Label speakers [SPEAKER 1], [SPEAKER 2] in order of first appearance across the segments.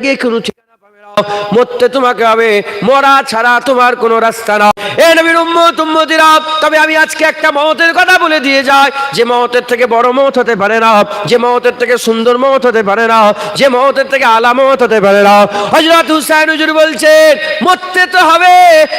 [SPEAKER 1] গিয়ে কোনো ঠিকানা পাবে না, মরতে তোমাকে হবে, মরা ছাড়া তোমার কোনো রাস্তা না। এ নবীর উম্মত উম্মতিরা, তবে আমি আজকে একটা মওতের কথা বলে দিয়ে যাই, যে মওতের থেকে বড় মওত হতে পারে না, যে মওতের থেকে সুন্দর মওত হতে পারে না, যে মওতের থেকে আলা মওত হতে পারে না। হযরত হুসাইন হুজুর বলছেন মরতে তো হবে,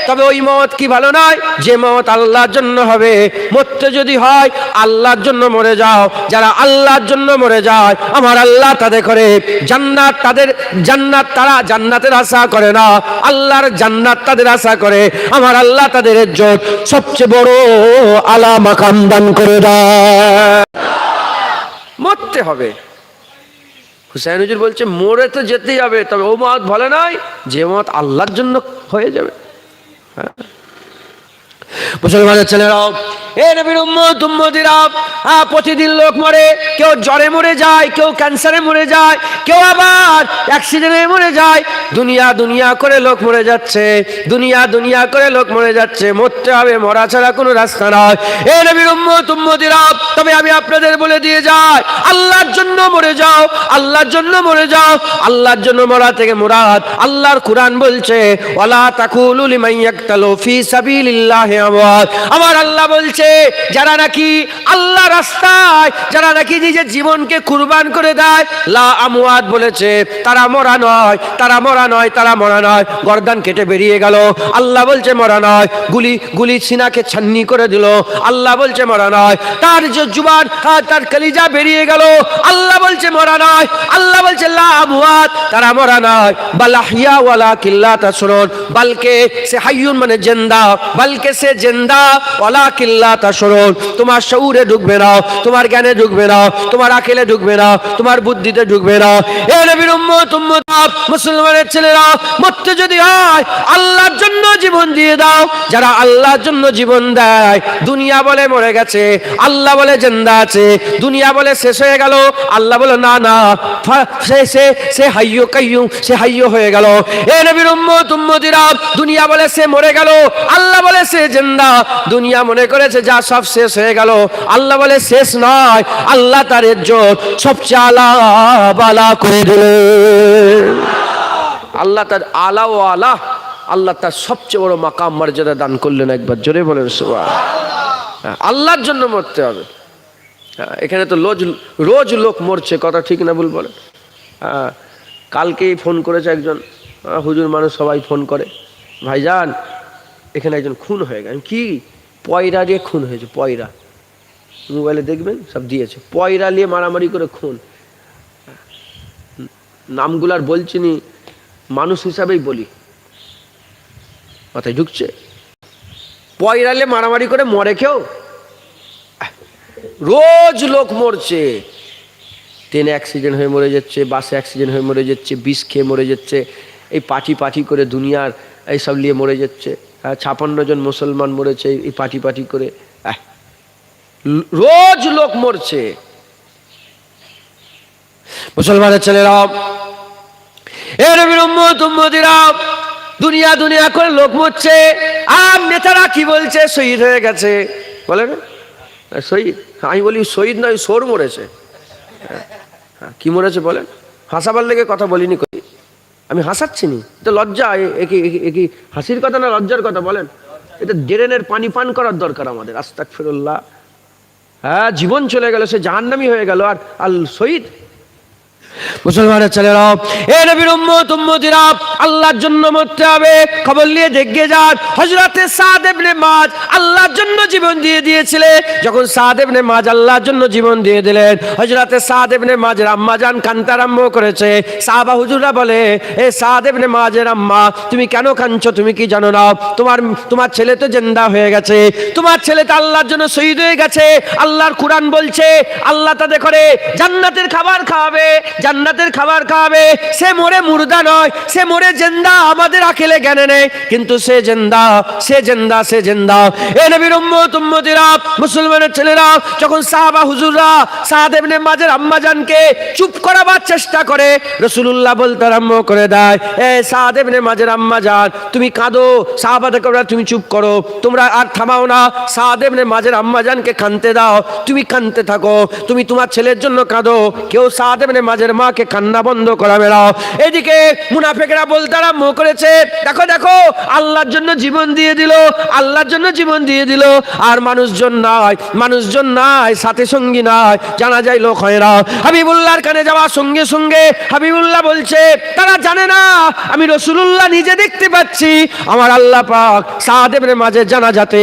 [SPEAKER 1] তবে ওই মওত কি ভালো নয় যে মওত আল্লাহর জন্য হবে। মরতে যদি হয় আল্লাহর জন্য মরে যাও, যারা আল্লাহর জন্য মরে যায় আমার আল্লাহ তাদের করে জান্নাত, তাদের জান্নাত, তারা জান্নাতের আশা করে না, আল্লাহর জান্নাত তাদের আশা করে। আমার আল্লাহ তাদের ইজ্জত সবচেয়ে বড় আলা মাকাম দান করে দেয়। মরতে হবে। হুসাইন হুজুর বলছে মরে তো যেতেই হবে, তবে ও মত ভালো নয় যে মত আল্লাহর জন্য হয়ে যাবে। মুসলমানের ছেলেরাও, এ নবীর উম্মত উম্মতিরা, প্রতিদিন লোক মরে, কেউ জ্বরে মরে যায়, কেউ ক্যান্সারে মরে যায়, কেউ আবার অ্যাক্সিডেন্টে মরে যায়। দুনিয়া দুনিয়া করে লোক মরে যাচ্ছে, দুনিয়া দুনিয়া করে লোক মরে যাচ্ছে। মরতে হবে, মরা ছাড়া কোনো রাস্তা নয়। এ নবীর উম্মত উম্মতিরা, তবে আমি আপনাদের বলে দিয়ে যাই, আল্লাহর জন্য মরে যাও, আল্লাহর জন্য মরে যাও। আল্লাহর জন্য মরা থেকে মুরাদ আল্লাহর কুরআন বলছে ওয়ালা তাকুলু লিমান ইয়াকতালু ফি সাবিলিল্লাহি আমওয়াত। আমার আল্লাহ বলছে যারা নাকি আল্লাহ রাস্তায়, যারা নাকি নিজের জীবনকে কুরবান করে দেয়, লা আমওয়াত বলেছে, তারা মরা নয়, তারা মরা নয়, তারা মরা নয়। গর্দান কেটে বেরিয়ে গেল, আল্লাহ বলছে মরা নয়। গুলি গুলি সিনাকে ছান্নি করে দিল, আল্লাহ বলছে মরা নয়। তার যে জুবান, তার কলিজা বেরিয়ে গেল, আল্লাহ বলছে মরা নয়। আল্লাহ বলছে লা আমওয়াত, তারা মরা নয়। বাল আহইয়া ওয়ালাকিন লা তাশউরুন, বলকে সে হাইয়ুন মানে জিন্দা, বলকে সে জিন্দা ওয়ালাকিন লা তাশউরুন। তোমার শউরে ঢুকবে না, তোমার জ্ঞানে ঢুকবে না, তোমার আকলে ঢুকবে না, তোমার বুদ্ধিতে ঢুকবে না। এ নবীর উম্মত উম্মত মুসলমানের ছেলেরা, মরতে যদি হয় আল্লাহর জন্য জীবন দিয়ে দাও। যারা আল্লাহর জন্য জীবন দেয়, দুনিয়া বলে মরে গেছে, আল্লাহ বলে জিন্দা আছে। দুনিয়া বলে শেষ হয়ে গেল, আল্লাহ বলে না না, সে হাইয়্যু কাইয়্যুম, সে হাইয়্যু হয়ে গেল। এ নবীর উম্মত উম্মতিরা, দুনিয়া বলে সে মরে গেল, আল্লাহ বলে সে জিন্দা। দুনিয়া মনে করেছে যা সব শেষ হয়ে গেল, আল্লাহ বলে শেষ নয়, আল্লাহ তার ইজ্জত সবচেয়ে আলা বালা করে দিলেন। আল্লাহ তার আলা ও আলা, আল্লাহ তার সবচেয়ে বড় মাকাম মর্যাদা দান করলেন। একবার জোরে বলেন সুবহানাল্লাহ। আল্লাহর জন্য মরতে হবে। এখানে তো রোজ লোক মরছে, কথা ঠিক না ভুল বলেন? কালকেই ফোন করেছে একজন হুজুর, মানুষ সবাই ফোন করে, ভাইজান এখানে একজন খুন হয়ে গেছে। কি? পয়রা দিয়ে খুন হয়েছে, পয়রা, মোবাইলে দেখবেন সব দিয়েছে, পয়রা নিয়ে মারামারি করে খুন। নামগুলার বলছি নি, মানুষ হিসাবেই বলি, মাথায় ঢুকছে? পয়রা নিয়ে মারামারি করে মরে কেউ? রোজ লোক মরছে, ট্রেনে অ্যাক্সিডেন্ট হয়ে মরে যাচ্ছে, বাসে অ্যাক্সিডেন্ট হয়ে মরে যাচ্ছে, বিষ খেয়ে মরে যাচ্ছে, এই পার্টি পার্টি করে দুনিয়ার এইসব নিয়ে মরে যাচ্ছে। 56 জন মুসলমান মরেছে এই পার্টি পার্টি করে। রোজ লোক মরছে। মুসলমানের ছেলেরা, এ নবীর উম্মত উম্মতিরা, দুনিয়া দুনিয়া করে লোক মরছে, আর নেতারা কি বলছে? শহীদ হয়ে গেছে, বলে না শহীদ? আমি বলি শহীদ নয়, সোর মরেছে। কি মরেছে বলেন? হাসাবার লেগে কথা বলিনি, আমি হাসাচ্ছি নি, এটা লজ্জা। কি হাসির কথা না লজ্জার কথা বলেন? এটা ড্রেনের পানি পান করার দরকার আমাদের। আস্তাগফিরুল্লাহ। হ্যাঁ, জীবন চলে গেল, সে জাহান্নামী হয়ে গেল, আর আল শহীদ। মুসলমানের ছেলেরা, এ নবীর উম্মত উম্মতিরা, আল্লাহর জন্য মরতে হবে। খবর নিয়ে দেখে যান, হযরতে সাদ ইবনে মাজ আল্লাহর জন্য জীবন দিয়ে দিয়েছিলেন। যখন সাদ ইবনে মাজ আল্লাহর জন্য জীবন দিয়ে দিলেন, হযরতে সাদ ইবনে মাজের আম্মা জান কাঁদতে আরম্ভ করেছে। সাহাবা হুজুররা বলে, এ সাদ ইবনে মাজের আম্মা, তুমি কেন কাঁদছো? তুমি কি জানো না তোমার ছেলে তো জিন্দা হয়ে গেছে, তোমার ছেলে তো আল্লাহর জন্য শহীদ হয়ে গেছে। আল্লাহর কুরআন বলছে আল্লাহ তাদের করে জান্নাতের খাবার খাওয়াবে, জান্নাতের খাবার খাওয়াবে। সে মরে মুর্দা নয়, সে মরে জিন্দা, আমাদের আকেলে জ্ঞানে নেই, কিন্তু সে জিন্দা, সে জিন্দা, সে জিন্দা। এ নবীর উম্মত উম্মতিরা, মুসলমানের ছেলেরা, যখন সাহাবা হুজুররা সাদ ইবনে মাজের আম্মা জানকে চুপ করাবার চেষ্টা করে, রাসূলুল্লাহ বলতে আরম্ভ করে দেয়, এ সাদ ইবনে মাজের আম্মা জান, তুমি কাঁদো, সাহাবাদেরকে বলে তুমি চুপ করো, তোমরা আর থামাও না। সাদ ইবনে মাজের আম্মা জানকে কাঁদতে দাও, তুমি কাঁদতে থাকো, তুমি তোমার ছেলের জন্য কাঁদো। কেউ সাদ ইবনে মাজের নিজের মাকে কান্না বন্ধ করাবে না। এদিকে মুনাফিকরা বলতে আরম্ভ করেছে, দেখো দেখো আল্লাহর জন্য জীবন দিয়ে দিল, আল্লাহর জন্য জীবন দিয়ে দিল, আর মানুষজন নাই, মানুষজন নাই, সাথে সঙ্গী নাই, জানা যায় লোক হয় না। হাবিবুল্লাহর কানে যাওয়ার সঙ্গে সঙ্গে হাবিবুল্লাহ বলছে, তারা জানে না আমি রাসূলুল্লাহ নিজে দেখতে পাচ্ছি আমার আল্লাহ পাক সাদ ইবনে মাজের জানাজাতে,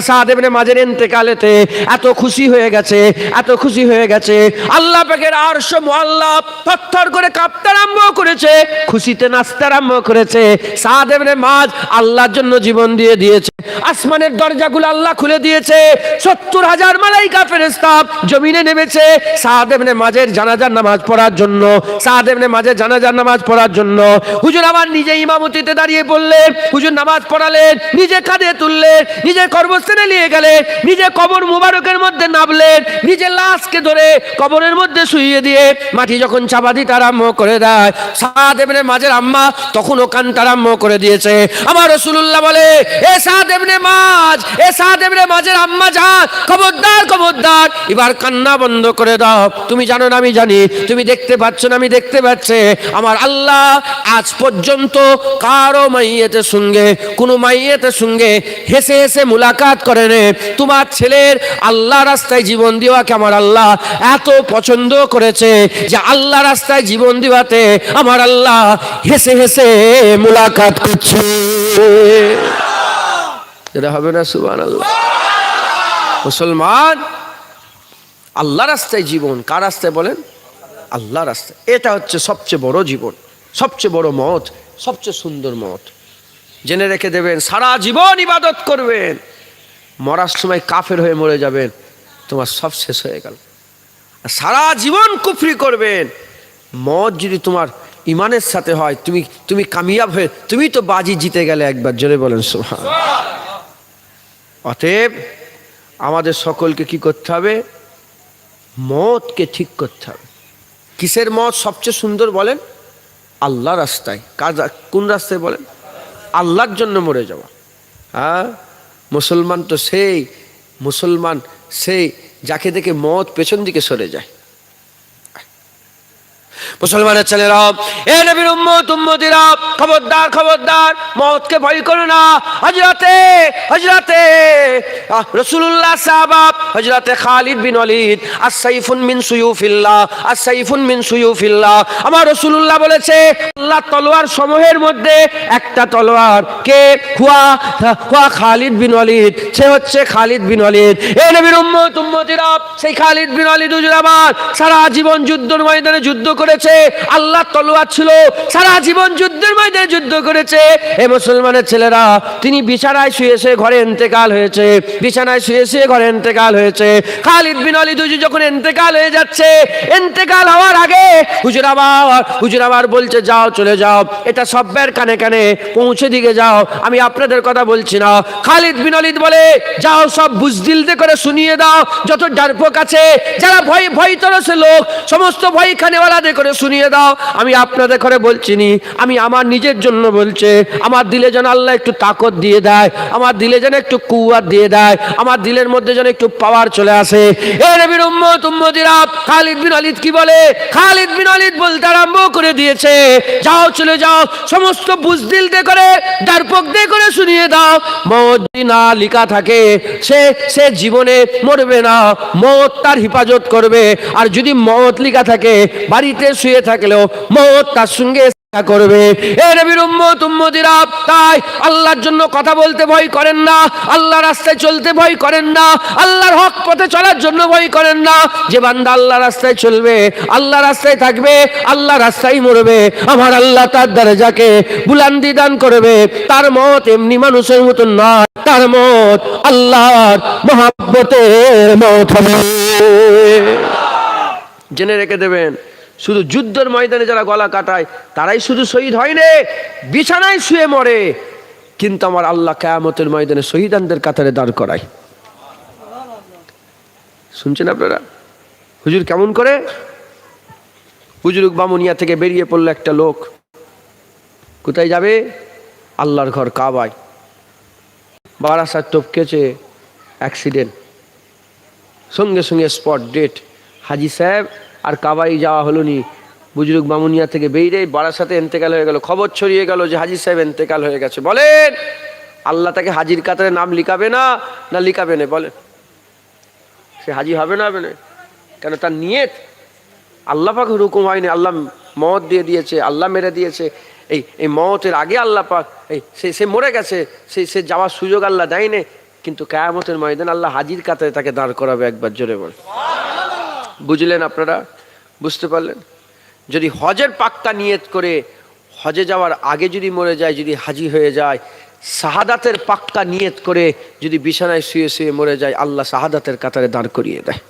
[SPEAKER 1] সাদ ইবনে মাজের ইন্তেকালেতে এত খুশি হয়ে গেছে, এত খুশি হয়ে গেছে, আল্লাহ পাকের আরশ মুআল্লা থরথর করে কাঁপতে আরম্ভ করেছে, খুশিতে নাচতে আরম্ভ করেছে। সাদ ইবনে মাজ আল্লাহর জন্য জীবন দিয়ে দিয়েছে, আসমানের দরজাগুলো আল্লাহ খুলে দিয়েছে, 70,000 মালাইকা ফেরেশতা জমিনে নেমেছে সাদ ইবনে মাজের জানাজার নামাজ পড়ার জন্য, সাদ ইবনে মাজের জানাজার নামাজ পড়ার জন্য। হুজুর আবার নিজে ইমামতিতে দাঁড়িয়ে পড়লেন, হুজুর নামাজ পড়ালেন, নিজে কাঁধে তুললেন, নিজে কর্মস্থানে নিয়ে গেলেন, নিজে কবর মুবারকের মধ্যে নামলেন, নিজে লাশকে ধরে কবরের মধ্যে শুইয়ে দিয়ে মাটি যখন চাপা দিতে আরম্ভ করে দেয়, সাদ ইবনে মাজের আম্মা তখনও কান্না আরম্ভ করে দিয়েছে। আমার রাসূলুল্লাহ বলে, এ সাদ ইবনে মাজ, এ সাদ ইবনে মাজের আম্মা জান, খবরদার খবরদার এবার কান্না বন্ধ করে দাও। তুমি জানো না আমি জানি, তুমি দেখতে পাচ্ছ না আমি দেখতে পাচ্ছি, আমার আল্লাহ আজ পর্যন্ত কারো মাইয়েতের সঙ্গে, কোনো মাইয়েতের সঙ্গে হেসে হেসে মুলাকাত করেনি। তোমার ছেলের আল্লাহ রাস্তায় জীবন দেওয়াকে আমার আল্লাহ এত পছন্দ করেছে যে আল্লাহ রাস্তায় জীবন দেওয়াতে আমার আল্লাহ হেসে হেসে মুলাকাত করছে। এটা হবে না সুবহানাল্লাহ? মুসলমান আল্লাহ রাস্তায় জীবন, কার রাস্তায় বলেন? আল্লাহ রাস্তায়। এটা হচ্ছে সবচেয়ে বড় জীবন, সবচেয়ে বড় মত, সবচেয়ে সুন্দর মত। জেনে রেখে দেবেন, সারা জীবন ইবাদত করবেন, মরার সময় কাফের হয়ে মরে যাবেন, তোমার সব শেষ হয়ে গেল। সারা জীবন কুফরি করবেন, মত যদি তোমার ইমানের সাথে হয়, তুমি কামিয়াব হয়ে, তুমি তো বাজি জিতে গেলে একবার। জোরে বলেন সুবহানাল্লাহ। অতএব আমাদের সকলকে কি করতে হবে? মতকে ঠিক করতে হবে। কিসের মত সবচেয়ে সুন্দর বলেন? আল্লাহ রাস্তায়। কোন রাস্তায় বলেন? আল্লাহর জন্য মরে যাওয়া। হ্যাঁ, মুসলমান তো সেই মুসলমান, সেই যাকে দেখে মত পেছন দিকে সরে যায়। মুসলমানের ছেলেরা, এ নবীর উম্মত উম্মতিরা, খবরদার খবরদার মওতকে ভয় করো না। হযরতে রাসূলুল্লাহ সাহাবা হযরতে খালিদ বিন ওয়ালিদ, আস-সাইফুন মিন সুয়ুফিল্লাহ, আস-সাইফুন মিন সুয়ুফিল্লাহ। আমার রাসূলুল্লাহ বলেছে, আল্লাহ তলোয়ার সমূহের মধ্যে একটা তলোয়ার কে? হুয়া খালিদ বিন ওয়ালিদ, সে হচ্ছে খালিদ বিন ওয়ালিদ। এ নবীর উম্মত উম্মতিরা, সেই খালিদ বিন ওয়ালিদ হুজুর আমার সারা জীবন যুদ্ধের ময়দানে যুদ্ধ করেছে, আল্লাহ তলোয়ার ছিল, সারা জীবন যুদ্ধের ময়দানে যুদ্ধ করেছে। এ মুসলমানের ছেলেরা, তিনি বিছানায় শুয়ে শুয়ে ঘরে ইন্তেকাল হয়েছে, বিছানায় শুয়ে শুয়ে ঘরে ইন্তেকাল হয়েছে। খালিদ বিন ওয়ালিদ হুজুর যখন ইন্তেকাল হয়ে যাচ্ছে, ইন্তেকাল হওয়ার আগে হুজুর আবার বলছে, যাও চলে যাও, এটা সব্বের কানে কানে পৌঁছে দিকে যাও, আমি আপনাদের কথা বলছি না। খালিদ বিন ওয়ালিদ বলে, যাও সব বুজদিলতে করে শুনিয়ে দাও, যত ডারপোক আছে, যারা ভয় তরসে লোক, সমস্ত ভয় খানেওয়ালাদের করে শুনিয়ে দাও। আমি আপনাদের করে বলছি নি, আমি আমার নিজের জন্য বলছে, আমার দিলে যেন আল্লাহ একটু তাকত দিয়ে দেয়, আমার দিলে যেন একটু কুওয়াত দিয়ে দেয়, আমার দিলের মধ্যে যেন একটু পাওয়ার চলে আসে। এ নবীর উম্মত উম্মতিরা, খালিদ বিন ওয়ালিদ কি বলে? খালিদ বিন ওয়ালিদ বলতে আরম্ভ করে দিয়েছে, যাও চলে যাও, সমস্ত বুজদিল দিয়ে করে ডারপোক দিয়ে করে শুনিয়ে দাও, মওত যদি না লেখা থাকে সে জীবনে মরবে না, মওত তার হিফাজত করবে, আর যদি মওত লেখা থাকে, বাড়িতে শুয়ে থাকলেও মওত তার সঙ্গে করবে। এ নবীর উম্মত উম্মতিরা, তাই আল্লাহর জন্য কথা বলতে ভয় করেন না, আল্লাহ রাস্তায় চলতে ভয় করেন না, আল্লাহর হক পথে চলার জন্য ভয় করেন না। যে বান্দা আল্লাহ রাস্তায় চলবে, আল্লাহ রাস্তায় থাকবে, আল্লাহ রাস্তায় মরবে, আমার আল্লাহ তার দরজাকে বুলন্দি দান করবে। তার মত এমনি মানুষের মতন নয়, তার মত আল্লাহর মহব্বতের মত হবে। জেনে রেখে দেবেন, শুধু যুদ্ধের ময়দানে যারা গলা কাটায় তারাই শুধু শহীদ হয় না, বিছানায় শুয়ে মরে, কিন্তু আমার আল্লাহ কিয়ামতের ময়দানে শহীদানদের কাতারে দাঁড় করায়। শুনছেন আপনারা? হুজুর কেমন করে? হুজুর বামুনিয়া থেকে বেরিয়ে পড়লো একটা লোক, কোথায় যাবে? আল্লাহর ঘর কাবায়। বারাসাত টপকেছে, অ্যাক্সিডেন্ট, সঙ্গে সঙ্গে স্পট ডেট। হাজি সাহেব আর কাবাই যাওয়া হলো নি, বুজরুগ মামুনিয়া থেকে বেরিয়ে বারাসাতে ইন্তেকাল হয়ে গেল, খবর ছড়িয়ে গেল যে হাজী সাহেব ইন্তেকাল হয়ে গেছে। বলেন আল্লাহ তাকে হাজির কাতারে নাম লিখাবে না, না লিখাবে না? বলেন সে হাজি হবে না, হবে না? কেন? তার নিয়ত আল্লাহ পাক হুকুম হয়নি, আল্লাহ মওত দিয়ে দিয়েছে, আল্লাহ মেরে দিয়েছে। এই মওতের আগে আল্লাহ পাক সে মরে গেছে, সে যাওয়ার সুযোগ আল্লাহ দেয়নি, কিন্তু কিয়ামতের ময়দানে আল্লাহ হাজির কাতারে তাকে দাঁড় করাবে। একবার জোরে বল। বুঝলেন আপনারা? বুঝতে পারলেন? যদি হজের পাক্কা নিয়ত করে হজে যাওয়ার আগে যদি মরে যায়, যদি হাজি হয়ে যায়, শাহাদাতের পাক্কা নিয়ত করে যদি বিছানায় শুয়ে শুয়ে মরে যায়, আল্লাহ শাহাদাতের কাতারে দাঁড় করিয়ে দেয়।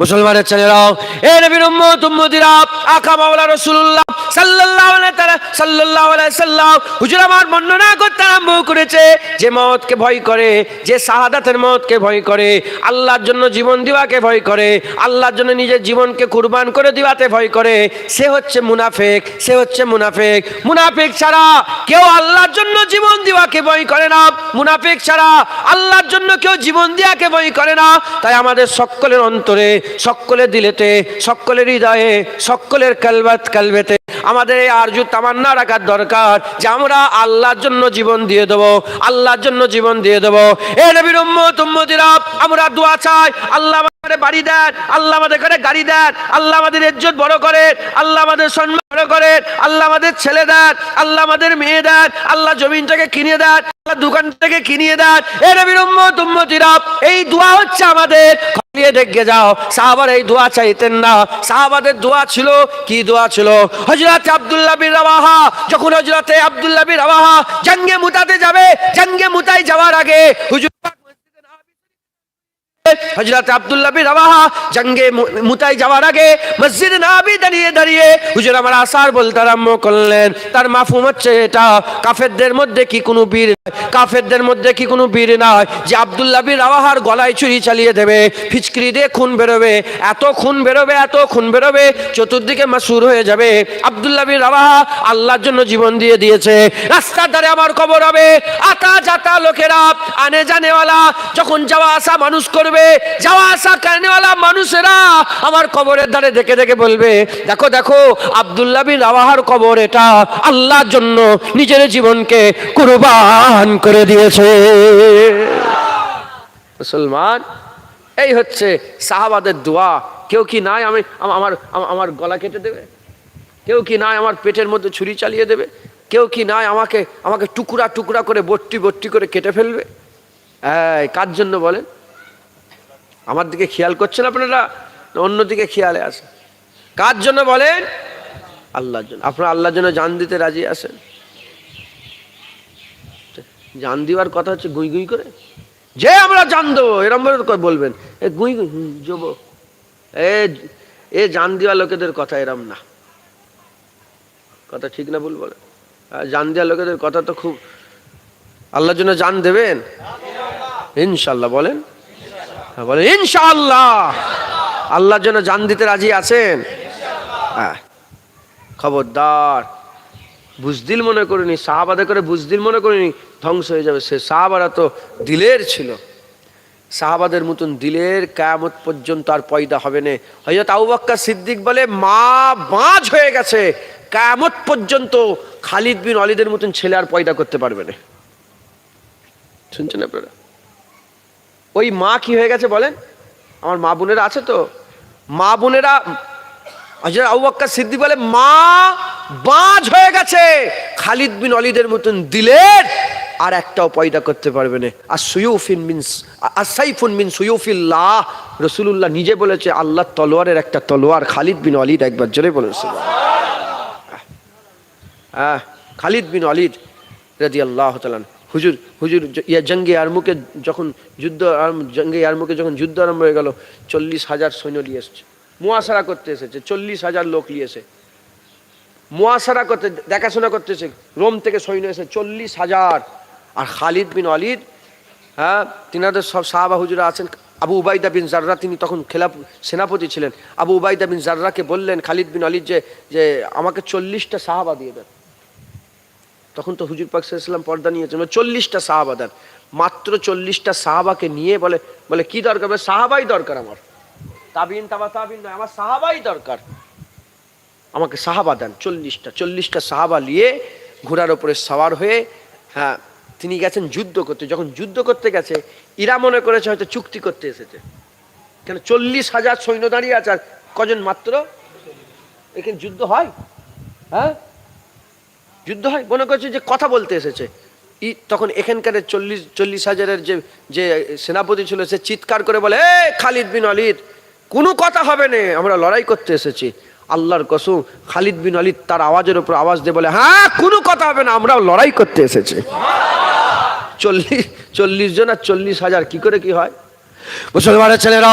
[SPEAKER 1] মুসলমানের ছেলেরাও, এ নবীর উম্মত উম্মতিরা, আকা মাওলা রাসূলুল্লাহ সাল্লাল্লাহু আলাইহি সাল্লাম হুজুর আমার বর্ণনা করতে আরম্ভ করেছে যে মওতকে ভয় করে, যে শাহাদাতের মওতকে ভয় করে, আল্লাহর জন্য জীবন দিবাকে ভয় করে, আল্লাহর জন্য নিজের জীবনকে কুরবান করে দিবাতে ভয় করে, সে হচ্ছে মুনাফিক, সে হচ্ছে মুনাফিক। মুনাফিক ছাড়া কেউ আল্লাহর জন্য জীবন দিবাকে ভয় করে না, মুনাফিক ছাড়া আল্লাহর জন্য কেউ জীবন দিয়াকে ভয় করে না। তাই আমাদের সকলের অন্তরে, সকলের দিলেতে, সকলের হৃদয়ে, সকলের কালবেতে আমাদের এই আরজু তামান্না রাখার দরকার যে আমরা আল্লাহর জন্য জীবন দিয়ে দেবো, আল্লাহর জন্য জীবন দিয়ে দেবো। এ নবীর উম্মত উম্মতিরা, আমরা দোয়া চাই আল্লাহ আমাদের বাড়ি দেন, আল্লাহ আমাদের ঘরে গাড়ি দেন, আল্লাহ আমাদের ইজ্জত বড় করেন, আল্লাহ আমাদের সম্মান বড় করেন, আল্লাহ আমাদের ছেলে দেন, আল্লাহ আমাদের মেয়ে দেন, আল্লাহ জমিনটাকে কিনে দেন, আল্লাহ দোকানটাকে কিনিয়ে দেন। এ নবীর উম্মত উম্মতিরা, এই দোয়া হচ্ছে আমাদের। খলিয়ে দেখে যাও, সাহাবারা এই দোয়া চাইতেন না। সাহাবাদের দোয়া ছিল, কি দোয়া ছিল? হযরত আব্দুল্লাহ বিন রাওয়াহা, যখন হযরত আব্দুল্লাহ বিন রাওয়াহা জঙ্গে মুতাতে যাবে, জঙ্গে মুতায় যাওয়ার আগে হুজুর হযরত আব্দুল্লাহ বিন রাওয়াহা জঙ্গে মুতায় যাওয়ার আগে মসজিদ নববী দাঁড়িয়ে দাঁড়িয়ে হুজুর আমার আসার বলতে আরম্ভ করলেন। তার মাফহুম হচ্ছে এটা, কাফেরদের মধ্যে কি কোনো বীর, কাফেরদের মধ্যে কি কোনো বীর নাই যে আব্দুল্লাহ বিন রাওয়াহার গলায় ছুরি চালিয়ে দেবে, ফিচকিরি দিয়ে খুন বেরোবে, এত খুন বেরোবে, এত খুন বেরোবে, চতুর্দিকে মাসুর হয়ে যাবে। আব্দুল্লাহ বিন রাওয়াহা আল্লাহর জন্য জীবন দিয়ে দিয়েছে। রাস্তার ধারে আমার কবর হবে, আতা জাতা লোকেরা, আনে জানেওয়ালা যখন যাওয়া আসা মানুষ করবে, যাওয়া আসা কারণেওয়ালা মানুষেরা আমার কবরের ধারে দেখে দেখে বলবে, দেখো দেখো আব্দুল্লাহ বিন রাওয়াহার কবর এটা, আল্লাহর জন্য নিজের জীবনকে কুরবান করে দিয়েছে। মুসলমান, এই হচ্ছে সাহাবাদের দোয়া। কেউ কি নাই আমি আমার গলা কেটে দেবে? কেউ কি নাই আমার পেটের মধ্যে ছুরি চালিয়ে দেবে? কেউ কি নাই আমাকে টুকরা টুকরা করে বট্টি বট্টি করে কেটে ফেলবে? কার জন্য বলেন? আমার দিকে খেয়াল করছেন আপনারা, অন্যদিকে খেয়ালে আসেন? কার জন্য বলেন? আল্লাহর জন্য। আপনারা আল্লাহর জন্য জান দিতে রাজি আছেন? জান দিবার কথা হচ্ছে গুই গুই করে, যে আমরা জান দেবো এরম বলবেন, এ গুই গুই জব, এ জান দেওয়া লোকেদের কথা এরম না। কথা ঠিক না ভুল বলেন? জান দেওয়া লোকেদের কথা তো খুব। আল্লাহর জন্য জান দেবেন ইনশাল্লাহ? বলেন, বলেন ইনশাআল্লাহ। আল্লাহর জন্য জান দিতে রাজি আছেন? হ্যাঁ। খবরদার বুজদিল মনে করিনি, সাহাবাদের করে বুজদিল মনে করিনি ধ্বংস হয়ে যাবে। সে সাহাবারা তো দিলের ছিল, সাহাবাদের মতন দিলের কিয়ামত পর্যন্ত আর পয়দা হবে না। হযরত আবু বকর সিদ্দিক বলে মা বাঁচ হয়ে গেছে, কিয়ামত পর্যন্ত খালিদ বিন ওয়ালিদের মতন ছেলে আর পয়দা করতে পারবে না। শুনছেন আপনারা? ওই মা কি হয়ে গেছে বলেন? আমার মা বোনেরা আছে তো, মা বোনেরা, হযরত আবু বকর সিদ্দিক বলে মা বাঁচ হয়ে গেছে, খালিদ বিন ওয়ালিদের মতন দিলের আর একটাও পয়দা করতে পারবে না। আর সুয়ুফিন মিনস আসাইফুন মিন সুয়ুফিল্লাহ, রাসূলুল্লাহ নিজে বলেছে আল্লাহর তলোয়ারের একটা তলোয়ার খালিদ বিন ওয়ালিদ। একবার জোরে বলেন সুবহানাল্লাহ। খালিদ বিন ওয়ালিদ রাদিয়াল্লাহু তাআলা হুজুর জঙ্গে ইয়ারমুকে যখন যুদ্ধ আরম্ভ হয়ে গেল, 40,000 সৈন্য নিয়ে এসছে, মুয়াসারা করতে এসেছে। 40,000 লোক নিয়েছে, মুয়াসারা করতে, দেখাশোনা করতেছে। রোম থেকে সৈন্য এসে 40,000। আর খালিদ বিন ওয়ালিদ, তিনাদের সব সাহাবা হুজুরা আছেন। আবু উবাইদা বিন জাররা, তিনি তখন সেনাপতি ছিলেন। আবু উবাইদা বিন জাররাকে বললেন খালিদ বিন ওয়ালিদ যে আমাকে 40টা সাহাবা দিয়ে দেন। তখন তো হুজুর পাক সাল্লাল্লাহু আলাইহি ওয়াসাল্লাম পর্দা নিয়েছেন, 40টা সাহাবা দেন। মাত্র 40টা সাহাবাকে নিয়ে বলে কি দরকার? সাহাবাই দরকার আমার, তাবিন তাবা তাবিন নয়, আমার সাহাবাই দরকার। আমাকে সাহাবা দেন। 40টা সাহাবা নিয়ে ঘোড়ার ওপরে সওয়ার হয়ে, হ্যাঁ, তিনি গেছেন যুদ্ধ করতে। যখন যুদ্ধ করতে গেছে, ইরা মনে করেছে হয়তো চুক্তি করতে এসেছে, কেন 40,000 সৈন্য দাঁড়িয়ে আছে, আর কজন মাত্র, এখানে যুদ্ধ হয়? হ্যাঁ, যুদ্ধ হয়? মনে করছে যে কথা বলতে এসেছে। তখন এখানকার 40,000-এর যে সেনাপতি ছিল, সে চিৎকার করে বলে, এ খালিদ বিন ওয়ালিদ, কোনো কথা হবে না, আমরা লড়াই করতে এসেছি। আল্লাহর কসম, খালিদ বিন ওয়ালিদ তার আওয়াজের উপর আওয়াজ দিয়ে বলে, হ্যাঁ, কোনো কথা হবে না, আমরাও লড়াই করতে এসেছি। 40 জন আর 40,000 কি করে কি হয়? মুসলমানের ছেলেরা,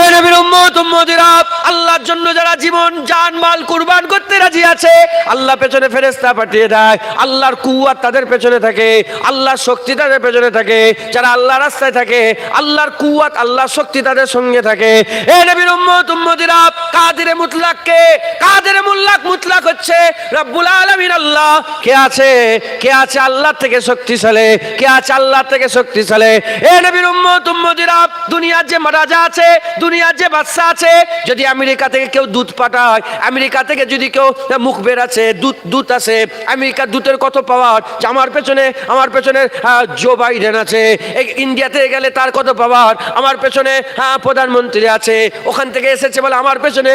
[SPEAKER 1] এ নবীর উম্মত উম্মতিরা, আল্লাহর জন্য যারা জীবন জান মাল কুরবান করতে রাজি আছে, আল্লাহ পেছনে ফেরেশতা পাঠিয়ে দেয়, আল্লাহর কুওয়াত তাদের পেছনে থাকে, আল্লাহর শক্তি তাদের পেছনে থাকে। যারা আল্লাহর রাস্তায় থাকে, আল্লাহর কুওয়াত আল্লাহর শক্তি তাদের সঙ্গে থাকে। এ নবীর উম্মত উম্মতিরা, কাদিরে মুতলাককে, কাদিরে মুতলাক হচ্ছে রব্বুল আলামিন আল্লাহ। কে আছে? কে আছে আল্লাহ থেকে শক্তিশালী? কে আছে আল্লাহ থেকে শক্তিশালী? এ নবীর উম্মত উম্মতিরা, দুনিয়ার যে রাজা আছে, দুনিয়ার যে বাদশা আছে, যদি আমেরিকা থেকে কেউ দূত পাঠায়, আমেরিকা থেকে যদি কেউ মুখবের আছে, দূত আছে, আমেরিকার দূতের কত পাওয়ার, আমার পেছনে জো বাইডেন আছে, ইন্ডিয়াতে গেলে তার কত পাওয়ার, আমার পেছনে প্রধানমন্ত্রী আছে, ওখান থেকে এসেছে বলে আমার পেছনে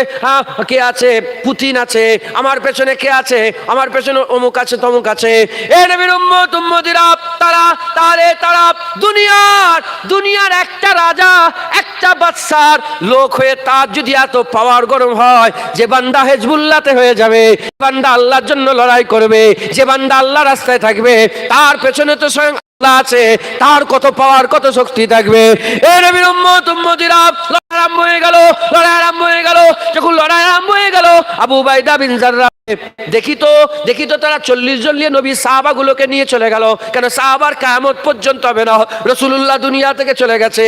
[SPEAKER 1] কে আছে, পুতিন আছে, আমার পেছনে কে আছে, আমার পেছনে অমুক আছে তমুক আছে। এ নবীর উম্মত উম্মতিরা, তারা দুনিয়ার একটা রাজা, একটা বাদশার লোক হয়ে তার যদি এত পাওয়ার গরম হয়, যে বান্দা হিজবুল্লাহতে হয়ে যাবে, বান্দা আল্লাহর জন্য লড়াই করবে, যে বান্দা আল্লাহ রাস্তায় থাকবে, তার পেছনে তো স্বয়ং আল্লাহ আছে, তার কত পাওয়ার কত শক্তি থাকবে। এ নবীর উম্মত উম্মতিরা, লড়াই আরম্ভ হয়ে গেল। যখন লড়াই আরম্ভ হয়ে গেল, আবু উবাইদা বিন জাররাহ দেখি তো তারা 40 জন নিয়ে নবী সাহাবাগুলোকে নিয়ে চলে গেল। কেন? সাহাবার কিয়ামত পর্যন্ত হবে না, রাসূলুল্লাহ দুনিয়া থেকে চলে গেছে,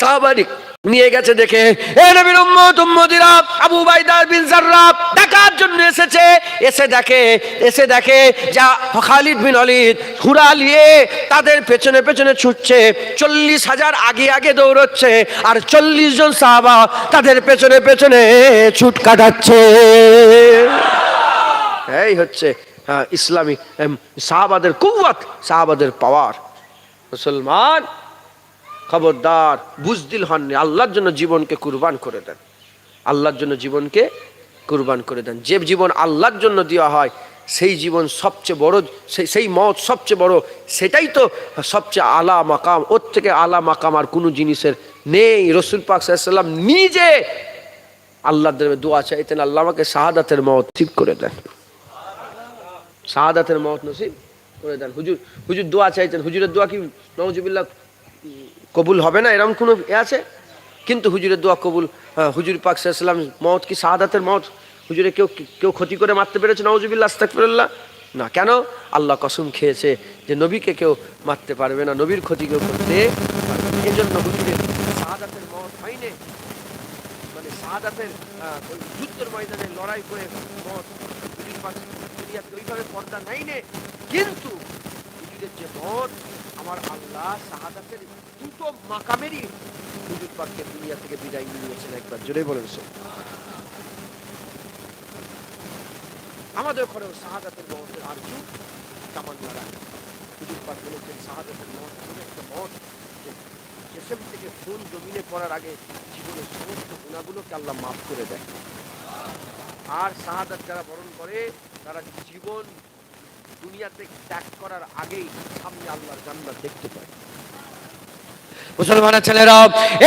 [SPEAKER 1] সাহাবারি নিয়ে গেছে দেখে। এ নবীর উম্মত উম্মতিরা, আবু উবাইদা বিন জাররাহ দেখার জন্য এসে দেখে যা খালিদ বিন ওয়ালিদ ঘোড়া নিয়ে তাদের পেছনে ছুটছে, 40,000 আগে দৌড়চ্ছে, আর 40 জন সাহাবা তাদের পেছনে ছুট কাটাচ্ছে। এই হচ্ছে ইসলামী সাহাবাদের কুওয়াত, সাহাবাদের পাওয়ার। মুসলমান, খবরদার, বুজদিল হননি, আল্লাহর জন্য জীবনকে কুরবান করে দেন, আল্লাহর জন্য জীবনকে কুরবান করে দেন। যে জীবন আল্লাহর জন্য দেওয়া হয়, সেই জীবন সবচেয়ে বড়, সেই মত সবচেয়ে বড়, সেটাই তো সবচেয়ে আলা মাকাম। ওর থেকে আলা মাকাম আর কোনো জিনিসের নেই। রাসূল পাক সাল্লাল্লাহু আলাইহি ওয়াসাল্লাম নিজে আল্লাহর দরবারে দোয়া চাইতেন, আল্লাহ আমাকে শাহাদাতের মওত নসিব করে দেন, শাহাদাতের মওত নসিব করে দেন। হুজুর দোয়া চাইতেন, হুজুরের দোয়া কি নাউজুবিল্লাহ কবুল হবে না এরকম কোনো আছে? কিন্তু হুজুরের দোয়া কবুল। হুজুর পাক সাল্লাল্লাহু আলাইহি ওয়াসাল্লাম মওত কি শাহাদাতের মওত? হুজুরে কেউ ক্ষতি করে মারতে পেরেছে? নাউজুবিল্লাহ, আস্তাগফিরুল্লাহ, না। কেন? আল্লাহ কসম খেয়েছে যে নবীকে কেউ মারতে পারবে না, নবীর ক্ষতি কেউ করতে পারবে না। এই জন্য হুজুরের শাহাদাতের মওত হয়নি, মানে শাহাদাতের যুদ্ধের ময়দানে লড়াই করে মওত হুজুর পাক ওইভাবে পর্দা নেয়নি। কিন্তু হুজুরের যে মওত, আমার আল্লাহ শাহাদাতের দুটো মাকামেরই হুজুর পাককে দুনিয়া থেকে বিদায় নিয়েছেন। একবার জোরে বলেন। আমাদের ঘরেও শাহাদাতের মওতের আরজু তামান্না রাখে। হুজুর পাক বলেছেন শাহাদাতের মওত এমন একটা মওত, জিসম থেকে খুন জমিনে পড়ার আগে জীবনের সমস্ত গুনাহগুলোকে আল্লাহ মাফ করে দেয়। আর শাহাদাত যারা বরণ করে, তারা জীবন দুনিয়াতে ত্যাগ করার আগেই সামনে আল্লাহর জান্নাত দেখতে পায়। মুসলমানের ছেলেরা,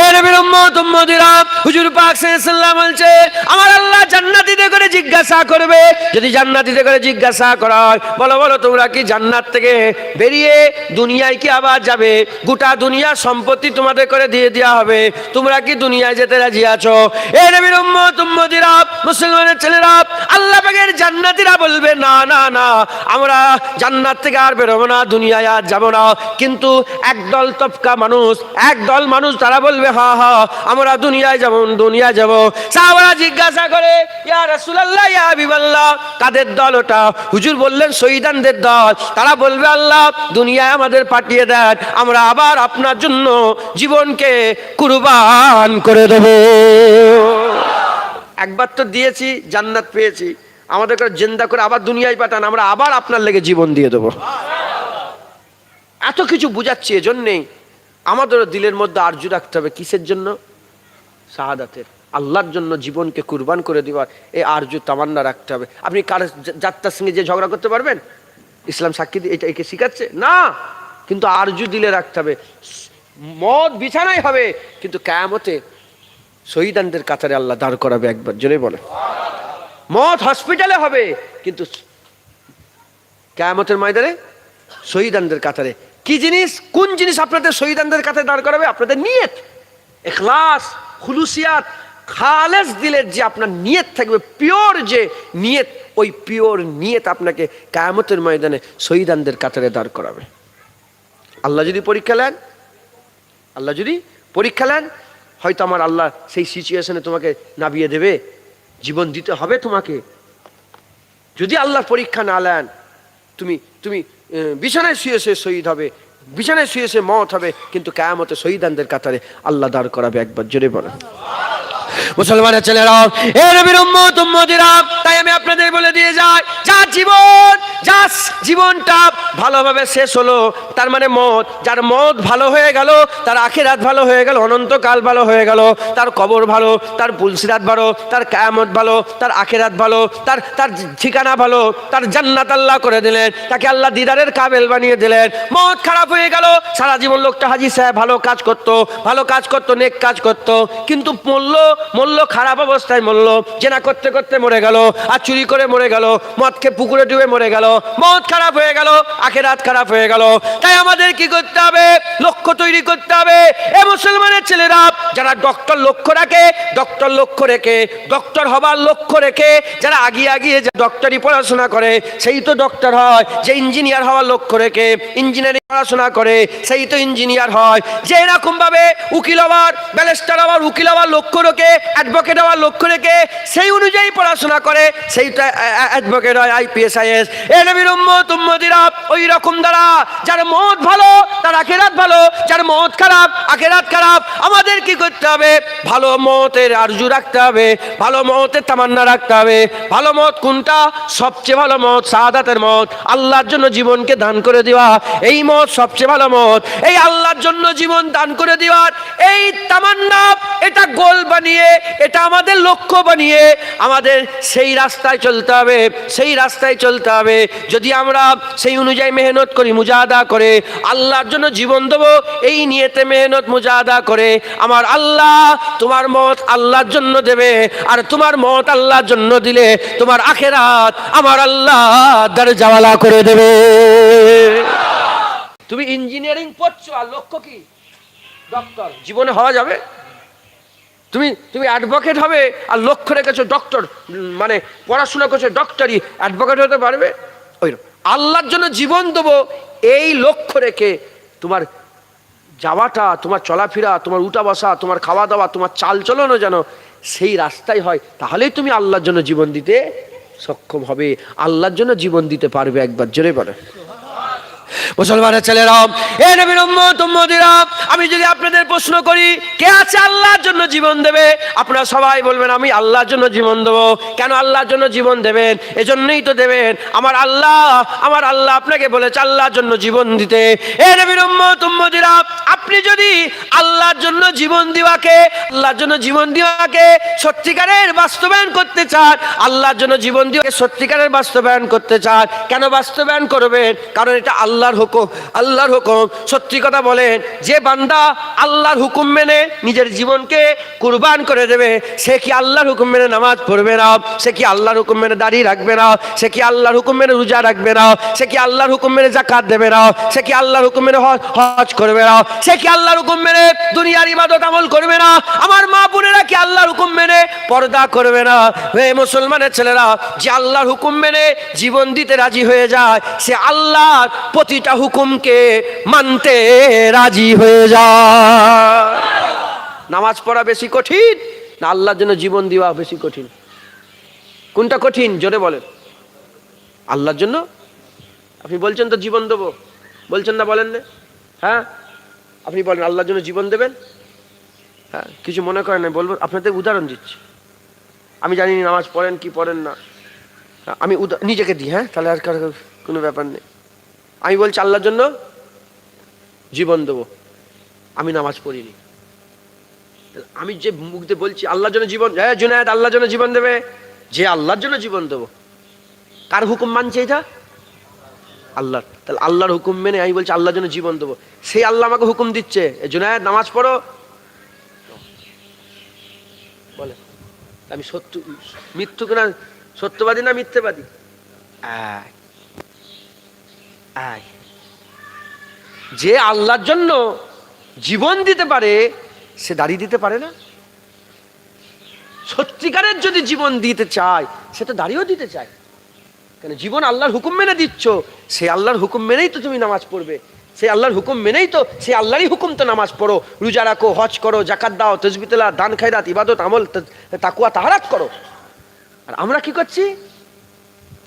[SPEAKER 1] এ নবীর উম্মত উম্মতিরা, হুজুর পাক সাল্লাল্লাহু আলাইহি ওয়াসাল্লাম বলছে, আমার আল্লাহ জান্নাতীদের করে জিজ্ঞাসা করবে। যদি জান্নাতীদের করে জিজ্ঞাসা করা হয়, বলো তোমরা কি জান্নাত থেকে বেরিয়ে দুনিয়ায় কি আবার যাবে? গোটা দুনিয়ার সম্পত্তি তোমাদের করে দিয়ে দেওয়া হবে, তোমরা কি দুনিয়ায় যেতে রাজি আছো? এ নবীর উম্মত উম্মতিরা, মুসলমানের ছেলেরা, আল্লাহ পাকের জান্নাতীরা বলবে, না, আমরা জান্নাত থেকে আর বেরোবো না, দুনিয়ায় আর যাবো না। কিন্তু একদল মানুষ তারা বলবে, হ্যাঁ, আমরা দুনিয়ায় যাব। সাহাবারা জিজ্ঞাসা করে, ইয়া রাসূলুল্লাহ, ইয়া হাবিবাল্লাহ, কাদের দল ওটা? হুজুর বললেন, শহীদানদের দল। তারা বলবে, আল্লাহ দুনিয়ায় আমাদের পাঠিয়ে দেন, আমরা আবার আপনার জন্য জীবনকে কুরবান করে দেব। একবার তো দিয়েছি, জান্নাত পেয়েছি, আমাদেরকে জিন্দা করে আবার দুনিয়ায় পাঠান, আমরা আবার আপনার লেগে জীবন দিয়ে দেবো। এত কিছু বুঝাচ্ছি, এজন্যেই আমাদেরও দিলের মধ্যে আরজু রাখতে হবে। কিসের জন্য? শাহাদাতের, আল্লাহর জন্য জীবনকে কুরবান করে দেওয়ার এই আরজু তামান্না রাখতে হবে। আপনি কার যাত্রার সঙ্গে যে ঝগড়া করতে পারবেন? ইসলাম সাক্ষী দিয়ে এটা একে শিখাচ্ছে না, কিন্তু আরজু দিলে রাখতে হবে। মদ বিছানায় হবে, কিন্তু কিয়ামতে শহীদানদের কাতারে আল্লাহ দাঁড় করাবে। একবার জোরে বলে। মদ হসপিটালে হবে, কিন্তু কিয়ামতের ময়দানে শহীদানদের কাতারে। কি জিনিস, কোন জিনিস আপনাদের শহীদানদের কাতারে দাঁড় করাবে? আপনাদের নিয়ত, ইখলাস, খুলুসিয়াত, খালেস দিলের যে আপনার নিয়ত থাকবে, পিওর যে নিয়ত, ওই পিওর নিয়ত আপনাকে কিয়ামতের ময়দানে শহীদানদের কাতারে দাঁড় করাবে। আল্লাহ যদি পরীক্ষা নেন, হয়তো আমার আল্লাহ সেই সিচুয়েশনে তোমাকে নামিয়ে দেবে, জীবন দিতে হবে তোমাকে। যদি আল্লাহর পরীক্ষা না নেন, তুমি বিছানায় শুয়ে শুয়ে শহীদ হবে, বিছানায় শুয়ে শুয়ে মওত হবে, কিন্তু কিয়ামতে শহীদানদের কাতারে আল্লাহ দাঁড় করাবে। একবার জোরে বলেন। মুসলমানের ছেলেরা, এ নবীর উম্মত উম্মতিরা, তাই আমি আপনাদের বলে দিয়ে যাই, যার জীবনটা ভালোভাবে শেষ হলো, তার মানে মওত, যার মওত ভালো হয়ে গেল, তার আখিরাত ভালো হয়ে গেল, অনন্তকাল ভালো হয়ে গেল, তার কবর ভালো, তার পুলসিরাত ভালো, তার কিয়ামত ভালো, তার আখিরাত ভালো, তার ঠিকানা ভালো, তার জান্নাত আল্লাহ করে দিলেন, তাকে আল্লাহ দিদারের কাবেল বানিয়ে দিলেন। মওত খারাপ হয়ে গেল, সারা জীবন লোকটা হাজি সাহেব ভালো কাজ করতো, নেক কাজ করতো, কিন্তু মরল খারাপ অবস্থায় মরল, জেনা করতে করতে মরে গেল, আর চুরি করে মরে গেল, মদ খেয়ে পুকুরে ডুবে মরে গেল, মওত খারাপ হয়ে গেল, আখিরাত খারাপ হয়ে গেল। তাই আমাদের কি করতে হবে? লক্ষ্য তৈরি করতে হবে। এ মুসলমানের ছেলেরা, যারা ডক্টর লক্ষ্য রেখে ডক্টর হবার লক্ষ্য রেখে যারা আগিয়ে যে ডক্টরি পড়াশোনা করে, সেই তো ডক্টর হয়। যে ইঞ্জিনিয়ার হওয়ার লক্ষ্য রেখে ইঞ্জিনিয়ারিং পড়াশোনা করে, সেই তো ইঞ্জিনিয়ার হয়। যে এরকম ভাবে উকিল হওয়ার, ব্যারিস্টার হওয়ার, উকিল হওয়ার লক্ষ্য রেখে, অ্যাডভোকেট হওয়ার লক্ষ্য রেখে সেই অনুযায়ী পড়াশোনা করে, সেইটা অ্যাডভোকেট হয়, IPS IAS। এ নবীর উম্মত উম্মতিরা, ওই রকম দ্বারা যার মওত ভালো, তার আখিরাত ভালো, যার মওত খারাপ, আখিরাত খারাপ। আমাদের কি করতে হবে? ভালো মওতের আরজু রাখতে হবে, ভালো মওতের তামান্না রাখতে হবে। ভালো মওত কোনটা? সবচেয়ে ভালো মওত শাহাদাতের মওত, আল্লাহর জন্য জীবনকে দান করে দেওয়া, এই মওত সবচেয়ে ভালো মওত। এই আল্লাহর জন্য জীবন দান করে দেওয়ার এই তামান্না, এটা গোল বানিয়ে, এটা আমাদের লক্ষ্য বানিয়ে আমাদের সেই রাস্তায় চলতে হবে। যদি আমরা সেই অনুযায়ী মেহনত করি, মুজাহাদা করে আল্লাহর জন্য জীবন দেবো, এই নিয়তে মেহনত মুজাহাদা করে, আমার আল্লাহ তোমার মওত আল্লাহর জন্য দেবে, আর তোমার মওত আল্লাহর জন্য দিলে তোমার আখিরাত আমার আল্লাহ দরজাওয়ালা করে দেবে। তুমি ইঞ্জিনিয়ারিং পড়ছো, আর লক্ষ্য কি? ডক্টর। জীবনে হওয়া যাবে? তুমি অ্যাডভোকেট হবে, আর লক্ষ্য রেখেছো ডক্টর, মানে পড়াশোনা করছো ডক্টরি, অ্যাডভোকেট হতে পারবে? ওই আল্লাহর জন্য জীবন দেবো, এই লক্ষ্য রেখে তোমার যাওয়াটা, তোমার চলাফেরা, তোমার উঠা বসা, তোমার খাওয়া দাওয়া, তোমার চাল চলনও যেন সেই রাস্তায় হয়, তাহলেই তুমি আল্লাহর জন্য জীবন দিতে সক্ষম হবে, আল্লাহর জন্য জীবন দিতে পারবে। একবার জোরে বলে। মুসলমানের ছেলেরা, এ নবীর উম্মত উম্মতিরা, আমি যদি আপনাদের প্রশ্ন করি কে আছে আল্লাহর জন্য জীবন দেবে, আপনারা সবাই বলবেন আমি আল্লাহর জন্য জীবন দেবো। কেন আল্লাহর জন্য জীবন দেবেন? এজন্যই তো দেবেন, আমার আল্লাহ আপনাকে বলেছে আল্লাহর জন্য জীবন দিতে। এ নবীর উম্মত উম্মতিরা, আপনি যদি আল্লাহর জন্য জীবন দেওয়াকে সত্যিকারের বাস্তবায়ন করতে চান, আল্লাহর জন্য জীবন দেওয়াকে সত্যিকারের বাস্তবায়ন করতে চান, কেন বাস্তবায়ন করবেন? কারণ এটা আল্লাহর হুকুম। সত্যি কথা বলেন, যে বান্দা আল্লাহর হুকুম মেনে নিজের জীবনকে কুরবান করে দেবে, সে কি আল্লাহর হুকুম মেনে নামাজ পড়বে না? সে কি আল্লাহর হুকুম মেনে দাড়ি রাখবে না? সে কি আল্লাহর হুকুম মেনে রোজা রাখবে না? সে কি আল্লাহর হুকুম মেনে যাকাত দেবে না? সে কি আল্লাহর হুকুম মেনে হজ করবে না? সে কি আল্লাহর হুকুম মেনে দুনিয়ার ইবাদত আমল করবে না? আমার মা বোনেরা কি আল্লাহর হুকুম মেনে পর্দা করবে না? হে মুসলমানের ছেলেরা, যে আল্লাহর হুকুম মেনে জীবন দিতে রাজি হয়ে যায়, সে আল্লাহর প্রতিটা হুকুমকে মানতে রাজি হয়ে যায়। নামাজ পড়া বেশি কঠিন না আল্লাহর জন্য জীবন দেওয়া বেশি কঠিন? কোনটা কঠিন জোরে বলেন? আল্লাহর জন্য। আপনি বলছেন তো জীবন দেবো, বলছেন না? বলেন না? হ্যাঁ, আপনি বলেন আল্লাহর জন্য জীবন দেবেন? হ্যাঁ, কিছু মনে করেন না, বলবো, আপনাদের উদাহরণ দিচ্ছি। আমি জানি নামাজ পড়েন কি পড়েন না, আমি নিজেকে দিই, হ্যাঁ, তাহলে আর কোনো ব্যাপার নেই। আমি বলছি আল্লাহর জন্য জীবন দেবো, আমি নামাজ পড়িনি। আমি যে মুখ দিয়ে বলছি আল্লাহর জন্য জীবন, হ্যাঁ জুনায়েদ আল্লাহর জন্য জীবন দেবে, যে আল্লাহর জন্য জীবন দেবো, কার হুকুম মানছে এটা? আল্লাহর। তাহলে আল্লাহর হুকুম মেনে আমি বলছি আল্লাহর জন্য জীবন দেবো, সেই আল্লাহ আমাকে হুকুম দিচ্ছে জুনায়েদ নামাজ পড়ো, বলে আমি সত্য মিথ্যু না সত্যবাদী না মিথ্যেবাদী? যে আল্লাহর জন্য জীবন দিতে পারে সে দাঁড়িয়ে দিতে পারে না? সত্যিকারের যদি জীবন দিতে চায় সে তো দাঁড়িয়েও দিতে চায়। কেন? জীবন আল্লাহর হুকুম মেনে দিচ্ছ, সে আল্লাহর হুকুম মেনেই তো তুমি নামাজ পড়বে, সে আল্লাহর হুকুম মেনেই তো, সে আল্লাহরই হুকুম তো নামাজ পড়ো, রোজা রাখো, হজ করো, জাকাত দাও, তাসবিহ তেলাওয়াত, দান খায়রাত, ইবাদত আমল, তাকওয়া তাহারাত করো। আর আমরা কি করছি?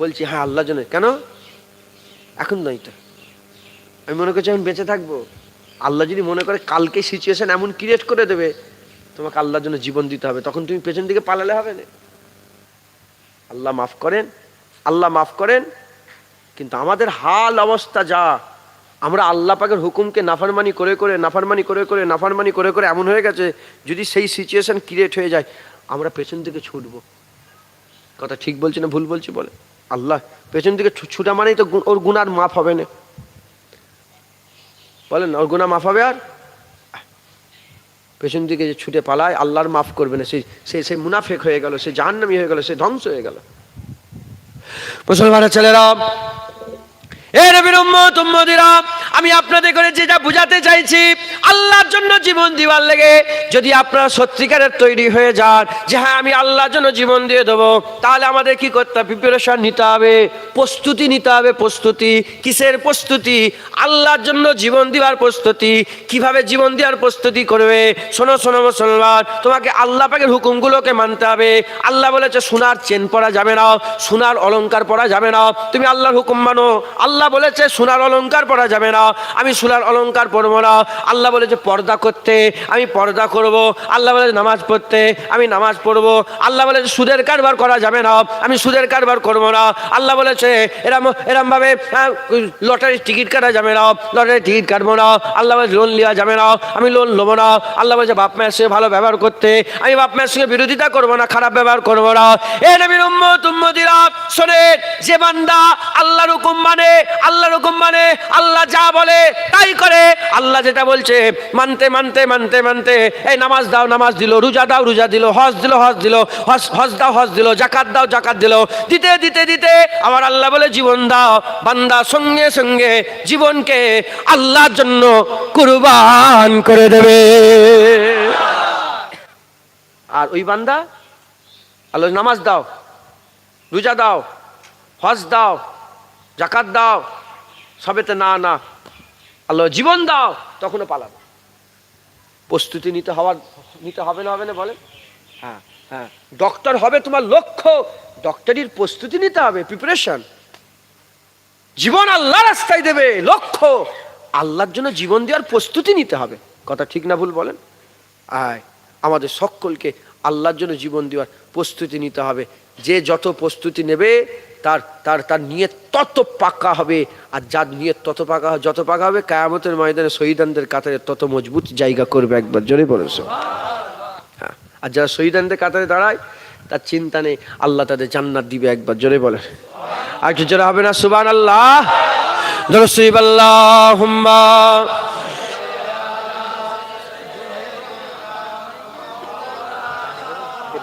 [SPEAKER 1] বলছি হ্যাঁ আল্লাহর জন্য। কেন? এখন নয় তো, আমি মনে করছি আমি বেঁচে থাকবো। আল্লাহ যদি মনে করে কালকে সিচুয়েশন এমন ক্রিয়েট করে দেবে তোমাকে আল্লাহর জন্য জীবন দিতে হবে, তখন তুমি পেছন দিকে পালালে হবে না। আল্লাহ মাফ করেন, আল্লাহ মাফ করেন। কিন্তু আমাদের হাল অবস্থা যা, আমরা আল্লাহ পাকের হুকুমকে নাফরমানি করে করে নাফরমানি করে করে নাফরমানি করে করে এমন হয়ে গেছে, যদি সেই সিচুয়েশন ক্রিয়েট হয়ে যায় আমরা পেছন দিকে ছুটবো। কথা ঠিক বলছি না ভুল বলছি? বলে আল্লাহ পেছন দিকে ছুটা মানেই তো ওর গুনার মাফ হবে না। বলেন ওর গুনাহ মাফ হবে? আর পেছন দিকে যে ছুটে পালায় আল্লাহর মাফ করবে না, সে মুনাফেক হয়ে গেল, সে জাহান্নামী হয়ে গেল, সে ধ্বংস হয়ে গেল। মুসলমানের ছেলেরা, এ নবীর উম্মত উম্মতিরা, আমি আপনাদের করে যেটা বুঝাতে চাইছি, আল্লাহর জন্য জীবন দিবার লেগে যদি আপনারা সত্যিকারের তৈরি হয়ে যান যে হ্যাঁ আমি আল্লাহর জন্য জীবন দিয়ে দেবো, তাহলে আমাদের কি করতে হবে? প্রিপারেশন নিতে হবে, প্রস্তুতি নিতে হবে। প্রস্তুতি কিসের প্রস্তুতি? আল্লাহর জন্য জীবন দেওয়ার প্রস্তুতি। কিভাবে জীবন দেওয়ার প্রস্তুতি করবে? শোনো শোনো মুসলমান, তোমাকে আল্লাহ পাকের হুকুমগুলোকে মানতে হবে। আল্লাহ বলেছে সোনার চেন পরা যাবে না, সোনার অলংকার পরা যাবে না, তুমি আল্লাহর হুকুম মানো। আল্লাহ বলেছে সোনার অলংকার পরা যাবে না, আমি সোনার অলংকার পরবো না। আল্লাহ বলেছে পর্দা করতে, আমি পর্দা করব। আল্লাহ বলেছে নামাজ পড়তে, আমি নামাজ পড়বো। আল্লাহ বলেছে সুদের কারবার করা যাবে না, আমি সুদের কারবার করব না। আল্লাহ বলেছে এরম এরম ভাবে লটারির টিকিট কাটা যাবে না, লটারির টিকিট কাটবো না। আল্লাহ বলেছে লোন নেওয়া যাবে না, আমি লোন নেবো না। আল্লাহ বলেছে বাপ মায়ের সঙ্গে ভালো ব্যবহার করতে, আমি বাপ মায়ের সঙ্গে বিরোধিতা করবো না, খারাপ ব্যবহার করবো না। এ নবীর উম্মত উম্মতিরা শোনেন, যে বান্দা আল্লাহর হুকুম মানে, আল্লাহর হুকুম মানে, আল্লাহ যা বলে তাই করে, আল্লাহ যেটা বলছে মানতে মানতে মানতে মানতে, এই নামাজ দাও নামাজ দিল, রোজা দাও রোজা দিল, হজ দিল হজ দিল, হজ দাও হজ দিল, জাকাত দাও জাকাত দিল, দিতে দিতে দিতে আমার আল্লাহ বলে জীবন দাও। বান্দা সঙ্গে সঙ্গে জীবনকে আল্লাহর জন্য কুরবান করে দেবে। আর ওই বান্দা আল্লাহ নামাজ দাও, রোজা দাও, হজ দাও, জাকাত দাও, সবেতে না না, আল্লাহ জীবন দাও, তখনও পালাবে। প্রস্তুতি নিতে হবে না হবে না বলেন? হ্যাঁ হ্যাঁ, ডক্টর হবে তোমার লক্ষ্য, ডক্টরির প্রস্তুতি নিতে হবে, প্রিপারেশন। জীবন আল্লাহ রাস্তায় দেবে, লক্ষ্য আল্লাহর জন্য জীবন দেওয়ার প্রস্তুতি নিতে হবে। কথা ঠিক না ভুল বলেন? আয় আমাদের সকলকে আল্লাহর জন্য জীবন দেওয়ার প্রস্তুতি নিতে হবে। যে যত প্রস্তুতি নেবে তার তার তার নিয়ত তত পাকা হবে, আর যার নিয়ত তত পাকা যত পাকা হবে, কিয়ামতের ময়দানে শহীদানদের কাতারে তত মজবুত জায়গা করবে। একবার জোরে বলেন। হ্যাঁ, আর যারা শহীদানদের কাতারে দাঁড়ায় তার চিন্তা নেই, আল্লাহ তাদের জান্নাত দিবে। একবার জোরে বলেন। আর কিছু জোরে হবে না সুবহানাল্লাহ? আল্লাহুম্মা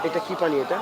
[SPEAKER 1] এটা কি পানি এটা?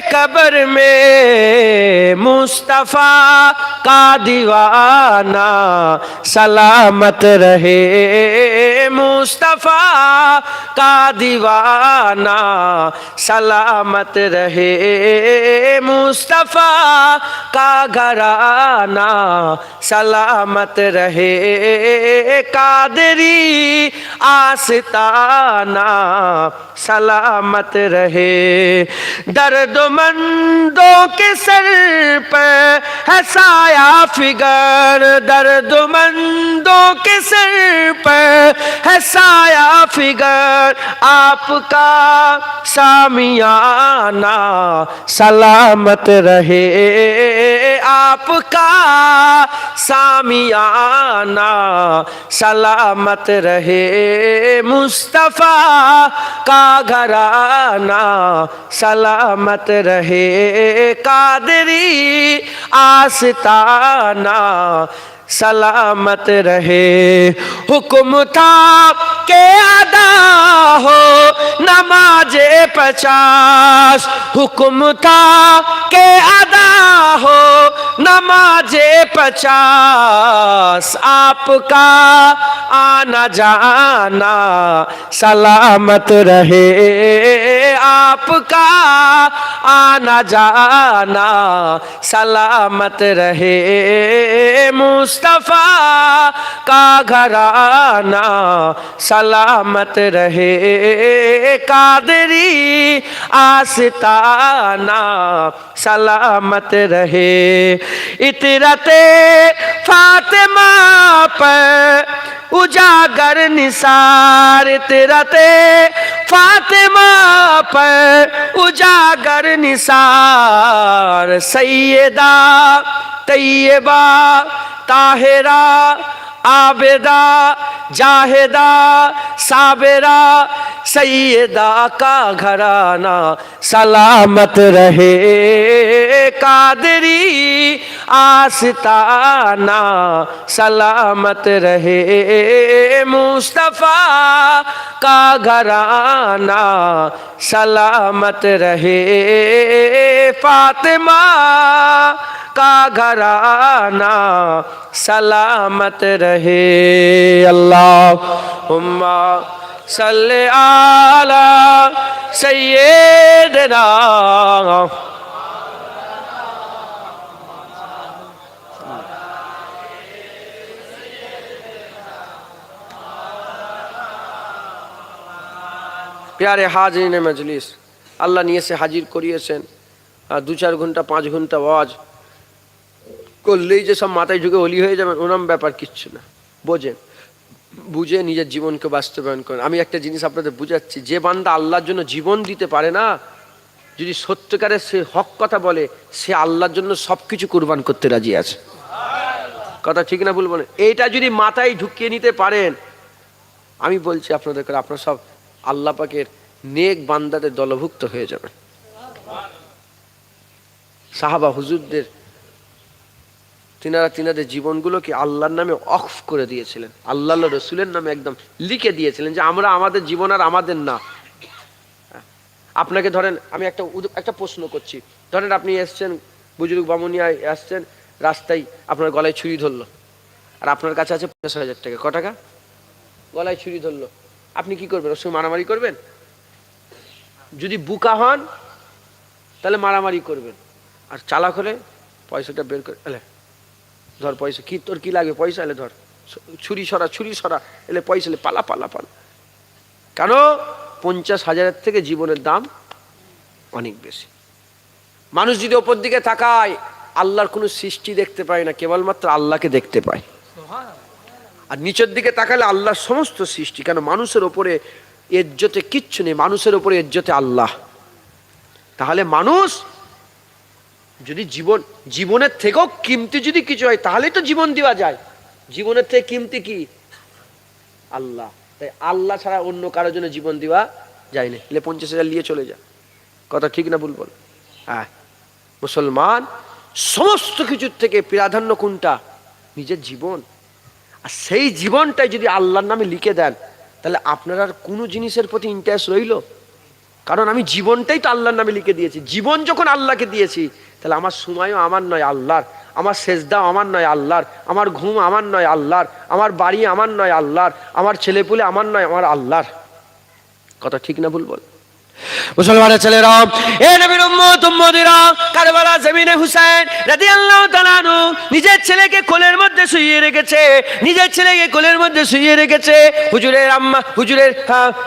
[SPEAKER 1] कब्र में मुस्तफा का दीवाना सलामत रहे, मुस्तफा का दीवाना सलामत रहे, मुस्तफा का घराना सलामत रहे, कादरी आस्ताना सलामत रहे। दर्दमंदों के सर पर है साया फिगर, दर्दमंदों के सर पर है साया फिगर, आपका सामियाना सलामत रहे, आपका सामियाना सलामत रहे, मुस्तफा का घराना सलामत रहे, कादरी आस्ताना सलामत रहे। हुक्म था के अदा हो नमाजे 50, हुक्म था के अदा हो नमाजे 50, आपका आना जाना सलामत रहे, आपका आना जाना सलामत रहे, मुस्तफा का घराना सलामत रहे, कादरी आस्ताना सलामत रहे। इतरते फातिमा पर उजागर निसार, इतरते फातिमा पर उजागर निसार, सैयदा तैयबा ताहिरा आबिदा जाहिदा साबिरा सैयदा का घराना सलामत रहे, कादरी आस्ताना सलामत रहे, मुस्तफा का घराना सलामत रहे, फातिमा का घराना सलामत रहे। अल्लाहुम्मा सल्ले आला सय्यिदना प्यारे हाजिরিन मजलिस, আল্লাহ নিয়ে এসে হাজির করিয়েছেন। 2-4 ঘন্টা 5 ঘন্টা ওয়াজ করলেই যে সব মাথায় ঢুকে অলি হয়ে যাবেন ওরম ব্যাপার কিচ্ছু না। বোঝেন, বুঝে নিজের জীবনকে বাস্তবায়ন করেন। আমি একটা জিনিস আপনাদের বুঝাচ্ছি, যে বান্দা আল্লাহর জন্য জীবন দিতে পারে না, যদি সত্যিকারের সে হক কথা বলে, সে আল্লাহর জন্য সব কিছু কুরবান করতে রাজি আছে। কথা ঠিক না ভুল বলেন? এইটা যদি মাথায় ঢুকিয়ে নিতে পারেন, আমি বলছি আপনাদের করে আপনারা সব আল্লাহ পাকের নেক বান্দাদের দলভুক্ত হয়ে যাবেন। সাহাবা হুজুরদের তিনাদের জীবনগুলোকে আল্লাহর নামে অফ করে দিয়েছিলেন, আল্লাহ রসুলের নামে একদম লিখে দিয়েছিলেন যে আমরা আমাদের জীবন আর আমাদের না। আপনাকে ধরেন, আমি একটা প্রশ্ন করছি, ধরেন আপনি এসছেন, বুজুর্গ বামুনিয়ায় আসছেন, রাস্তায় আপনার গলায় ছুরি ধরলো, আর আপনার কাছে আছে 50,000 টাকা। ক টাকা? গলায় ছুরি ধরলো, আপনি কি করবেন? ওর সঙ্গে মারামারি করবেন? যদি বুকা হন তাহলে মারামারি করবেন, আর চালাক হলে পয়সাটা বের করে এলে ধর, পয়সা কি তোর কি লাগবে? পয়সা এলে ধর, ছুরি সরা এলে পয়সা এলে পালা পালা পালা। কেন? 50,000 থেকে জীবনের দাম অনেক বেশি। মানুষ যদি ওপর দিকে তাকায় আল্লাহর কোনো সৃষ্টি দেখতে পায় না, কেবলমাত্র আল্লাহকে দেখতে পায়। আর নিচের দিকে তাকালে আল্লাহর সমস্ত সৃষ্টি। কেন? মানুষের ওপরে ইজ্জতে কিচ্ছু নেই, মানুষের ওপরে ইজ্জতে আল্লাহ। তাহলে মানুষ যদি জীবনের থেকেও কিমতি যদি কিছু হয় তাহলেই তো জীবন দেওয়া যায়। জীবনের থেকে কিমতি কি? আল্লাহ। তাই আল্লাহ ছাড়া অন্য কারোর জন্য জীবন দেওয়া যায় না। 50,000 নিয়ে চলে যা। কথা ঠিক না ভুল বল? হ্যাঁ, মুসলমান সমস্ত কিছুর থেকে প্রাধান্য কোনটা? নিজের জীবন। আর সেই জীবনটাই যদি আল্লাহর নামে লিখে দেন, তাহলে আপনার আর কোনো জিনিসের প্রতি ইন্টারেস্ট রইল? কারণ আমি জীবনটাই তো আল্লাহর নামে লিখে দিয়েছি। জীবন যখন আল্লাহকে দিয়েছি, তাহলে আমার সময়ও আমার নয় আল্লাহর, আমার সেজদাও আমার নয় আল্লাহর, আমার ঘুম আমার নয় আল্লাহর, আমার বাড়ি আমার নয় আল্লাহর, আমার ছেলেপুলে আমার নয়, আমার আল্লাহর। কথা ঠিক না ভুল বল? মুসলমানের ছেলেরা, এ নবীর উম্মত উম্মতিরা, কারবালা জমিনে হুসাইন রাদিয়াল্লাহু তাআলা আনহু নিজের ছেলেকে কোলের মধ্যে শুইয়ে রেখেছে, নিজের ছেলেকে কোলের মধ্যে শুইয়ে রেখেছে। হুজুরের আম্মা, হুজুরের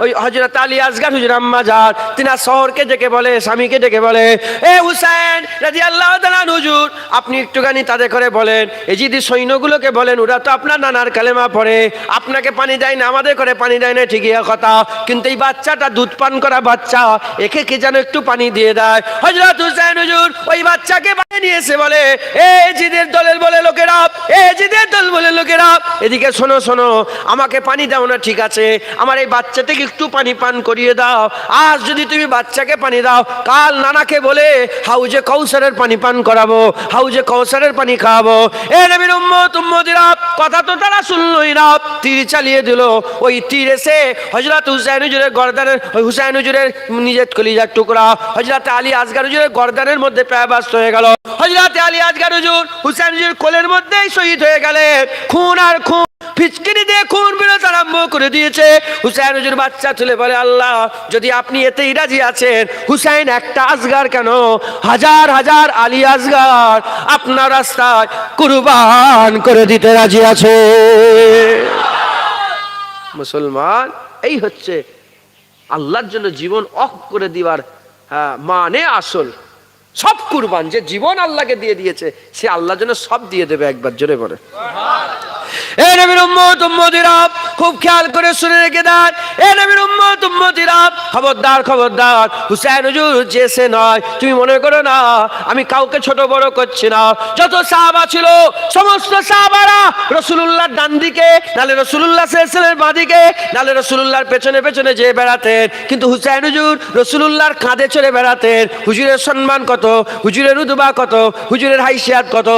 [SPEAKER 1] ওই হযরত আলী আসগার হুজুর আম্মা যান, তিনি শহরকে ডেকে বলে, স্বামীকে ডেকে বলে, এ হুসাইন রাদিয়াল্লাহু তাআলা আনহু, হুজুর আপনি একটুখানি তাদের করে বলেন, এজিদি সৈন্যগুলোকে বলেন, ওরা তো আপনার নানার কালেমা পড়ে, আপনাকে পানি দেয় না, আমাদের করে পানি দেয় না, ঠিকই কথা, কিন্তু এই বাচ্চাটা দুধ পান করা বাচ্চা, একে কে যেন একটু পানি দিয়ে দেয়। হযরত হুসাইন হুজুর ওই বাচ্চাকে বানিয়ে নিয়ে এসে বলে, এ জিদের দলের বলে লোকেরা, এ জিদের দল বলে লোকেরা, এদিকে শোনো শোনো, আমাকে পানি দাও না ঠিক আছে, আমার এই বাচ্চাটাকে একটু পানি পান করিয়ে দাও। আজ যদি তুমি বাচ্চাকে পানি দাও, কাল নানাকে বলে হাউজে কৌসারের পানি পান করাবো, হাউজে কৌসারের পানি খাওয়াবো। এ নবীর উম্মত উম্মতিরা, কথা তো তারা শুনলই না, তীর চালিয়ে দিল। ওই তীর এসে হযরত হুসাইন হুজুরের গর্দানের, হুসাইন হুজুরের নিজের কলিজার টুকরা হযরত আলী আসগার হুজুরের গর্দানের মধ্যে প্রায়বাস্ত হয়ে গেল। হযরত আলী আসগার হুজুর হুসাইন হুজুর কোলের মধ্যেই শহীদ হয়ে গেলেন। খুন আর খুন, ফিচকিরি দিয়ে খুন বেরোতে আরম্ভ করে দিয়েছে। হুসাইন হুজুর বাচ্চা তুলে বলে, আল্লাহ যদি আপনি এতেই রাজি আছেন, হুসাইন একটা আসগার কেন, হাজার হাজার আলী আসগার আপনার রাস্তায় কুরবান করে দিতে রাজি আছে। মুসলমান, এই হচ্ছে আল্লাহর জন্য জীবন অফ করে দিবার মানে আসল। সব কুরবান, যে জীবন আল্লাহকে দিয়ে দিয়েছে সে আল্লাহর জন্য সব দিয়ে দেবে। একবার জোরে বলে এ নবীর উম্মত উম্মতিরা, খুব খেয়াল করে শুনে রেখে দেন। এ নবীর উম্মত উম্মতিরা, খবরদার খবরদার, হুসাইন হুজুর যে সে নয়, তুমি মনে করো না আমি কাউকে ছোট বড় করছি না। যত সাহাবা ছিল সমস্ত সাহাবারা রাসূলুল্লাহর ডান দিকে, নালে রাসূলুল্লাহ সাল্লাল্লাহু আলাইহি ওয়াসাল্লামের বাঁ দিকে, নালে রাসূলুল্লাহর পেছনে পেছনে যে বেড়াতেন। কিন্তু হুসাইন হুজুর রাসূলুল্লাহর কাঁধে চড়ে বেড়াতেন। হুজুরের সম্মান কত, হুজুরের রুতবা কত, হুজুরের হাইসিয়াত কত।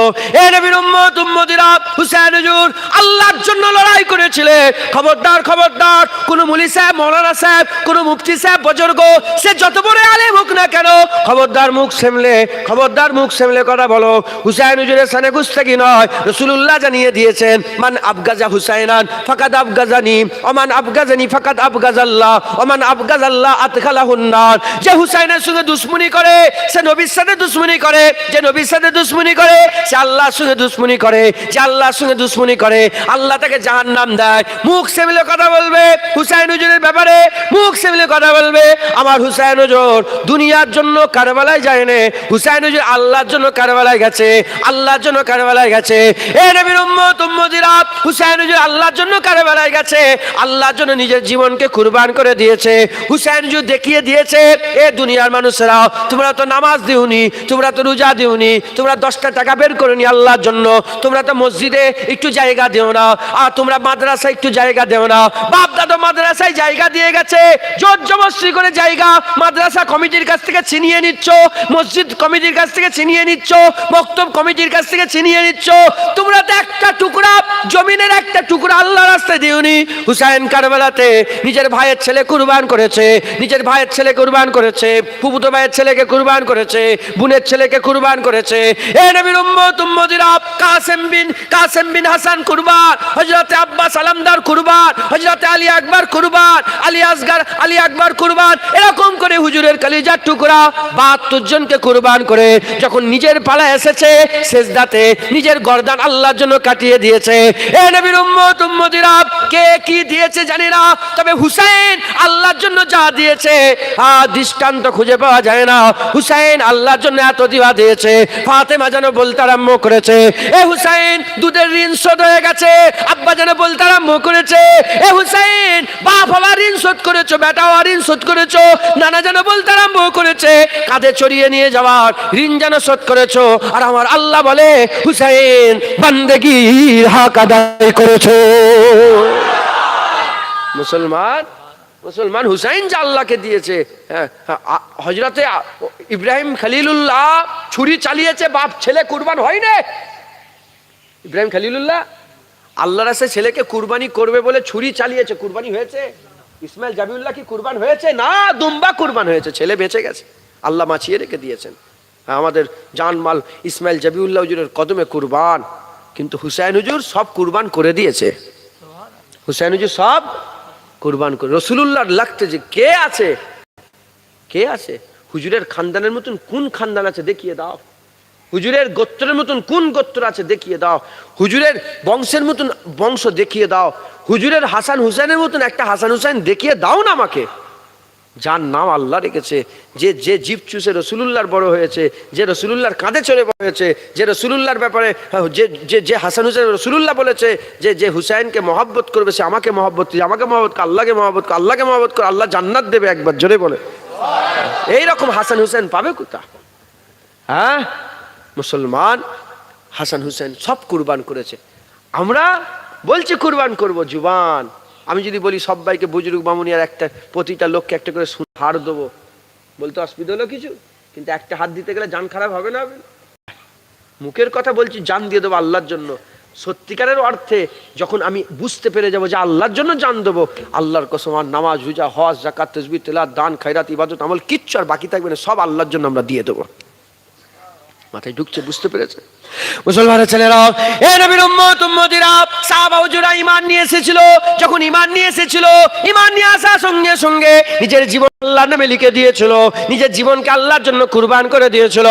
[SPEAKER 1] এ নবীর উম্মত উম্মতিরা, হুসাইন হুজুর আল্লাহর জন্য লড়াই করেছিলেন। খবরদার খবরদার, কোন মুলি সাহেব, মৌলানা সাহেব, কোন মুফতি সাহেব, বুজুর্গ, সে যত বড় আলেম হোক না কেন, খবরদার মুখ সামলে, খবরদার মুখ সামলে কথা বলো। হুসাইন হুজুরের সানে গুস্তাখি নয়। রাসূলুল্লাহ জানিয়ে দিয়েছেন, মান আবগাজা হুসাইনান ফাকাদ আবগাজানি, ওমান আবগাজানি ফাকাদ আবগাজাল্লাহ, ওমান আবগাজাল্লাহ আদখালাহুন নার। যে হুসাইনের সঙ্গে দুশমনি করে সে নবীর সাথে দুশমনি করে, যে নবীর সাথে দুশমনি করে সে আল্লাহর সঙ্গে দুশমনি করে, যে আল্লাহর সঙ্গে দুশমনি করে আল্লাহ তাকে জাহান্নাম দেয়। মুখ সেমিলে কথা বলবে হুসাইন হুজুরের ব্যাপারে, মুখ সেমিলে কথা বলবে। আমার হুসাইন হুজুর দুনিয়ার জন্য কারবালায় যায় না, হুসাইন হুজুর আল্লাহর জন্য কারবালায় গেছে, আল্লাহর জন্য কারবালায় গেছে। এ নবীর উম্মত উম্মতিরা, হুসাইন হুজুর আল্লাহর জন্য কারবালায় গেছে, আল্লাহর জন্য নিজের জীবনকে কুরবান করে দিয়েছে। হুসাইন হুজুর দেখিয়ে দিয়েছে, এ দুনিয়ার মানুষেরা, তোমরা তো নামাজ দিওনি, তোমরা তো রোজা দিওনি, তোমরা 10টা টাকা বের করোনি আল্লাহর জন্য, তোমরা তো মসজিদে একটু জায়গা দিও না, আর তোমরা মাদ্রাসায় একটু জায়গা দেও না। বাপ দাদা মাদ্রাসায় জায়গা দিয়ে গেছে, জোর জবরদস্তি করে জায়গা মাদ্রাসা কমিটির কাছ থেকে ছিনিয়ে নিচ্ছ, মসজিদ কমিটির কাছ থেকে ছিনিয়ে নিচ্ছ, মক্তব কমিটির কাছ থেকে ছিনিয়ে নিচ্ছ। তোমরা তো একটা টুকরা জমিনের একটা টুকরা আল্লাহর রাস্তায় দিওনি। হুসাইন কারবালাতে নিজের ভাইয়ের ছেলে কুরবান করেছে, নিজের ভাইয়ের ছেলে কুরবান করেছে, ফুফুতো ভাইয়ের ছেলেকে কুরবান করেছে, বোনের ছেলেকে কুরবান করেছে। এ নবীর উম্মত উম্মতিরা, কাসেম বিন হাসান কুরবান, হযরত আব্বাস আলমদার কুরবান, হযরত আলী আকবর কুরবান, আলী আসগার, আলী আকবর কুরবান, এরকম করে হুজুরের কলিজার টুকরা 72 জনকে কুরবান করে যখন নিজের পালা এসেছে সেজদাতে নিজের গর্দান আল্লাহর জন্য কাটিয়ে দিয়েছে। এ নবীর উম্মত উম্মতিরা, কে কি দিয়েছে জানি না, তবে হুসাইন আল্লাহর জন্য যা দিয়েছে দৃষ্টান্ত খুঁজে পাওয়া যায় না। হুসাইন আল্লাহর জন্য এত দিওয়া দিয়েছে, ফাতেমা যেন বলতে আরম্ভ করেছে, এ হুসাইন দুধের ঋণ শোধ হয়ে গেছে। আব্বা যেন বলতে আরম্ভ করেছে, এ হুসাইন বাপ আমার ঋণ শোধ করেছো, বেটা আমার ঋণ শোধ করেছো। নানা যেন বলতে আরম্ভ করেছে, কাঁধে চড়িয়ে নিয়ে যাওয়ার ঋণ যেন শোধ করেছো। আর আমার আল্লাহ বলে, হুসাইন বান্দেগীর হক আদায় করেছো। মুসলমান হুসাইন যা আল্লাহকে দিয়েছে। হযরতে ইব্রাহিম খলিলুল্লাহ ছুরি চালিয়েছে, বাপ ছেলে কুরবান হয় না। ইব্রাহিম খলিলুল্লাহ আল্লাহর রাস্তায় ছেলেকে কুরবানি করবে বলে ছুরি চালিয়েছে, কুরবানি হয়েছে? ইসমাইল জাবিউল্লাহ কি কুরবান হয়েছে? না, দুম্বা কুরবান হয়েছে, ছেলে বেঁচে গেছে, আল্লাহ বাঁচিয়ে রেখে দিয়েছেন। আমাদের জানমাল ইসমাইল জাবিউল্লাহ হুজুরের কদমে কুরবান, কিন্তু হুসাইন হুজুর সব কুরবান করে দিয়েছে। হুসাইন হুজুর সব কুরবান করে। রসুলুল্লাহর লাগতে যে কে আছে, কে আছে? হুজুরের খানদানের মতন কোন খানদান আছে দেখিয়ে দাও, হুজুরের গোত্রের মতন কোন গোত্র আছে দেখিয়ে দাও, হুজুরের বংশের মতন বংশ দেখিয়ে দাও, হুজুরের হাসান হুসাইনের মতন একটা হাসান হুসাইন দেখিয়ে দাও না আমাকে। যার নাম আল্লাহ রেখেছে, যে যে জীব চুষে রসুলুল্লাহর বড় হয়েছে, যে রসুলুল্লাহর কাঁধে চড়ে বড় হয়েছে, যে রসুলুল্লাহর ব্যাপারে যে যে যে হাসান হুসাইন রসুলুল্লাহ বলেছে যে যে হুসাইনকে মহব্বত করবে সে আমাকে মহব্বত করে, আমাকে মহব্বত করে, আল্লাহকে মহব্বত করে, আল্লাহকে মহব্বত করে, আল্লাহ জান্নাত দেবে, একবার জোরে বলে। এইরকম হাসান হুসাইন পাবে কোথা? হ্যাঁ, মুসলমান হাসান হুসেন সব কুরবান করেছে। আমরা বলছি কুরবান করব জুবান, আমি যদি বলি সবাইকে বুজুর্গ বামুনিয়ার একটা প্রতিটা লোককে একটা করে হাড় দেবো, বলতে অসুবিধা হলো কিছু? কিন্তু একটা হাত দিতে গেলে জান খারাপ হবে না? মুখের কথা বলছি, জান দিয়ে দেবো আল্লাহর জন্য। সত্যিকারের অর্থে যখন আমি বুঝতে পেরে যাবো যে আল্লাহর জন্য জান দেবো, আল্লাহর কসম আর নামাজ রোজা হজ যাকাত তাসবিহ তেলাওয়াত দান খায়রাত ইবাদত আমল কিচ্ছু আর বাকি থাকবে না, সব আল্লাহর জন্য আমরা দিয়ে দেবো। মাথায় ঢুকছে? বুঝতে পেরেছে মুসলমানের ছেলেরা? এ নবীর উম্মত উম্মতিরা, সাহাবা হুজুরা ঈমান নিয়ে এসেছিল। যখন ঈমান নিয়ে এসেছিল, ঈমান নিয়ে আসার সঙ্গে সঙ্গে নিজের জীবন আল্লাহর নামে লিখে দিয়েছিল, নিজের জীবনকে আল্লাহর জন্য কুরবান করে দিয়েছিল।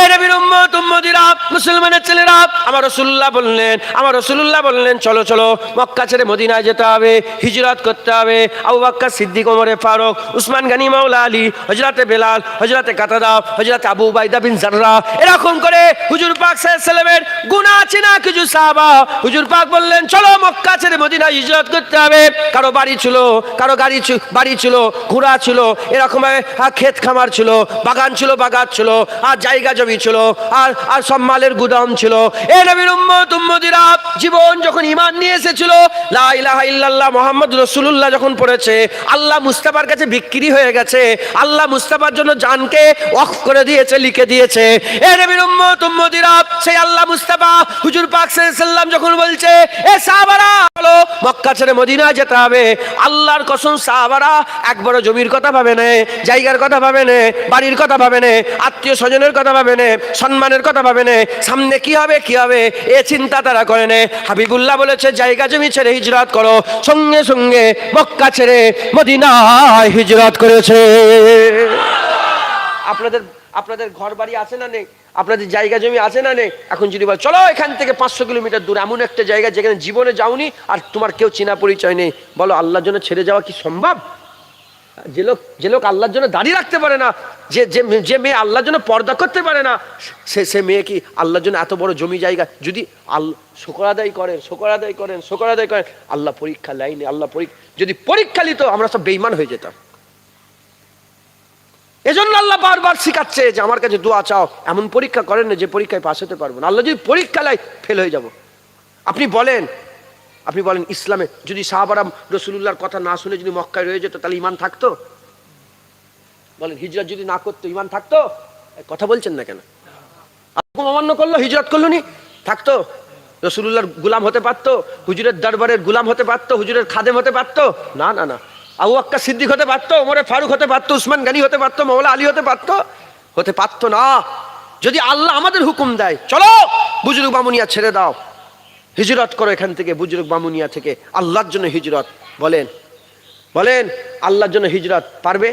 [SPEAKER 1] এ নবীর উম্মত উম্মতিরা, মুসলমানের ছেলেরা, আমার রাসূলুল্লাহ বললেন চলো চলো মক্কা ছেড়ে মদিনায় যেতে হবে, হিজরত করতে হবে। আবু বকর সিদ্দিক, ওমর ফারুক, উসমান গনি, মাওলা আলী, হযরতে বেলাল, হযরতে কাতাদা, হযরতে আবু উবাইদা বিন জাররা, এরকম করে হুজুর পাক সাল্লাল্লাহু আলাইহি ওয়াসাল্লামের গুনাহ চেনা কিছু সাহাবা হুজুর পাক বললেন চলো মক্কা ছেড়ে মদিনায় হিজরত করতে হবে। কারো বাড়ি ছিল, কারো বাড়ি ছিল, ঘোড়া ছিল, এরকম ক্ষেত খামার ছিল, বাগান ছিল, বাগাত ছিল, আর জায়গা জমি ছিল, আর সব মালের গুদাম ছিল। এ নবীর উম্মত উম্মতিরা, জীবন যখন ঈমান নিয়ে এসেছিল, লা ইলাহা ইল্লাল্লাহ মুহাম্মাদুর রাসূলুল্লাহ যখন পড়েছে, আল্লাহ মুস্তাফার কাছে বিক্রি হয়ে গেছে, আল্লাহ মুস্তাফার জন্য জানকে ওয়াকফ করে দিয়েছে, লিখে দিয়েছে। এ নবীর উম্মত উম্মতিরা, সেই আল্লাহ মুস্তাফা হুজুর পাক সাল্লাল্লাহু আলাইহি ওয়াসাল্লাম যখন বলছে এ সাহাবারা চলো মক্কা ছেড়ে মদিনায় যেতে হবে, আল্লাহর কসম সাহাবারা একবারও জমির কথা ভাবে না, জায়গার কথা ভাবে না, বাড়ির কথা ভাবে না, আত্মীয় স্বজনের কথা ভাবে না, সম্মানের কথা ভাবে না, সামনে কি হবে কি হবে এ চিন্তা তারা করে না। হাবিবুল্লাহ বলেছে জায়গা জমি ছেড়ে হিজরত করো, সঙ্গে সঙ্গে মক্কা ছেড়ে মদিনায় হিজরত করেছে। আপনাদের ঘর বাড়ি আছে না নেই? আপনাদের জায়গা জমি আছে না নেই? এখন যদি বল চলো এখান থেকে 500 কিলোমিটার দূর এমন একটা জায়গা যেখানে জীবনে যাওনি আর তোমার কেউ চেনা পরিচয় নেই, বলো আল্লাহর জন্য ছেড়ে যাওয়া কি সম্ভব? যে লোক আল্লাহর জন্য দাঁড়িয়ে রাখতে পারে না, যে মেয়ে আল্লাহর জন্য পর্দা করতে পারে না, সে মেয়ে কি আল্লাহর জন্য এত বড় জমি জায়গা? যদি শুকর আদায় করেন আল্লাহ পরীক্ষা লাইনে, আল্লাহ যদি পরীক্ষা নিত আমরা সব বেঈমান হয়ে যেতাম। এজন্য আল্লাহ বারবার শিখাচ্ছে যে আমার কাছে দোয়া চাও, এমন পরীক্ষা করেন না যে পরীক্ষায় পাস হতে পারবো না। আল্লাহ যদি পরীক্ষা লাই ফেল হয়ে যাব। আপনি বলেন ইসলামে যদি সাহাবারা রাসূলুল্লাহর কথা না শুনে যদি মক্কায় রয়ে যেত তাহলে ঈমান থাকতো? বলেন হিজরত যদি না করতো ঈমান থাকতো? কথা বলছেন না কেন? অমান্য করলো, হিজরত করলো নি, থাকতো? রাসূলুল্লাহর গোলাম হতে পারতো, হুজুরের দরবারের গোলাম হতে পারতো, হুজুরের খাদেম হতে পারতো? না না না। আবু বকর সিদ্দিক হতে পারতো, ওমর ফারুক হতে পারতো, উসমান গনি হতে পারতো, মাওলা আলী হতে পারতো না। যদি আল্লাহ আমাদের হুকুম দেয় চলো বুজুর্গ বামুনিয়া ছেড়ে দাও, হিজরত করো এখান থেকে, বুজুর্গ বামুনিয়া থেকে আল্লাহর জন্য হিজরত, বলেন আল্লাহর জন্য হিজরত পারবে?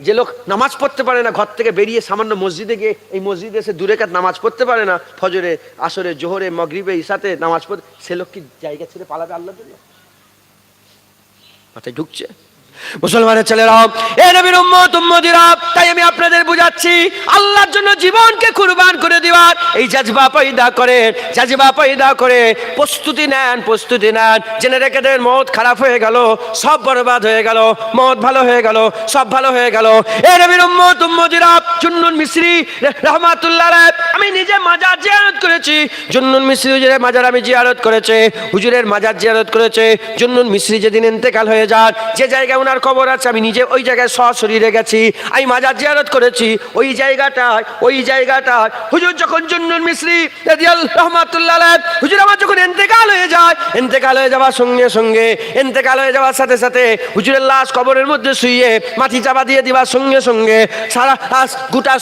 [SPEAKER 1] যে লোক নামাজ পড়তে পারে না, ঘর থেকে বেরিয়ে সামান্য মসজিদে গিয়ে এই মসজিদে এসে 2 রাকাত নামাজ পড়তে পারে না, ফজরে, আসরে, জোহরে, মাগরিবে, ইশাতে নামাজ পড়তে, সে লোক কি জায়গা ছেড়ে পালাবে আল্লাহর জন্য? মাথায় ঢুকছে মুসলমানের ছেলেরা? এ নবীর উম্মত উম্মতিরা, তাই আমি আপনাদের বুঝাচ্ছি আল্লাহর জন্য জীবনকে কুরবান করে দেওয়ার এই জাজবা পয়দা করে প্রস্তুতি নেন। জেনে রেখে দেন মওত খারাপ হয়ে গেল, সব বরবাদ হয়ে গেল, মওত ভালো হয়ে গেল, সব ভালো হয়ে গেল। এ নবীর উম্মত উম্মতিরা, জুন্নুন মিসরি রহমাতুল্লাহ আলাইহি, আমি নিজে মাজার জিয়ারত করেছি। জুন্নুন মিসরি হুজুরের মাজার আমি জিয়ারত করেছে, হুজুরের মাজার জিয়ারত করেছে। জুন্নুন মিসরি যেদিন ইন্তেকাল হয়ে যান, যে জায়গায় ওনার কবর আছে আমি নিজে ওই জায়গায় সশরীরে গেছি, আমি মাজার জিয়ারত করেছি। ওই জায়গাটায় হুজুর যখন জুন্নুন মিসরি রহমাতুল্লাহ আলাইহি হুজুর আমার যখন ইন্তেকাল হয়ে যায়, ইন্তেকাল হয়ে যাওয়ার সঙ্গে সঙ্গে, ইন্তেকাল হয়ে যাওয়ার সাথে সাথে হুজুরের লাশ কবরের মধ্যে শুইয়ে মাটি চাপা দিয়ে দিবার সঙ্গে সঙ্গে সারা গোটা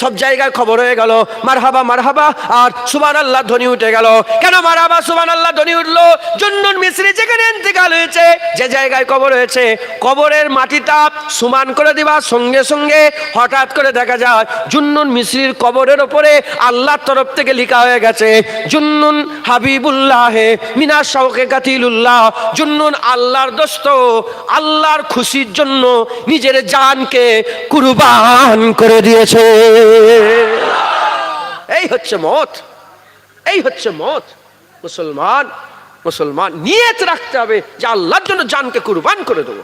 [SPEAKER 1] সব জায়গায় খবর হয়ে গেল মারহাবা মারহাবা আর সুবহানাল্লাহ ধ্বনি উঠে গেল। কেন মারহাবা সুবহানাল্লাহ ধ্বনি উঠলো? জুন্নুন মিসরি যেখানে ইন্তেকাল হয়েছে, যে জায়গায় কবর হয়েছে, কবরের মাটিটা সমান করে দিবার সঙ্গে সঙ্গে হঠাৎ করে দেখা যায় জুন্নুন মিসরির কবরের ওপরে আল্লাহর তরফ থেকে লেখা হয়ে গেছে জুন্নুন হাবিবুল্লাহ মিনা শাওকে কাতিলুল্লাহ। জুন্নুন আল্লাহর দোস্ত, আল্লাহর খুশির জন্য নিজের জানকে কুরবান করে দিয়েছে। এই হচ্ছে মত, এই হচ্ছে মত। মুসলমান নিয়ত রাখতে হবে যে আল্লাহর জন্য জানকে কুরবান করে দেবো,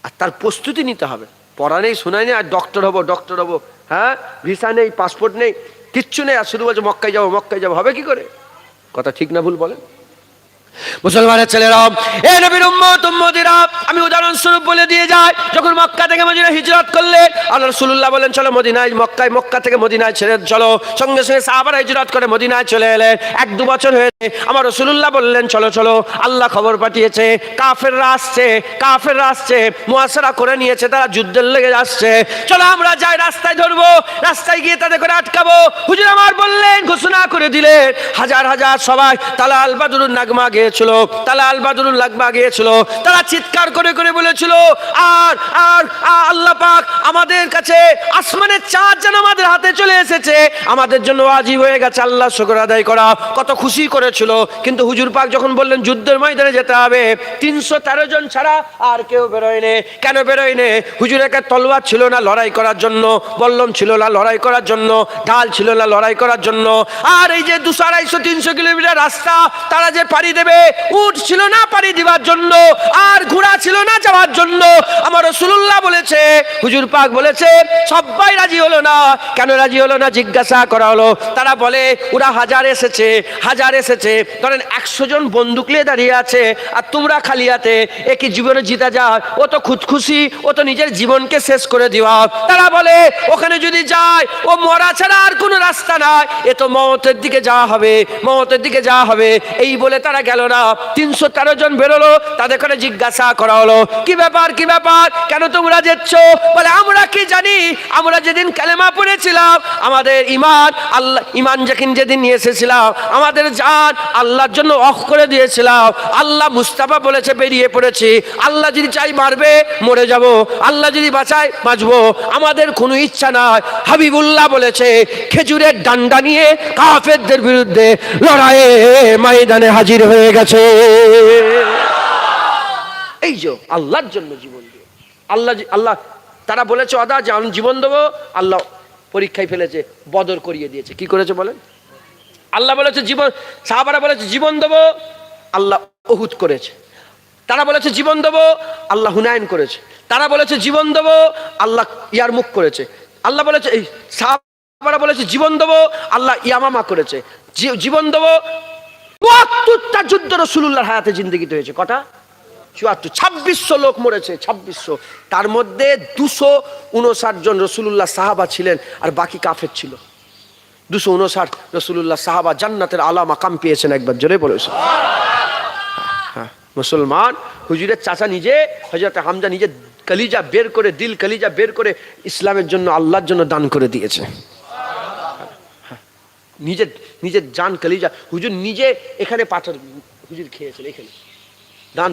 [SPEAKER 1] আর তার প্রস্তুতি নিতে হবে। পড়া নেই, শোনা নেই, আর ডক্টর হবো, হ্যাঁ, ভিসা নেই, পাসপোর্ট নেই, কিচ্ছু নেই, আর শুধু বলছে মক্কায় যাবো, হবে কি করে? কথা ঠিক না ভুল বলেন? মুসলমানের ছেলেরা, এ নবীর উম্মতিরা, আমি উদাহরণস্বরূপ বলে দিয়ে যাই, যখন মক্কা থেকে মদিনা হিজরত করলেন আল্লাহ রাসূলুল্লাহ বলেন চলো মদিনায়, মক্কা থেকে মদিনায় ছেড়ে চলো। সঙ্গে সঙ্গে সাহাবারা হিজরত করে মদিনায় চলে এলেন। 1-2 বছর হয়েছে, আমার রাসূলুল্লাহ বললেন চলো, আল্লাহ খবর পাঠিয়েছে, কাফেররা আসছে, মুয়াসারা করে নিয়েছে, তারা যুদ্ধের লেগে আসছে, চলো আমরা যাই, রাস্তায় ধরবো, রাস্তায় গিয়ে তাদের করে আটকাবো। হুজুর আমার বললেন, ঘোষণা করে দিলেন, হাজার সবাই তালা আল বাদরুন নাগমা গিয়েছিল, তারা চিৎকার করে বলেছিল, আর আল্লাহ পাক আমাদের কাছে আসমানের চাঁদ যেন আমাদের হাতে চলে এসেছে, আমাদের জন্য ওয়াজিব হয়ে গেছে, আল্লাহ শুকর আদায় করা। কত খুশি করেছিল। কিন্তু হুজুর পাক যখন বললেন যুদ্ধের ময়দানে যেতে হবে, 313 জন ছাড়া আর কেউ বেরোয়নি। কেন বেরোয়নি? হুজুরের কাছে তলোয়ার ছিল না লড়াই করার জন্য, বল্লম ছিল না লড়াই করার জন্য, ঢাল ছিল না লড়াই করার জন্য। আর এই যে 200-250-300 কিলোমিটার রাস্তা তারা যে পাড়ি দেবে, উট ছিল না পাড়ি দিবার জন্য, আর ঘোড়া ছিল না যাওয়ার জন্য। আমার রাসূলুল্লাহ বলেছে, হুজুর পাক বলেছে, সবাই রাজি হলো না। কেন রাজি হলো না? জিজ্ঞাসা করা হলো। তারা বলে ওরা হাজার এসেছে, ধরেন 100 জন বন্দুক নিয়ে দাঁড়িয়ে আছে, আর তোমরা খালি হাতে, একই জীবনে জিতা যায়, ও তো খুশি, ও তো নিজের জীবনকে শেষ করে দিওয়া। তারা বলে ওখানে যদি যায়, ও মরা ছাড়া আর কোনো রাস্তা নাই, এ তো মওতের দিকে যাওয়া হবে। এই বলে তারা গেল না। 313 জন বেরোলো, তাদের করে জিজ্ঞাসা করা হলো, কি ব্যাপার, কেন তোমরা যাচ্ছ? বলে আমরা কি জানি, আমরা যেদিন কালেমা পড়েছিলাম, আমাদের ঈমান যেদিন নিয়ে এসেছিলাম, আমাদের জান আল্লাহর জন্য ওয়াকফ করে দিয়েছিলাম। আল্লাহ মুস্তাফা বলেছে বেরিয়ে পড়েছি, আল্লাহ যদি চাই মারবে মরে যাব, আল্লাহ যদি বাঁচায় বাঁচবো, আমাদের কোনো ইচ্ছা নাই। হাবিবুল্লাহ বলেছে খেজুরের ডান্ডা নিয়ে কাফেরদের বিরুদ্ধে লড়াইয়ে ময়দানে হাজির হয়ে গেছে। এই যে আল্লাহর জন্য জীবন দিয়ে, আল্লাহ তারা বলেছে অদা জীবন দেবো, আল্লাহ পরীক্ষায় ফেলেছে, বদর করিয়ে দিয়েছে। কি করেছে বলেন? আল্লাহ বলেছে জীবন, সাহাবারা বলেছে জীবন দেবো, আল্লাহ উহুদ করেছে। তারা বলেছে জীবন দেবো, আল্লাহ হুনাইন করেছে। তারা বলেছে জীবন দেবো, আল্লাহ ইয়ারমুক করেছে। আল্লাহ বলেছে, এই সাহাবারা বলেছে জীবন দেবো, আল্লাহ ইয়ামামা করেছে। জীবন দেবো ৭৪টা যুদ্ধ রাসূলুল্লাহর হায়াতে জিন্দেগিতে হয়েছে। কটা? ৭৪। ২৬০০ লোক মরেছে, ২৬০০। তার মধ্যে ২৫৯ জন রাসূলুল্লাহ সাহাবা ছিলেন, আর বাকি কাফের ছিল। ২৫৯ রাসূলুল্লাহ সাহাবা জান্নাতের আলা মাকাম পেয়েছেন। একবার জোরে বলেছে। হ্যাঁ, মুসলমান হুজুরের চাচা নিজে, হযরত হামজা নিজে কলিজা বের করে, কলিজা বের করে ইসলামের জন্য, আল্লাহর জন্য দান করে দিয়েছে। নিজের জান কলিজা হুজুর নিজে এখানে পাথর হুজুর খেয়েছেন, এখানে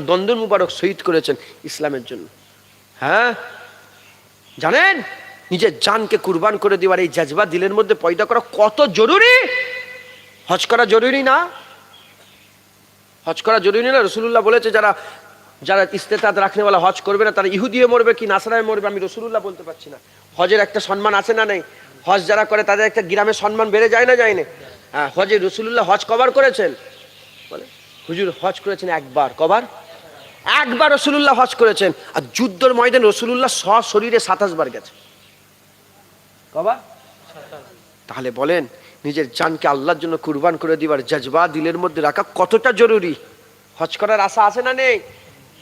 [SPEAKER 1] দন্দুর মুবারক শহীদ করেছেন ইসলামের জন্য। হ্যাঁ, জানেন নিজের জানকে কুরবান করে দেওয়ার এই জজবা দিলের মধ্যে পয়দা করা কত জরুরি। হজ করা জরুরি না? হজ করা জরুরি না? রাসূলুল্লাহ বলেছে যারা ইস্তেতাত রাখনেওয়ালা হজ করবে না, তারা ইহুদিয়ে মরবে কি নাসারায় মরবে, আমি রাসূলুল্লাহ বলতে পারছি না। হজের একটা সম্মান আছে না নেই? হজ যারা করে তাদের একটা গ্রামের সম্মান বেড়ে যায় না, যায় না? হ্যাঁ, হজে রাসূলুল্লাহ হজ কবার করেছেন? বলে হুজুর হজ করেছেন একবার। কবার? একবার রাসূলুল্লাহ হজ করেছেন। আর যুদ্ধের ময়দানে রাসূলুল্লাহ সশরীরে ২৭ বার গেছে। কবার? তাহলে বলেন নিজের জানকে আল্লাহর জন্য কুরবান করে দিবার জজবা দিলের মধ্যে রাখা কতটা জরুরি। হজ করার আশা আছে না নেই?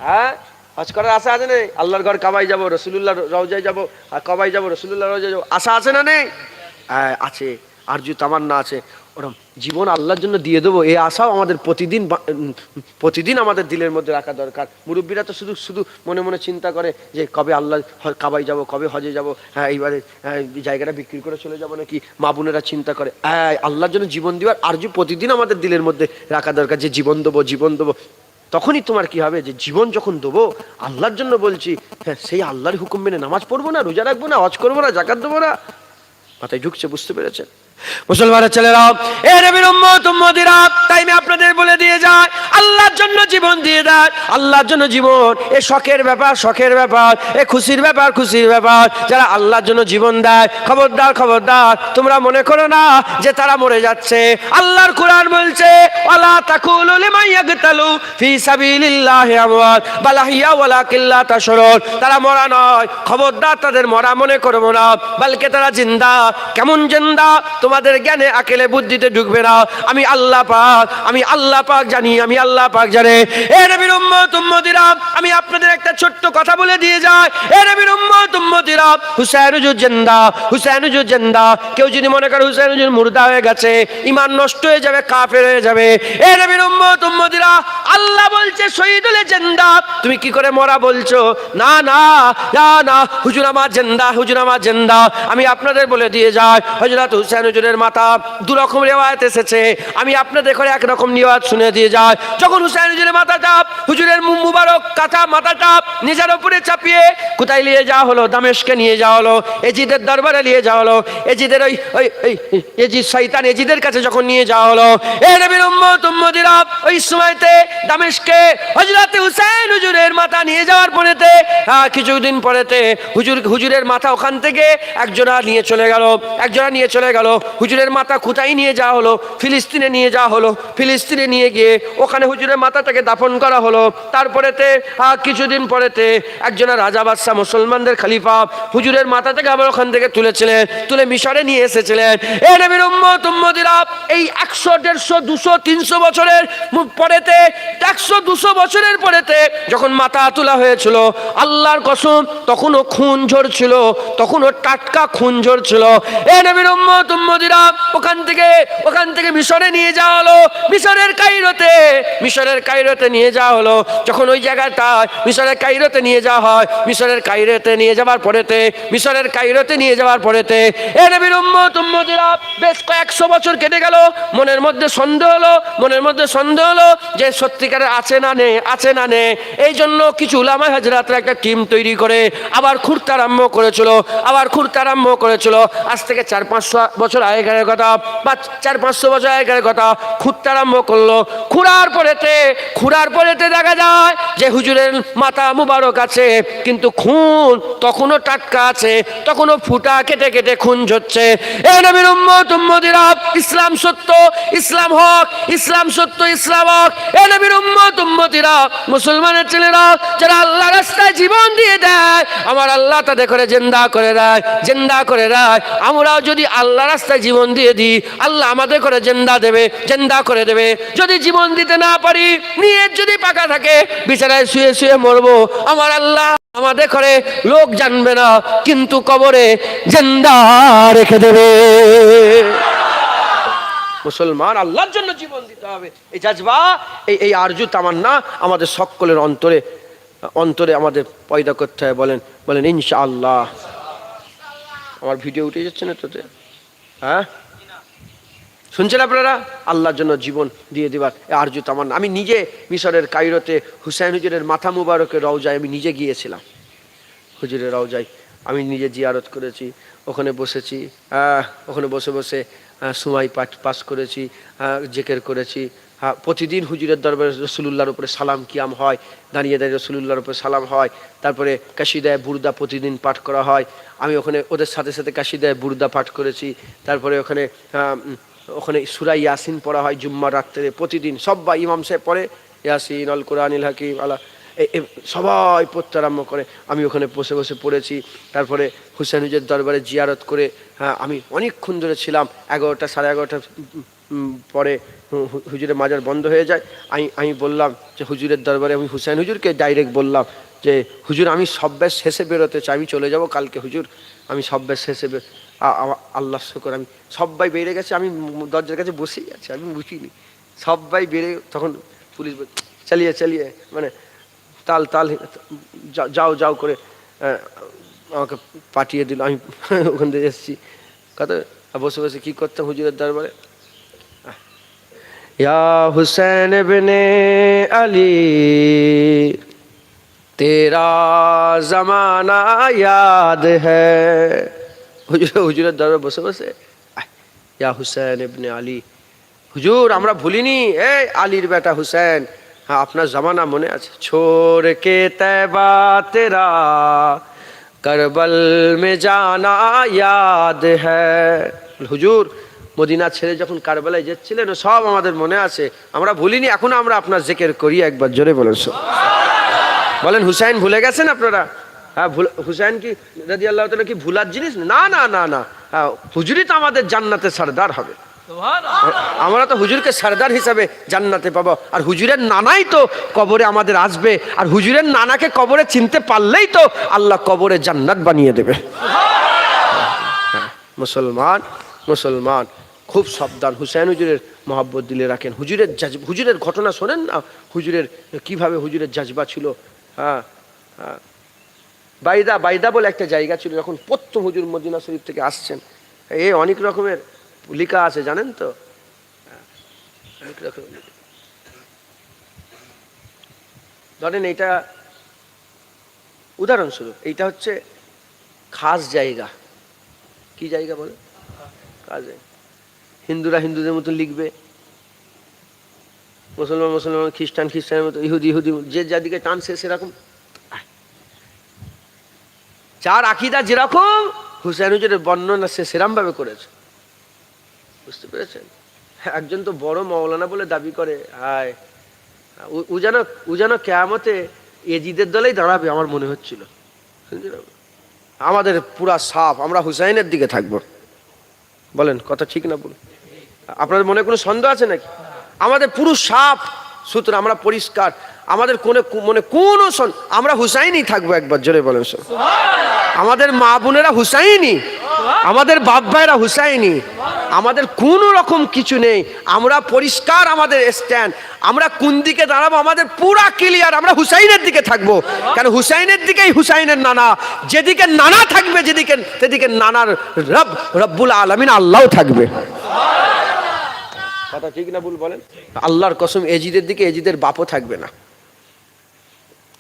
[SPEAKER 1] হ্যাঁ, হজ করার আশা আছে নেই? আল্লাহর ঘর কাবায় যাবো, রসুলুল্লাহ রওজায় যাবো, কাবায় যাবো, রসুলুল্লাহ রওজায় যাবো, আশা আছে না নেই? হ্যাঁ আছে, আরজু তামান্না আছে। ওরম জীবন আল্লাহর জন্য দিয়ে দেবো এই আশাও আমাদের প্রতিদিন আমাদের দিলের মধ্যে রাখা দরকার। মুরব্বীরা তো শুধু শুধু মনে মনে চিন্তা করে যে কবে আল্লাহ কাবায় যাব, কবে হজে যাব, হ্যাঁ এইবারে জায়গাটা বিক্রি করে চলে যাব নাকি। মা বোনেরা চিন্তা করে, হ্যাঁ আল্লাহর জন্য জীবন দেওয়ার আরজু প্রতিদিন আমাদের দিলের মধ্যে রাখা দরকার, যে জীবন দেবো জীবন দেবো। তখনই তোমার কি হবে, যে জীবন যখন দেবো আল্লাহর জন্য বলছি, হ্যাঁ সেই আল্লাহর হুকুম মেনে নামাজ পড়বো না, রোজা রাখবো না, হজ করবো না, জাকাত দেবো না। মাথায় ঢুকছে, বুঝতে পেরেছেন মুসলমানের ছেলেরা, এ নবীর উম্মত উম্মতিরা, তাই আমি আপনাদের বলে দিয়ে যাই, আল্লাহর জন্য জীবন দিয়ে দেয়, আল্লাহর জন্য জীবন। এ শখের ব্যাপার, শখের ব্যাপার, এ খুশির ব্যাপার, খুশির ব্যাপার। যারা আল্লাহর জন্য জীবন দেয়, খবরদার খবরদার তোমরা মনে করো না যে তারা মরে যাচ্ছে। আল্লাহর কোরআন বলছে, ওয়ালা তাকুলু লিমান ইয়াকতালু ফি সাবিলিল্লাহি আমওয়াত বাল আহইয়া ওয়ালাকিন লা তাশউরুন। তারা মরা নয়, খবরদার তাদের মরা মনে করবো না, বলকে তারা জিন্দা। কেমন জিন্দা? তোমাদের জ্ঞানে আকেলে বুদ্ধিতে ঢুকবে না। আমি আল্লাহ পাক, আমি আল্লাহ পাক জানি, আমি আল্লাহ পাক জানে। এ নবীর উম্মত উম্মতিরা, আমি আপনাদের একটা ছোট্ট কথা বলে দিয়ে যাই। এ নবীর উম্মত উম্মতিরা, হুসাইন হুজুর জিন্দা, হুসাইন হুজুর জিন্দা। কেউ যদি মনে করে হুসাইন হুজুর মুর্দা হয়ে গেছে, ঈমান নষ্ট হয়ে যাবে, কাফের হয়ে যাবে। এ নবীর উম্মত উম্মতিরা, আল্লাহ বলছে শহীদ হলে জিন্দা। তুমি কি করে মরা বলছো? না না না না, হুজুর আমার জিন্দা, হুজুর আমার জিন্দা। আমি আপনাদের বলে দিয়ে যাই, হযরত হুসাইন হুজুরের মাথা দু রকম রিওয়ায়াত এসেছে, আমি আপনাদের করে এক রকম রিওয়ায়াত শুনে দিয়ে যাই। যখন হুসাইন হুজুরের মাথাটা, হুজুরের মুবারক কাটা মাথাটা নিজের উপরে চাপিয়ে কোথায় নিয়ে যাওয়া হলো? দামেস্কে নিয়ে যাওয়া হলো, এজিদের দরবারে নিয়ে যাওয়া হলো। এজিদের ওই এজিদ শয়তান এজিদের কাছে যখন নিয়ে যাওয়া হলো, এ নবীর উম্মত উম্মতিরা, ওই সময়তে দামেস্কে হযরত হুসাইন হুজুরের মাথা নিয়ে যাওয়ার পরেতে কিছুদিন পরেতে হুজুরের মাথা ওখান থেকে একজনা নিয়ে চলে গেল, একজনা নিয়ে চলে গেল। হুজুরের মাথা কোথায় নিয়ে যাওয়া হলো? ফিলিস্তিনে নিয়ে যাওয়া হলো। ফিলিস্তিনে নিয়ে গিয়ে ওখানে হুজুরের মাথাটাকে দাফন করা হলো। তারপরেতে কিছুদিন পরেতে একজনা রাজা বাদশাহ, মুসলমানদের খলিফা, হুজুরের মাথা থেকে আবার ওখান থেকে তুলেছিলেন, তুলে মিশরে নিয়ে এসেছিলেন। এ নবীর উম্মত উম্মতিরা, এই 100, 150, 200, 300 বছরের পরেতে, 100, 200 বছরের পরেতে যখন মাথা তোলা হয়েছিল, আল্লাহর কসম তখনও খুন ঝরছিল, তখনও টাটকা খুন ঝরছিল। এ নবীর উম্মত উম্মতিরা, ওখান থেকে মিশরে নিয়ে যাওয়া হলো। মিশরের কায়রোতে নিয়ে যাওয়া হলো। যখন ওই জায়গাটা মিশরের কায়রোতে নিয়ে যাওয়া হয়, মিশরের কায়রোতে নিয়ে যাওয়ার পরেতে এ নবীর উম্মত উম্মতিরা, বেশ কয়েকশো বছর কেটে গেল। মনের মধ্যে সন্দেহ হলো যে সত্যিকারের আছে না নেই। এই জন্য কিছু উলামা হাজরাতরা একটা টিম তৈরি করে আবার খুঁড়তে আরম্ভ করেছিল। আজ থেকে 400-500 বছর আগেকার কথা, বা 400-500 বছর আগেকার কথা। খুঁড়তে আরম্ভ করলো। খুঁড়ার পরেতে দেখা যায় যে হুজুরের মাথা মুবারক আছে, কিন্তু খুন তখনও টাটকা আছে, তখনও ফুটা কেটে কেটে খুন ঝরছে। এ নবীর উম্মত উম্মতিরা, ইসলাম সত্য, ইসলাম হক, ইসলাম সত্য, ইসলাম হক। এ নবীর উম্মত উম্মতিরা, মুসলমানের ছেলেরা যারা আল্লাহর রাস্তায় জীবন দিয়ে দেয়, আমার আল্লাহ তাদের করে জিন্দা করে দেয়। আমরাও যদি আল্লাহর রাস্তায় জীবন দিয়ে দিই, আল্লাহ আমাদের করে জিন্দা করে দেবে। যদি জীবন দিতে না পারি, নিয়ত যদি পাকা থাকে, বিছানায় শুয়ে শুয়ে মরবো, আমার আল্লাহ আমাদের করে লোক জানবে না, কিন্তু কবরে জিন্দা রেখে দেবে। মুসলমান আল্লাহর জন্য জীবন দিতে হবে। এই জাজবা, এই আরজু তামান্না আমাদের সকলের অন্তরে আমাদের পয়দা করতে হয়। বলেন ইনশাআল্লাহ। আমার ভিডিও উঠে যাচ্ছে না তোতে? হ্যাঁ, শুনছেন আপনারা? আল্লাহর জন্য জীবন দিয়ে দেবার আরজু তামান্না। আমি নিজে মিশরের কায়রোতে হুসাইন হুজুরের মাথা মুবারকের রওজায় আমি নিজে গিয়েছিলাম। হুজুরের রওজায় আমি নিজে জিয়ারত করেছি, ওখানে বসেছি, ওখানে বসে বসে সময় পাস করেছি, জিকির করেছি। প্রতিদিন হুজুরের দরবারে রাসূলুল্লাহর উপরে সালাম কিয়াম হয়, দাঁড়িয়ে রাসূলুল্লাহর উপরে সালাম হয়। তারপরে কাশিদায়ে বুরদা প্রতিদিন পাঠ করা হয়। আমি ওখানে ওদের সাথে সাথে কাশিদায়ে বুরদা পাঠ করেছি। তারপরে ওখানে সূরা ইয়াসিন পড়া হয় জুম্মার রাত্রে প্রতিদিন। সব ইমাম সাহেব পড়ে ইয়াসিন আল কোরআনিল হাকিম আলা। সবাই পড়তে আরম্ভ করে। আমি ওখানে বসে বসে পড়েছি। তারপরে হুসেন হুজুরের দরবারে জিয়ারত করে, হ্যাঁ, আমি অনেকক্ষণ ধরে ছিলাম। 11টা সাড়ে 11টার পরে হুজুরের মাজার বন্ধ হয়ে যায়। আমি বললাম যে হুজুরের দরবারে, আমি হুসেন হুজুরকে ডাইরেক্ট বললাম যে হুজুর আমি সব্বের শেষে বেরোতে চাই, আমি চলে যাব কালকে হুজুর, আমি সব্বের শেষে আল্লাহ শুকর, আমি সবাই বেড়ে গেছে, আমি দরজার কাছে বসেই আছি, আমি বুঝিনি সবাই বেড়ে। তখন পুলিশ চালিয়ে চালিয়ে মানে তাল তাল যাও যাও করে আমাকে পাঠিয়ে দিল। আমি ওখান থেকে এসেছি, কথা বসে বসে কী করতাম হুজুরের দরবারে, ইয়া হুসैन ইবনে আলী তেরা জমানা ইয়াদ হ্যায়। হুজুরের দরবারে বসে বসে ইয়া হুসैन ইবনে আলী, হুজুর আমরা ভুলিনি, এই আলীর বেটা হুসैन, হ্যাঁ আপনার জমানা মনে আছে। ছোড় কে তৈবা তেরা করবল মে জানা ইয়াদ হ্যায়। হুজুর মদিনা ছেড়ে যখন কারবালায় যাচ্ছিলেন সব আমাদের মনে আছে, আমরা ভুলিনি, এখনো আমরা আপনার জিকির করি। একবার জোরে বলেন বলেন হুসैन ভুলে গেছেন আপনারা? হ্যাঁ, হুসैन কি রাদিয়াল্লাহু তাআলা কি ভুলার জিনিস? না না না না, হ্যাঁ হুজুরই তো আমাদের জান্নাতে সরদার হবে। আমরা তো হুজুরকে সরদার হিসাবে জান্নাতে পাবো। আর হুজুরের নানাই তো কবরে আমাদের আসবে, আর হুজুরের নানাকে কবরে চিনতে পারলেই তো আল্লাহ কবরে জান্নাত বানিয়ে দেবে। মুসলমান মুসলমান খুব সাবধান, হুসैन হুজুরের মহব্বত দিলে রাখেন। হুজুরের ঘটনা শোনেন না, হুজুরের কিভাবে হুজুরের জাজবা ছিল। হ্যাঁ হ্যাঁ, বাইদা বলে একটা জায়গা ছিল, যখন প্রথম হুজুর মদিনা শরীফ থেকে আসছেন, অনেক রকমের লেখা আছে জানেন তো, অনেক রকমের। ধরেন এইটা উদাহরণস্বরূপ, এইটা হচ্ছে খাস জায়গা। কি জায়গা বলে? খাস জায়গা। হিন্দুরা হিন্দুদের মতো লিখবে, মুসলমান খ্রিস্টানের মতো, ইহুদি যে যাদিকে টানছে সেরকম। যার আকীদা যেরকম হুসैन হুজুরের বর্ণনা সে সেরকম ভাবে করেছে, বুঝতে পেরেছেন? একজন তো বড় মাওলানা বলে দাবি করে, হায় ও যেন কিয়ামতে এজিদের দলেই দাঁড়াবে আমার মনে হচ্ছিল। আমাদের পুরা সাফ, আমরা হুসাইনের দিকে থাকবো। বলেন কথা ঠিক না বলুন? আপনাদের মনে কোনো সন্দেহ আছে নাকি? আমাদের পুরো সাফ সুতরাং আমরা পরিষ্কার, আমাদের মনে কোনো আমরা হুসাইনই থাকবো। একবার জোরে বলেন। আমাদের মা বোনেরা হুসাইনি, আমাদের বাপ ভাইরা হুসাইনি, আমাদের কোনো রকম কিছু নেই, আমরা পরিষ্কার, আমাদের স্ট্যান্ড, আমরা কোন দিকে দাঁড়াবো আমাদের পুরা ক্লিয়ার, আমরা হুসাইনের দিকে থাকবো। কারণ হুসাইনের দিকেই হুসাইনের নানা, যেদিকে নানা থাকবে সেদিকে নানার রব্বুল আলামিন আল্লাহ থাকবে। কথা ঠিক না ভুল বলেন? আল্লাহর কসম এজিদের দিকে এজিদের বাপও থাকবে না।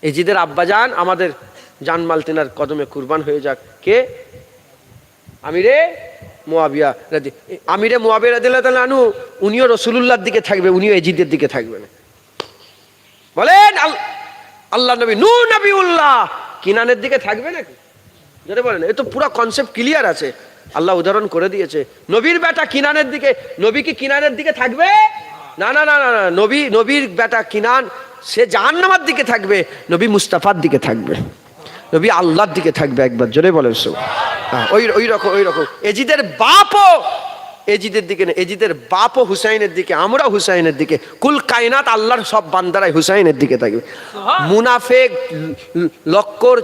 [SPEAKER 1] এজিদের আব্বাজান আমাদের জানমাল তেনার কদমে কুরবান হয়ে যাক। কে? আমিরে মুয়াবিয়া রাদিয়াল্লাহু তাআলা আনহু, উনিও রাসূলুল্লাহর দিকে থাকবে, উনিও এজিদের দিকে থাকবেন। বলেন আল্লাহ নবী নূহ নবিউল্লাহ কিনানের দিকে থাকবে নাকি? যেটা বলেন, এ তো পুরো কনসেপ্ট ক্লিয়ার আছে, আল্লাহ উদাহরণ করে দিয়েছে। নবীর বেটা কিনানের দিকে, নবী কি কিনানের দিকে থাকবে? না না না না, নবীর বেটা কিনান সে জাহান্নামের দিকে থাকবে, নবী মুস্তাফার দিকে থাকবে, নবী আল্লাহর দিকে থাকবে। একবার জোরে বলেন ওই রকম এজিদের বাপও এজিদের দিকে না, এজিদের বাপও হুসাইনের দিকে, আমরা হুসাইনের দিকে, কুল কায়নাত আল্লাহর সব বান্দারাই হুসাইনের দিকে থাকবে। মুনাফেক লক্কর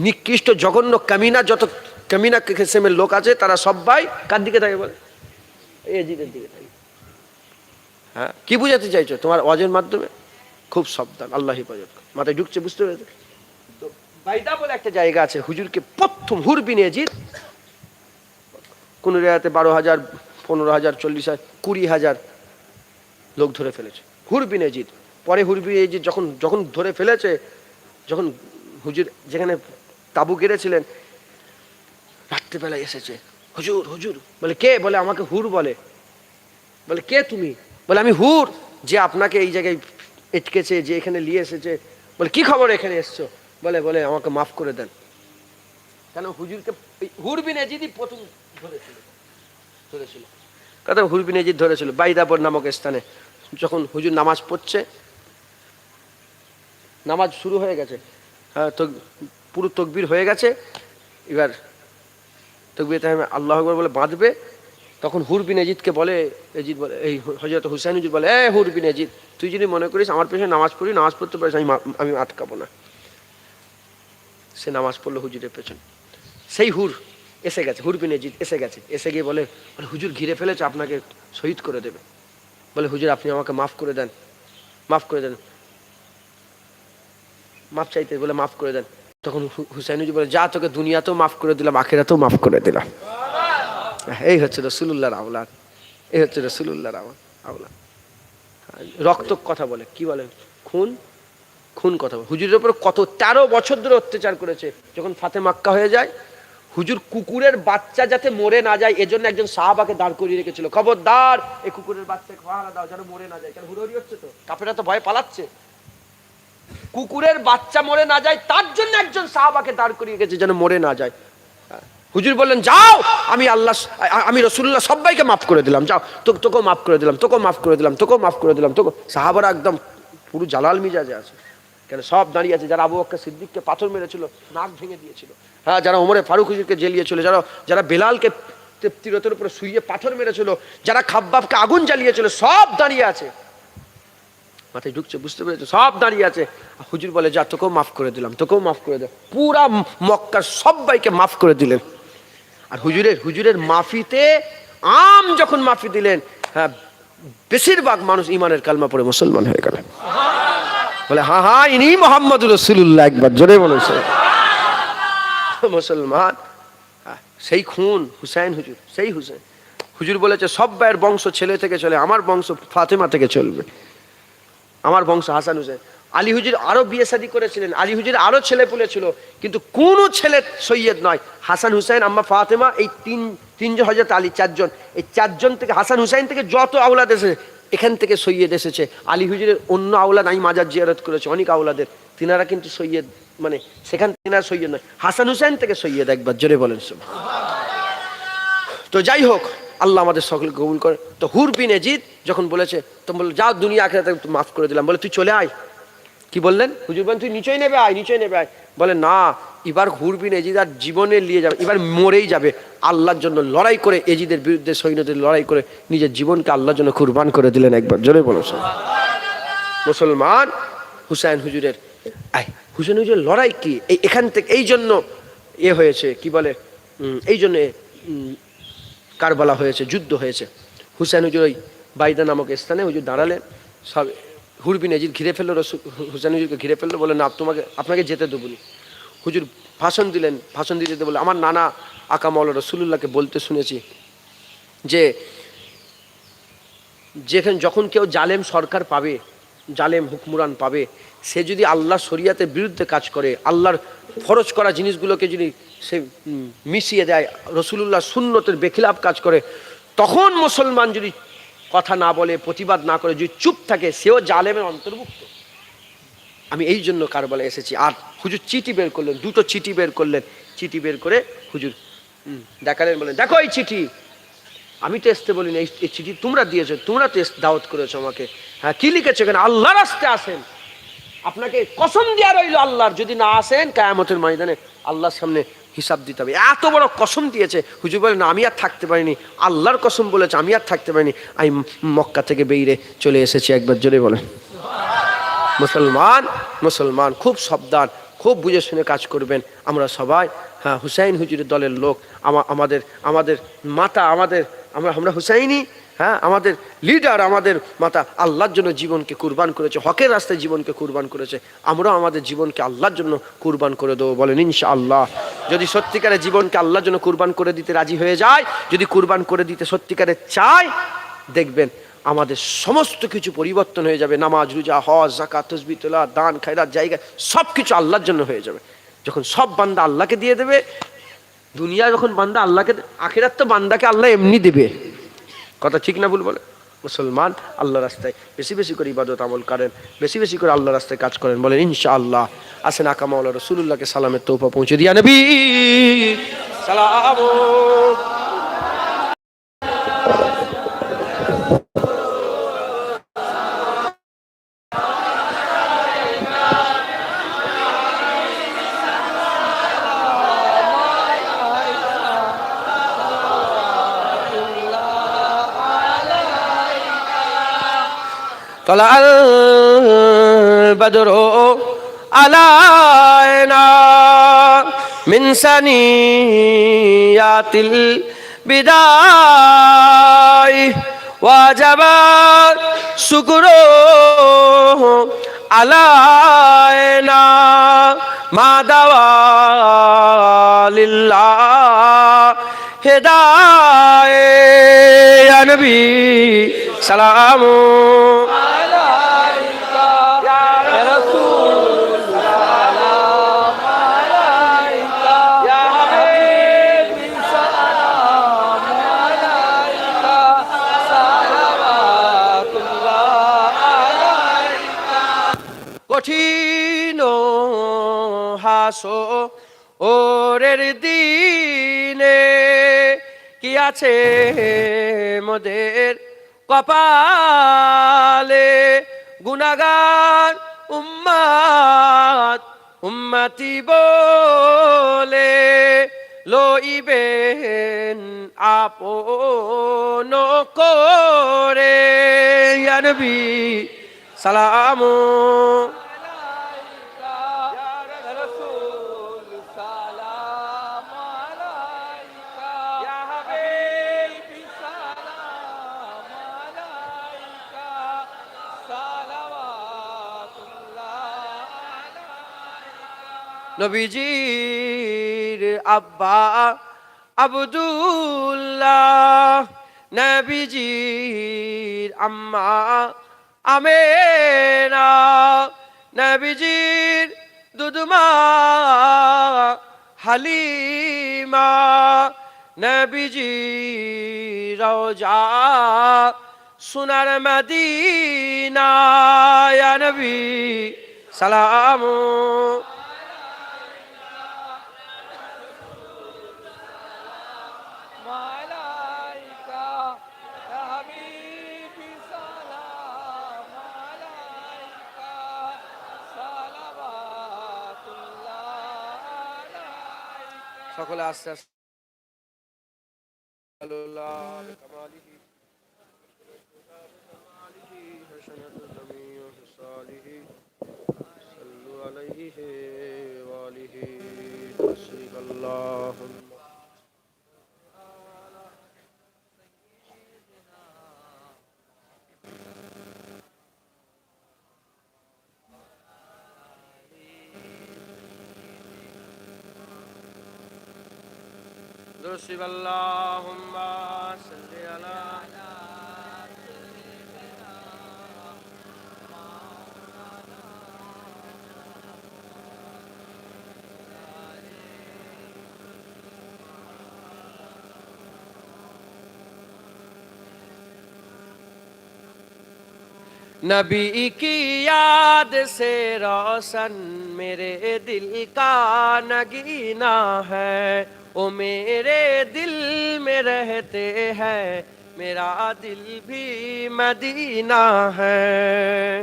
[SPEAKER 1] নিকৃষ্ট জঘন্য কামিনা, যত কামিনা কিসমের লোক আছে তারা সবাই কার দিকে থাকে বলে? এজিদের দিকে থাকে। হ্যাঁ, কি বুঝাতে চাইছো তোমার ওয়াজের মাধ্যমে? খুব সাবধান, আল্লাহ হেফাজত। মাথায় ঢুকছে? বুঝতে পেরেছো? তো বাইদা বলে একটা জায়গা আছে, হুজুরকে প্রথম হুর বিন ইয়াজিদ, কোন রেয়াতে 12,000, 15,000, 40,000, 20,000 লোক ধরে ফেলেছে হুর বিন ইয়াজিদ। পরে হুর বিন ইয়াজিদ যখন ধরে ফেলেছে, যখন হুজুর যেখানে তাবু গেড়েছিলেন, রাত্রিবেলায় এসেছে, হুজুর বলে কে? বলে আমাকে হুর বলে। বলে কে তুমি? বলে আমি হুর, যে আপনাকে এই জায়গায় এটকেছে, যে এখানে নিয়ে এসেছে। বলে কি খবর এখানে এসছো? বলে আমাকে মাফ করে দেন। কেন হুজুরকে হুর বিন ইয়াজিদই প্রথম ধরেছিল। কথা হুর বিন ইয়াজিদ ধরেছিল বাইদাবর নামক স্থানে, যখন হুজুর নামাজ পড়ছে, নামাজ শুরু হয়ে গেছে, হ্যাঁ তো পুরো তকবির হয়ে গেছে, এবার তকবির তাহমিদ আল্লাহু আকবার বলে বাঁধবে। তখন হুর বিন এজিদকে বলে, এজিদ বলে, এই হযরত হুসাইন হুজুর বলে, হুর বিন এজিদ, তুই যদি মনে করিস আমার পেছনে নামাজ পড়ি, নামাজ পড়তে পারিস, আমি আটকাবো না। সে নামাজ পড়লো হুজুরের পেছনে। সেই হুর এসে গেছে, হুর বিন এজিদ এসে গেছে, এসে গিয়ে বলে হুজুর ঘিরে ফেলেছে, আপনাকে শহীদ করে দেবে। বলে হুজুর আপনি আমাকে মাফ করে দেন, মাফ করে দেন, মাফ চাইতে বলে মাফ করে দেন। তখন হুসাইন হুজুর বলে, যা তোকে দুনিয়াতেও মাফ করে দিলাম, আখিরাতেও মাফ করে দিলাম। এই হচ্ছে রাসূলুল্লাহর আওলাদ, এই হচ্ছে রাসূলুল্লাহর আওলাদ। রক্ত কথা বলে, কি বলে, খুন খুন কথা বলে। হুজুরের উপর কত 13 বছর ধরে অত্যাচার করেছে। যখন ফাতে মাক্কা হয়ে যায়, হুজুর কুকুরের বাচ্চা যাতে মরে না যায় এজন্য একজন সাহাবাকে দাঁড় করিয়ে রেখেছিল, খবরদার এই কুকুরের বাচ্চাকে পাহারা দাও যেন মরে না যায়, কারণ হুড়োহুড়ি হচ্ছে তো, কাফেররা তো ভয় পালাচ্ছে, কুকুরের বাচ্চা মরে না যায় তার জন্য একজন সাহাবাকে দাঁড় করিয়ে রেখেছে যেন মরে না যায়। হুজুর বললেন, যাও, আমি রাসূলুল্লাহ সবাইকে মাফ করে দিলাম, যাও, তোকেও মাফ করে দিলাম, তোকেও মাফ করে দিলাম, তোকেও মাফ করে দিলাম, তোকে। সাহাবারা একদম পুরো জালাল মিজাজে আছে, কেন সব দাঁড়িয়ে আছে। যারা আবু বকর সিদ্দিককে পাথর মেরেছিল, নাক ভেঙে দিয়েছিল, হ্যাঁ, যারা ওমরে ফারুক হুজুরকে জেলিয়েছিল, যারা বেলালকে তীরতের উপরে শুইয়ে পাথর মেরেছিল, যারা খাব্বাবকে আগুন জ্বালিয়েছিল, সব দাঁড়িয়ে আছে। মাথায় ঢুকছে, বুঝতে পেরেছে, সব দাঁড়িয়ে আছে। হুজুর বলে, যা, তোকেও মাফ করে দিলাম, তোকেও মাফ করে দিলাম। পুরা মক্কার সবাইকে মাফ করে দিলেন। আর হুজুরের মাফিতে যখন মাফি দিলেন, হ্যাঁ, বেশিরভাগ মানুষ ইমানের কালমা পড়ে মুসলমান হয়ে গেল। বলে, হ্যাঁ ইনি মুহাম্মদুর রাসূলুল্লাহ, একবার জোরে বলেছে মুসলমান। সেই খুন হুসাইন হুজুর, সেই হুসাইন হুজুর বলেছে, সব ভাইয়ের বংশ ছেলে থেকে চলে, আমার বংশ ফাতেমা থেকে চলবে, আমার বংশ হাসান হুসাইন। আলী হুজুর আরো বিয়ে শাদী করেছিলেন, আলী হুজুর আরো ছেলে পুলে ছিল, কিন্তু কোন ছেলে সৈয়দ নয়। হাসান হুসাইন, আম্মা ফাতেমা, এই তিনজন, হযরত আলী চারজন, এই চারজন থেকে, হাসান হুসাইন থেকে যত আওলাদ এসেছে, এখান থেকে সৈয়দ এসেছে। আলী হুজুরের অন্য আওলাদ আমি মাজার জিয়ারত করেছি, অনেক আওলাদের, তিনারা কিন্তু সৈয়দ, মানে সেখান তিনারা সৈয়দ নয়, হাসান হুসাইন থেকে সৈয়দ, একবার জোরে বলেন সুবহানাল্লাহ। তো যাই হোক, আল্লাহ আমাদের সকলকে কবুল করে। তো হুর বিন এজিদ যখন বলেছে, তো বলল, যাও, দুনিয়া আখিরাতে মাফ করে দিলাম। বলে, তুই চলে আয়। কি বললেন হুজুর? বলেন, তুই নিচেই নেবে আয়, নিচেই নেবে আয়। বলে, না, এবার হুর বিন এজিদ আর জীবনে নিয়ে যাবে, এবার মরেই যাবে। আল্লাহর জন্য লড়াই করে, এজিদের বিরুদ্ধে সৈন্যদের লড়াই করে নিজের জীবনকে আল্লাহর জন্য কুরবান করে দিলেন, একবার জোরে বলো মুসলমান। হুসাইন হুজুরের হুসেন হুজুরের লড়াই কি, এখান থেকে এই জন্য হয়েছে, কি বলে, এই জন্য কারবালা হয়েছে, যুদ্ধ হয়েছে। হুসাইন হুজুর ওই বাইদা নামক স্থানে হুজুর দাঁড়ালেন, সব হুর বিন এজিদ ঘিরে ফেললো, হুসাইন হুজুরকে ঘিরে ফেললো, বলে, না, আপনাকে যেতে দেবো না। হুজুর ভাষণ দিলেন, ভাষণ দিতে বলে, আমার নানা আকা মাওলা রাসূলুল্লাহকে বলতে শুনেছি যে যখন কেউ জালেম সরকার পাবে, জালেম হুকমরান পাবে, সে যদি আল্লাহ শরিয়াতের বিরুদ্ধে কাজ করে, আল্লাহর ফরজ করা জিনিসগুলোকে যদি সে মিশিয়ে দেয়, রাসূলুল্লাহ সুন্নতের বেখিলাফ কাজ করে, তখন মুসলমান যদি কথা না বলে, প্রতিবাদ না করে, যদি চুপ থাকে, সেও জালেমের অন্তর্ভুক্ত। আমি এই জন্য কারবালায় এসেছি। আর হুজুর চিঠি বের করলেন, দুটো চিঠি বের করলেন, চিঠি বের করে হুজুর দেখালেন, বলেন, দেখো এই চিঠি, আমি তো আসতে বলিনি, এই চিঠি তোমরা দিয়েছো, তোমরা তো দাওয়াত করেছো আমাকে। হ্যাঁ, কি লিখেছো এখানে? আল্লাহর রাস্তায় আসেন, আপনাকে কসম দেওয়া রইল আল্লাহর, যদি না আসেন কিয়ামতের ময়দানে আল্লাহর সামনে হিসাব দিতে হবে। এত বড় কসম দিয়েছে। হুজুর বলেন, আমি আর থাকতে পারিনি, আল্লাহর কসম বলেছে, আমি আর থাকতে পারিনি, আমি মক্কা থেকে বেরিয়ে চলে এসেছি, একবার জোরে বলেন। মুসলমান খুব সাবধান, খুব বুঝে শুনে কাজ করবেন। আমরা সবাই, হ্যাঁ, হুসাইন হুজুরের দলের লোক, আমাদের মাতা, আমরা হুসাইনি, হ্যাঁ, আমাদের লিডার, আমাদের মাতা আল্লাহর জন্য জীবনকে কুরবান করেছে, হকের রাস্তায় জীবনকে কুরবান করেছে। আমরাও আমাদের জীবনকে আল্লাহর জন্য কুরবান করে দেবো, বলেন ইনশাআল্লাহ। যদি সত্যিকারের জীবনকে আল্লাহর জন্য কুরবান করে দিতে রাজি হয়ে যায়, যদি কুরবান করে দিতে সত্যিকারের চায়, দেখবেন আমাদের সমস্ত কিছু পরিবর্তন হয়ে যাবে। নামাজ, রোজা, হজ, যাকাত, তাসবিহ, তিলাওয়াত, দান, খায়রাত, জায়গা, সব কিছু আল্লাহর জন্য হয়ে যাবে। যখন সব বান্দা আল্লাহকে দিয়ে দেবে, দুনিয়া যখন বান্দা আল্লাহকে, আখিরাত তো বান্দাকে আল্লাহ এমনি দেবে। কথা ঠিক না ভুল বলে? মুসলমান, আল্লাহ রাস্তায় বেশি বেশি করে ইবাদত আমল করেন, বেশি বেশি করে আল্লাহ রাস্তায় কাজ করেন, বলেন ইনশাআল্লাহ। আসেন আকা মাওলা রাসূলুল্লাহকে সালামের তোহফা পৌঁছে দিয়া নবী সালাম। طلع البدر علينا من ثنيات البداء وجب الشكر علينا ما دوا لله هداية يا نبي سلام عليك يا رسول سلام عليك يا حبيبي سلام عليك صلوات الله عليك কঠিন হাসো ওরের দিনে কি আছে মোদের কপালে গুনাহগার উম্মত উম্মতি বলে লইবেন আপন করে ইয়া নবী সালামু নবীজির আব্বা আব্দুল্লাহ নবীজির আম্মা আমেনা নবীজির দুধমা হালিমা নবীজির রওজা সোনার মদিনা ইয়া নবী সালামু সকলে আস্তে আস্তে درسب اللهم صل على नबी की याद से रोशन मेरे दिल का नगीना है ओ मेरे दिल में रहते हैं मेरा दिल भी मदीना है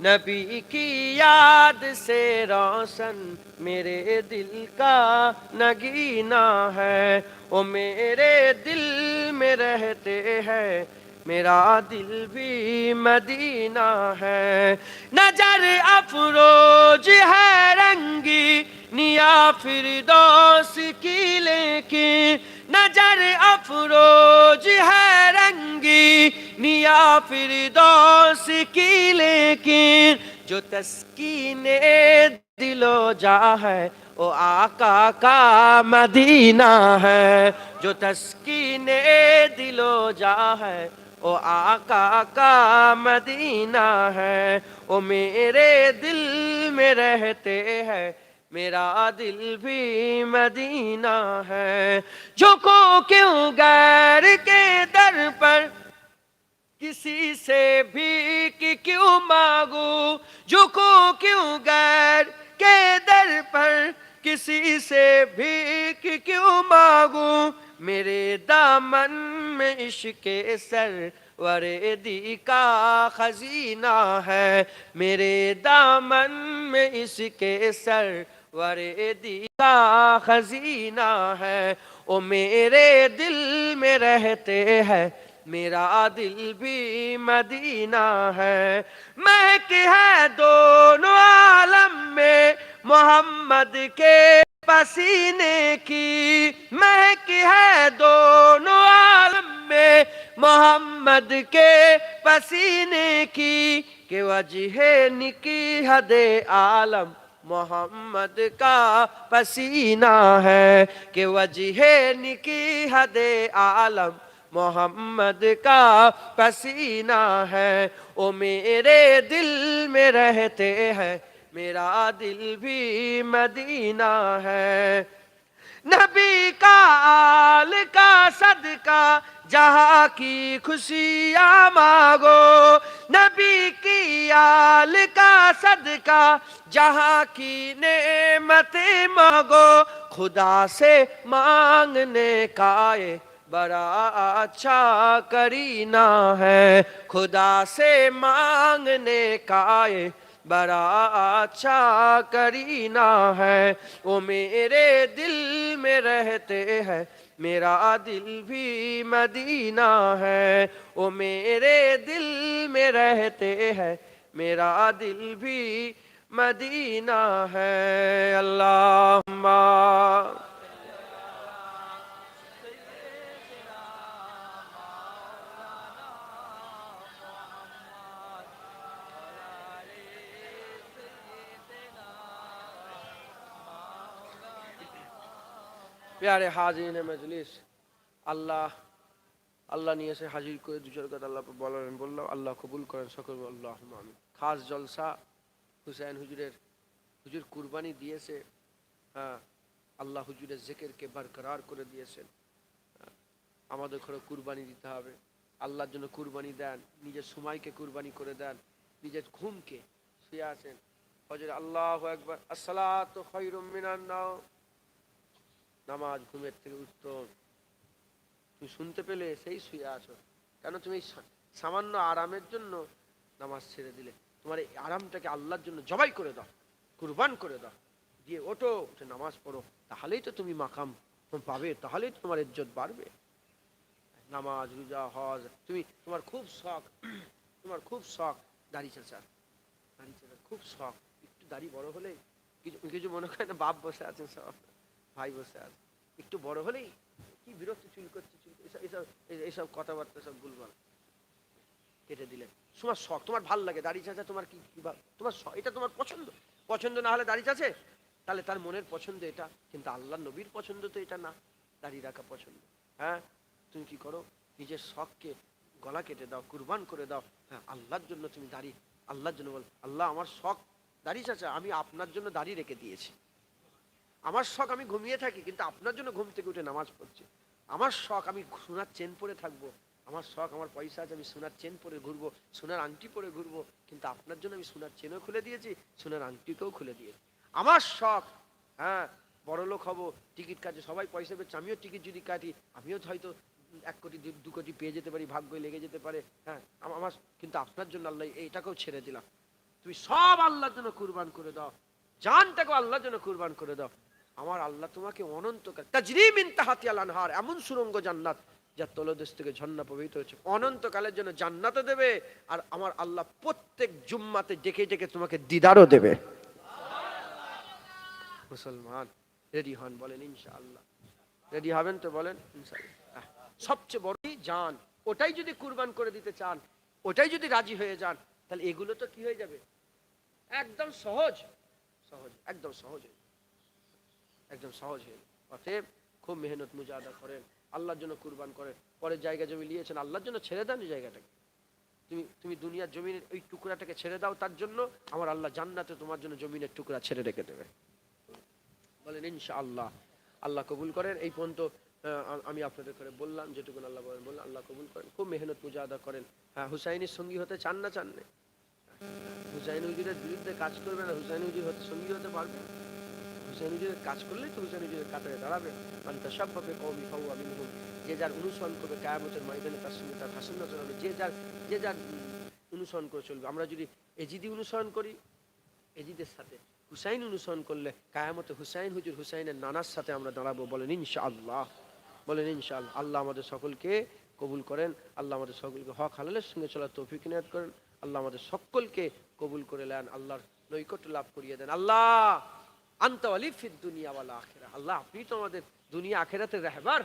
[SPEAKER 1] नबी की याद से रोशन मेरे दिल का नगीना है ओ मेरे दिल में रहते हैं मेरा दिल भी मदीना है नजर अफरोज है रंगी निया फिरदौस की लेकिन नजर अफरोज है रंगी निया फिरदौस की लेकिन जो तस्कीने दिलो जा है ओ आका का मदीना है जो तस्कीने दिलो जा है ओ आका का मदीना है ओ मेरे दिल में रहते हैं मेरा दिल भी मदीना है झुको क्यों गैर के दर पर किसी से भीख क्यों मांगू झुको क्यों गैर के दर पर किसी से भीख क्यों मांगू मेरे दामन में इश्क़ सरवरेदी का खजीना है मेरे दामन में इश्क़ सरवरेदी का खजीना है ओ मेरे दिल में रहते हैं मेरा दिल भी मदीना है। महक है दोनों आलम में मोहम्मद के पसीने की, महक है दोनों आलम में मोहम्मद के पसीने की, कि वजह निकी हदे आलम मोहम्मद का पसीना है, कि वजह निकी हदे आलम मोहम्मद का पसीना है। ओ मेरे दिल में रहते हैं, मेरा दिल भी मदीना है। नबी का आल का सदका जहाँ की खुशियाँ मांगो, नबी की आल का सदका जहाँ की नेमतें मांगो, खुदा से मांगने का ये बड़ा अच्छा करीना है, खुदा से मांगने का ये बड़ा अच्छा करीना है। वो मेरे दिल में रहते हैं, मेरा दिल भी मदीना है। वो मेरे दिल में रहते हैं, मेरा दिल भी मदीना है। अल्लाहुम्मा प्यारे हाजिरिन मजलिस, আল্লাহ আল্লাহ নিয়ে এসে হাজির করে দু চার কথা আল্লাহ বললাম, আল্লাহ কবুল করেন সকল, আল্লাহ আমিন। খাস জলসা হুসাইন হুজুরের, হুজুর কুরবানি দিয়েছে, হ্যাঁ আল্লাহ হুজুরের জিকিরকে বরকরার করে দিয়েছেন। আমাদের ঘরে কুরবানি দিতে হবে, আল্লাহর জন্য কুরবানি দেন, নিজের সময়কে কুরবানি করে দেন, নিজের ঘুমকে, শুয়ে আছেন হজরে আল্লাহু আকবার, আসসালাতু খায়রুম মিনান নাওম, নামাজ ঘুমের থেকে উত্তম। তুমি শুনতে পেলে সেই শুয়ে আছো, কেন তুমি সামান্য আরামের জন্য নামাজ ছেড়ে দিলে? তোমার এই আরামটাকে আল্লাহর জন্য জবাই করে দাও, কুরবান করে দাও, দিয়ে ওঠো, উঠে নামাজ পড়ো, তাহলেই তো তুমি মাকাম পাবে, তাহলেই তো তোমার ইজ্জত বাড়বে। নামাজ রোজা হজ, তুমি তোমার খুব শখ, তোমার খুব শখ দাড়ি চাচা, দাড়ি চাচা খুব শখ, একটু দাড়ি বড় হলেই কিছু কিছু মনে করে না, বাপ বসে আছেন সব, ভাই বসে আছে, একটু বড় হলেই কি বিরক্তি চুল করছে, এইসব কথাবার্তা সব ভুলভাল কেটে দিলেন। তোমার শখ, তোমার ভাল লাগে দাড়ি চাচা, তোমার কি তোমার এটা তোমার পছন্দ, পছন্দ না হলে দাড়ি চাচে, তাহলে তার মনের পছন্দ এটা, কিন্তু আল্লাহ নবীর পছন্দ তো এটা না, দাড়ি রাখা পছন্দ। হ্যাঁ তুমি কি করো, নিজের শখকে গলা কেটে দাও, কুরবান করে দাও। হ্যাঁ আল্লাহর জন্য তুমি দাড়ি, আল্লাহর জন্য বল, আল্লাহ আমার শখ দাড়ি চাচা, আমি আপনার জন্য দাড়ি রেখে দিয়েছি। আমার শখ আমি ঘুমিয়ে থাকি, কিন্তু আপনার জন্য ঘুম থেকে উঠে নামাজ পড়ছি। আমার শখ আমি সোনার চেন পরে থাকবো, আমার শখ আমার পয়সা আছে, আমি সোনার চেন পরে ঘুরবো, সোনার আংটি পরে ঘুরবো, কিন্তু আপনার জন্য আমি সোনার চেনও খুলে দিয়েছি, সোনার আংটিকেও খুলে দিয়েছি। আমার শখ, হ্যাঁ বড় লোক হবো, টিকিট কাটে সবাই পয়সা পেয়েছে, আমিও টিকিট যদি কাটি, আমিও হয়তো 1 কোটি 2 কোটি পেয়ে যেতে পারি, ভাগ্যই লেগে যেতে পারে। হ্যাঁ আমার, কিন্তু আপনার জন্য আল্লাহ এইটাকেও ছেড়ে দিলাম। তুমি সব আল্লাহর জন্য কুরবান করে দাও, জানটাকে আল্লাহর জন্য কুরবান করে দাও। আমার আল্লাহ তোমাকে অনন্তকাল তাজরি মিন তাহতিহাল আনহার, এমন সুরঙ্গ জান্নাত যার তলদেশ থেকে ঝর্ণা প্রবাহিত হচ্ছে, অনন্তকালের জন্য জান্নাতও দেবে, আর আমার আল্লাহ প্রত্যেক জুম্মাতে ডেকে ডেকে তোমাকে দিদারও দেবে। মুসলমান রেডি হন, বলেন ইনশাআল্লাহ। রেডি হবেন তো বলেন ইনশাআল্লাহ। সবচেয়ে বড় জান, ওটাই যদি কুরবান করে দিতে চান, ওটাই যদি রাজি হয়ে যান, তাহলে এগুলো তো কি হয়ে যাবে, একদম সহজ, সহজ, একদম সহজ, একদম সহজ হয়ে। অতএব খুব মেহনত মুজাহাদা করেন, আল্লাহর জন্য কুরবান করেন। পরের জায়গা জমি নিয়েছেন, আল্লাহর জন্য ছেড়ে দেন এই জায়গাটাকে। তুমি দুনিয়ার জমিনের ওই টুকরাটাকে ছেড়ে দাও, তার জন্য আমার আল্লাহ জান্নাতে তোমার জন্য জমিনের টুকরা ছেড়ে রেখে দেবে। বলেন ইনশাআল্লাহ। আল্লাহ কবুল করেন। এই পর্যন্ত আমি আপনাদের করে বললাম, যেটুকু আল্লাহ বললেন আল্লাহ কবুল করেন। খুব মেহনত মুজাহাদা করেন। হ্যাঁ হুসাইনের সঙ্গী হতে চান না, চান না, হুসাইন হুজুরের বিরুদ্ধে কাজ করবে না, হুসাইন হুজুর সঙ্গী হতে পারবে। হুসাইন হুজুরের কাজ করলেই তো হুসাইন হুজুরের কাতারে দাঁড়াবে। মান তাশাব্বাহা বিকওমি ফাহুয়া মিনহুম, যে যার অনুসরণ করবে কিয়ামতের ময়দানে তার সঙ্গে তার হাসন নাজর হবে। যে যার অনুসরণ করে চলবে। আমরা যদি এজিদি অনুসরণ করি, এজিদের সাথে হুসাইন অনুসরণ করলে কিয়ামতে হুসাইন হুজুর হুসাইনের নানার সাথে আমরা দাঁড়াবো। বলেন ইনশাআল্লাহ, বলেন ইনশাআল্লাহ। আল্লাহ আমাদের সকলকে কবুল করেন। আল্লাহ আমাদের সকলকে হক হালালের সঙ্গে চলার তৌফিক ইনায়াত করেন। আল্লাহ আমাদের সকলকে কবুল করে নেন, আল্লাহর নৈকট্য লাভ করিয়ে দেন। আল্লাহ আনতা ওয়ালি ফিদ দুনিয়া ওয়াল আখিরা, আল্লাহ আপনি তো আমাদের দুনিয়া আখিরাতের রাহবার।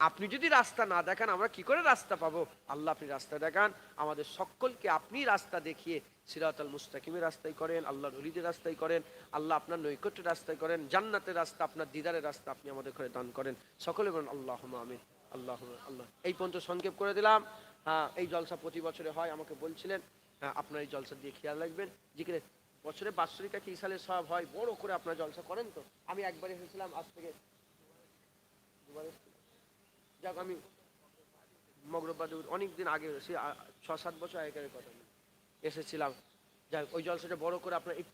[SPEAKER 1] আপনি যদি রাস্তা না দেখান আমরা কি করে রাস্তা পাবো? আল্লাহ আপনি রাস্তা দেখান, আমাদের সকলকে আপনি রাস্তা দেখিয়ে সিরাতাল মুস্তাকিমের রাস্তায় করেন, আল্লাহর ওলিদের রাস্তায় করেন, আল্লাহ আপনার নৈকট্যের রাস্তায় করেন, জান্নাতের রাস্তা আপনার দিদারের রাস্তা আপনি আমাদের ঘরে দান করেন। সকলে বলেন আল্লাহুম্মা আমিন। আল্লাহ আল্লাহ এই পর্যন্ত সংক্ষেপ করে দিলাম। হ্যাঁ, এই জলসা প্রতি বছরে হয়, আমাকে বলছিলেন। হ্যাঁ, আপনার এই জলসা দিয়ে খেয়াল রাখবেন। যেখানে বছরে বাৎসরিক একটা ইসালের সব হয়, বড় করে আপনার জলসা করেন। তো আমি একবারই হয়েছিলাম, আজ থেকে দুবার এসেছিলাম। যাক, আমি মগরবাদ অনেক দিন আগে, সে 6-7 বছর আগের কথা এসেছিলাম। যাক, ওই জলসাটা বড় করে আপনার এই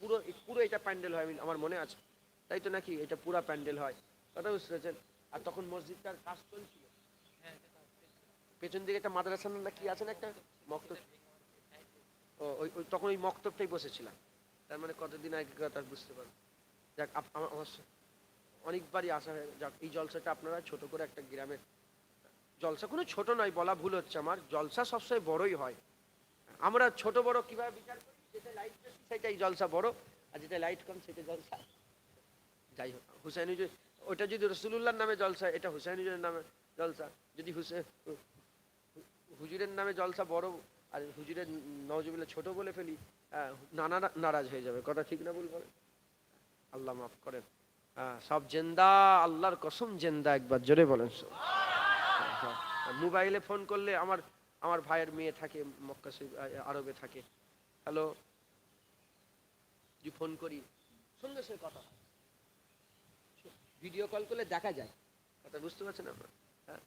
[SPEAKER 1] পুরো এটা প্যান্ডেল হয়, আমার মনে আছে, তাই তো নাকি? এটা পুরা প্যান্ডেল হয়, কথা বুঝতে পেরেছেন? আর তখন মসজিদটার কাজ চলছিল, পেছন দিকে একটা মাদ্রাসা না কি আছে না, একটা মক্তব। ওই তখন ওই মক্তবটাই বসেছিলাম, তার মানে কতদিন আগে কথা বুঝতে পারবো। যাক, আমার অনেকবারই আসা হয়। যাক, এই জলসাটা আপনারা ছোট করে একটা গ্রামের জলসা, কোনো ছোট নয়, বলা ভুল হচ্ছে আমার, জলসা সবসময় বড়ই হয়। আমরা ছোট বড় কিভাবে বিচার করি? যেটা লাইট বেশি সেটাই জলসা বড়, আর যেটা লাইট কম সেটা জলসা। যাই হোক, হুসাইন হুজুর ওটা যদি রসুলুল্লাহর নামে জলসা, এটা হুসাইন হুজুরের নামে জলসা। যদি হুজুরের নামে জলসা বড় আর হুজুরের নওজুবিল্লাহ ছোট বলে ফেলি, নানা নারাজ হয়ে যাবে, কথা ঠিক না ভুল বলেন? আল্লাহ মাফ করেন। সব জেন্দা, আল্লাহর কসম জেন্দা, একবার জোরে বলেন। মোবাইলে ফোন করলে আমার আমার ভাইয়ের মেয়ে থাকে মক্কা আরবে থাকে, হ্যালো, যদি ফোন করি সঙ্গে সঙ্গে কথা হয়, ভিডিও কল করলে দেখা যায়, কথা বুঝতে পারছেন আপনার? হ্যাঁ,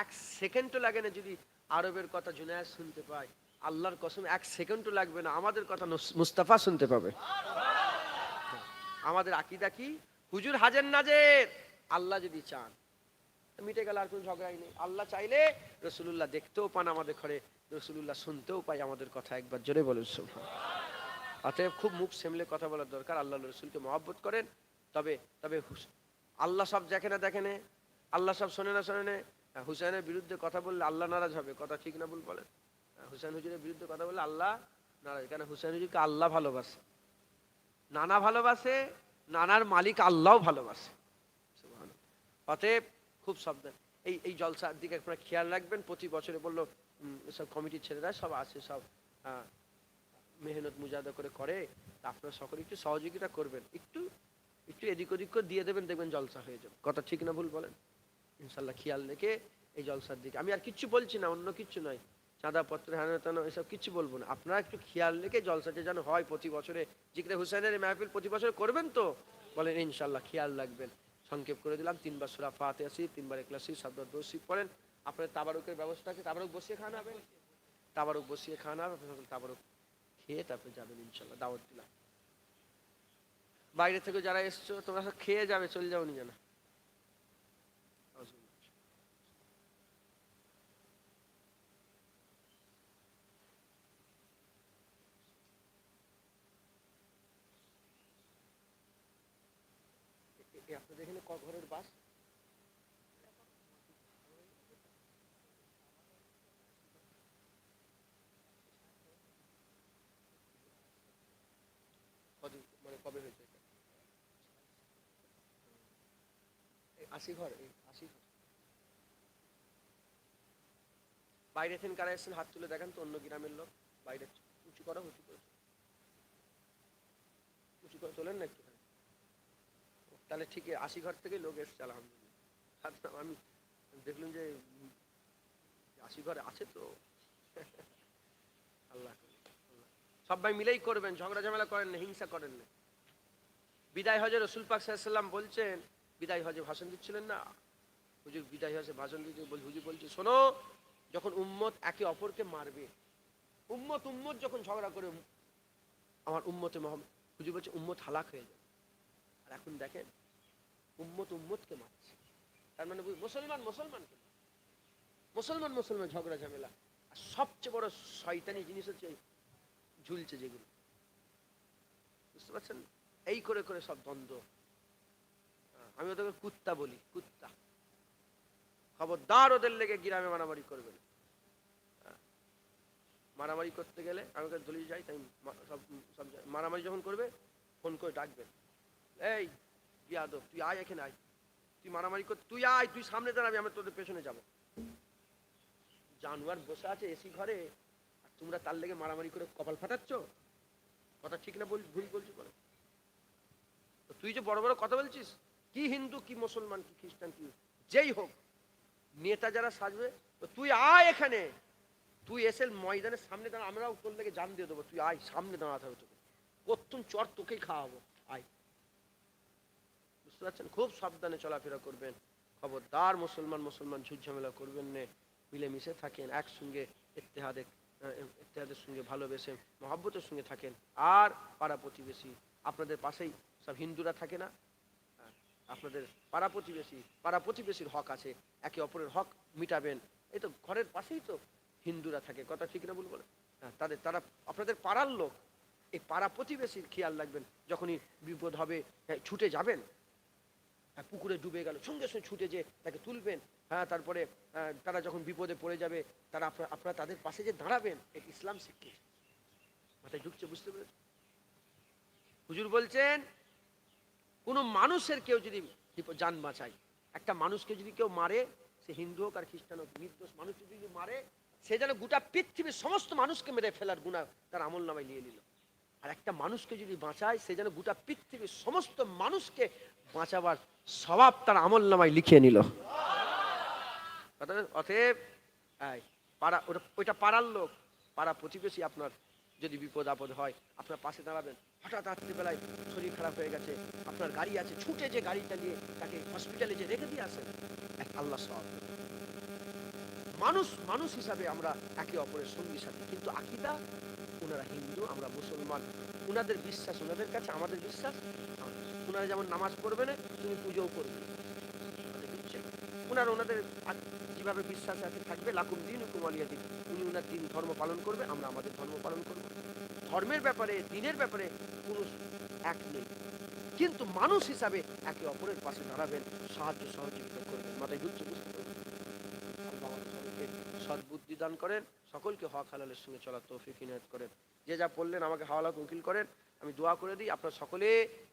[SPEAKER 1] 1 সেকেন্ডও লাগে না যদি আরবের কথা জুনায়েদ শুনতে পায়, আল্লাহর কসম 1 সেকেন্ডও লাগবে না, আমাদের কথা মুস্তাফা শুনতে পাবে। আমাদের আকীদা কি? হুজুর হাজের নাজের, আল্লাহ যদি চান মিটে গেল, আর কোনো ঝগড়াই নেই। আল্লাহ চাইলে রসুলুল্লাহ দেখতেও পান আমাদের ঘরে, রসুলুল্লাহ শুনতেও পাই আমাদের কথা, একবার জোরে বলুন সুবহানাল্লাহ। অতএব খুব মুখ সামলে কথা বলার দরকার, আল্লাহ রসুলকে মহব্বত করেন। তবে তবে আল্লাহ সব দেখে না, দেখে নে, আল্লাহ সব শোনে না, শোনে নে। হুসাইনের বিরুদ্ধে কথা বললে আল্লাহ নারাজ হবে, কথা ঠিক না ভুল বলেন? হুসাইন হুজুরের বিরুদ্ধে কথা বললে আল্লাহ নারাজ, কেন? হুসাইন হুজুরকে আল্লাহ ভালোবাসে, নানা ভালোবাসে, নানার মালিক আল্লাহও ভালোবাসে। অতএব খুব সাবধান, এই জলসার দিকে আপনারা খেয়াল রাখবেন। প্রতি বছরে বললো সব কমিটির ছেলেরা সব আছে, সব মেহনত মুজাদা করে, আপনারা সকলে একটু সহযোগিতা করবেন, একটু একটু এদিক ওদিক করে দিয়ে দেবেন, দেখবেন জলসা হয়ে যাবে, কথা ঠিক না ভুল বলেন? ইনশাল্লাহ খেয়াল রেখে এই জলসার দিকে, আমি আর কিচ্ছু বলছি না, অন্য কিচ্ছু নয়, চাঁদাপত্র হ্যান তেন এসব কিচ্ছু বলবো না, আপনারা একটু খেয়াল রেখে জলসাটা যেন হয় প্রতি বছরে, জিকরে হুসাইনের মাহফিল প্রতি বছর করবেন তো? বলেন ইনশাল্লাহ খেয়াল রাখবেন। সংক্ষেপ করে দিলাম, 3বার সূরা ফাতিহা শরীফ, 3বার ইখলাস শরীফ, 7বার দরুদ শরীফ পড়েন। আপনার তাবারুকের ব্যবস্থা আছে, তাবারুক বসিয়ে খাওয়ানো হবে, তাবারুক বসিয়ে খাওয়ানো হবে, আপনার তাবারুক খেয়ে তারপরে যাবেন ইনশাল্লাহ, দাওয়াত দিলাম। বাইরে থেকে যারা এসছো তোমরা সব খেয়ে যাবে, চলে যাও নি যেন। আপনাদের এখানে ক ঘরের বাস? কদিন মানে কবে হয়েছে এটা? 80 ঘর, এই 80 ঘর। বাইরে থেকে কারা এসেছেন হাত তুলে দেখান তো, অন্য গ্রামের লোক। বাইরে উঁচু করো, উঁচু করে, উঁচু করে তোলেন না একটু, তাহলে ঠিক 80 ঘর থেকে লোক এসছে আলহামদুলিল্লাহ। আমি দেখলাম যে 80 ঘরে আছে তো। আল্লাহ সবাই মিলেই করবেন, ঝগড়া ঝামেলা করেন না, হিংসা করেন না। বিদায় হজে রসুল পাক সাল্লাল্লাহু আলাইহি ওয়াসাল্লাম বলছেন, বিদায় হজে ভাষণ দিচ্ছিলেন না হুজুর, বিদায় হজে ভাষণ দিতে হুজুর বলছে, শোনো, যখন উম্মত একে অপরকে মারবে, উম্মত উম্মত যখন ঝগড়া করে, আমার উম্মতে মোহাম্মদ, হুজুর বলছে উম্মত হালাক হয়ে যাবে। আর এখন দেখেন উম্মত উম্মতকে মারছে, তার মানে মুসলমান মুসলমানকে, মুসলমান মুসলমান ঝগড়া ঝামেলা। আর সবচেয়ে বড় শয়তানি জিনিস হচ্ছে ঝুলছে যেগুলো, বুঝতে পারছেন? এই করে করে সব দ্বন্দ্ব। আমি ওদেরকে কুত্তা বলি, কুত্তা। খবরদার ওদের লেগে গ্রামে মারামারি করবে না। মারামারি করতে গেলে আমাকে দলিয়ে যাই, তাই সব সব মারামারি যখন করবে ফোন করে ডাকবেন, এই বিয়াদব তুই আয়, এখানে আয়, তুই মারামারি কর, তুই আয়, তুই সামনে দাঁড়াবি, আমরা তোদের পেছনে যাবো। জানোয়ার বসে আছে এসি ঘরে, আর তোমরা তার লেগে মারামারি করে কপাল ফাটাচ্ছ। কথা ঠিক না ভুল বলছি বলো? তুই যে বড় বড় কথা বলছিস, কি হিন্দু কি মুসলমান কি খ্রিস্টান কি যেই হোক, নেতা যারা সাজবে, তো তুই আয় এখানে, তুই এসে ময়দানের সামনে দাঁড়া, আমরাও তোর লেগে জান দিয়ে দেবো, তুই আয়, সামনে দাঁড়াতে হবে তোকে, প্রথম চর তোকেই খাওয়াবো, আয়। বুঝতে পারছেন? খুব সাবধানে চলাফেরা করবেন, খবরদার মুসলমান মুসলমান ঝুটঝামেলা করবেন না, মিলেমিশে থাকেন, একসঙ্গে ইত্তেহাদের সঙ্গে ভালোবেসে মহব্বতের সঙ্গে থাকেন। আর পাড়া প্রতিবেশী আপনাদের পাশেই সব হিন্দুরা থাকে না, আপনাদের পাড়া প্রতিবেশীর হক আছে, একে অপরের হক মিটাবেন। এই তো ঘরের পাশেই তো হিন্দুরা থাকে, কথা ঠিক না ভুল বলে? তারা আপনাদের পাড়ার লোক, এই পাড়া প্রতিবেশীর খেয়াল রাখবেন। যখনই বিপদ হবে ছুটে যাবেন, পুকুরে ডুবে গেল সঙ্গে সঙ্গে ছুটে যে তাকে তুলবেন। তারপরে তারা যখন বিপদে পড়ে যাবে, তারা আপনারা তাদের পাশে যে দাঁড়াবেন, এটা ইসলাম শিখিয়েছে। মাথায় ঢুকছে? বুঝতে পেরেছেন? হুজুর বলছেন কোনো মানুষের কেউ যদি জান বাঁচায়, একটা মানুষকে যদি কেউ মারে, সে হিন্দু হোক আর খ্রিস্টান হোক, নির্দোষ মানুষ যদি মারে, সে যেন গোটা পৃথিবীর সমস্ত মানুষকে মেরে ফেলার গুনাহ তার আমল নামায় নিয়ে নিল। আর একটা মানুষকে যদি বাঁচায়, সে যেন গোটা পৃথিবীর সমস্ত মানুষকে বাঁচাবার স্বভাব তার আমল নামায় লিখিয়ে নিল। অতএব পাড়া ওইটা পাড়ার লোক, পাড়া প্রতিবেশী আপনার যদি বিপদ আপদ হয় আপনার পাশে দাঁড়াবেন। হঠাৎ রাত্রিবেলায় শরীর খারাপ হয়ে গেছে, আপনার গাড়ি আছে, ছুটে যে গাড়িটা নিয়ে তাকে হসপিটালে যে রেখে দিয়ে আসেন, এক আল্লাহ সওয়াব। মানুষ হিসাবে আমরা একে অপরের সঙ্গী সাথী, কিন্তু আকীদা ওনারা হিন্দু আমরা মুসলমান, ওনাদের বিশ্বাস ওনাদের কাছে, আমাদের বিশ্বাস। ওনারা যেমন নামাজ পড়বে না, তুমি পুজোও করবে না, ওনাদের যেভাবে বিশ্বাস আছে থাকবে, লাকুম দীনুকুম ওয়ালিয়া দীন। উনি ওনার দিন ধর্ম পালন করবে, আমরা আমাদের ধর্ম পালন করব। ধর্মের ব্যাপারে দিনের ব্যাপারে কোনো এক নেই, কিন্তু মানুষ হিসাবে একে অপরের পাশে দাঁড়াবেন, সাহায্য সহযোগিতা করবেন। মাথায় ঢুকছে? বুঝতে পারবেন? আল্লাহ সকলকে সদ্বুদ্ধি দান করেন, সকলকে হক হালালের সঙ্গে চলার তৌফিক ইনায়েত করেন। যে যা বললেন আমাকে হাওয়ালা উকিল করেন, আমি দোয়া করে দিই আপনারা সকলে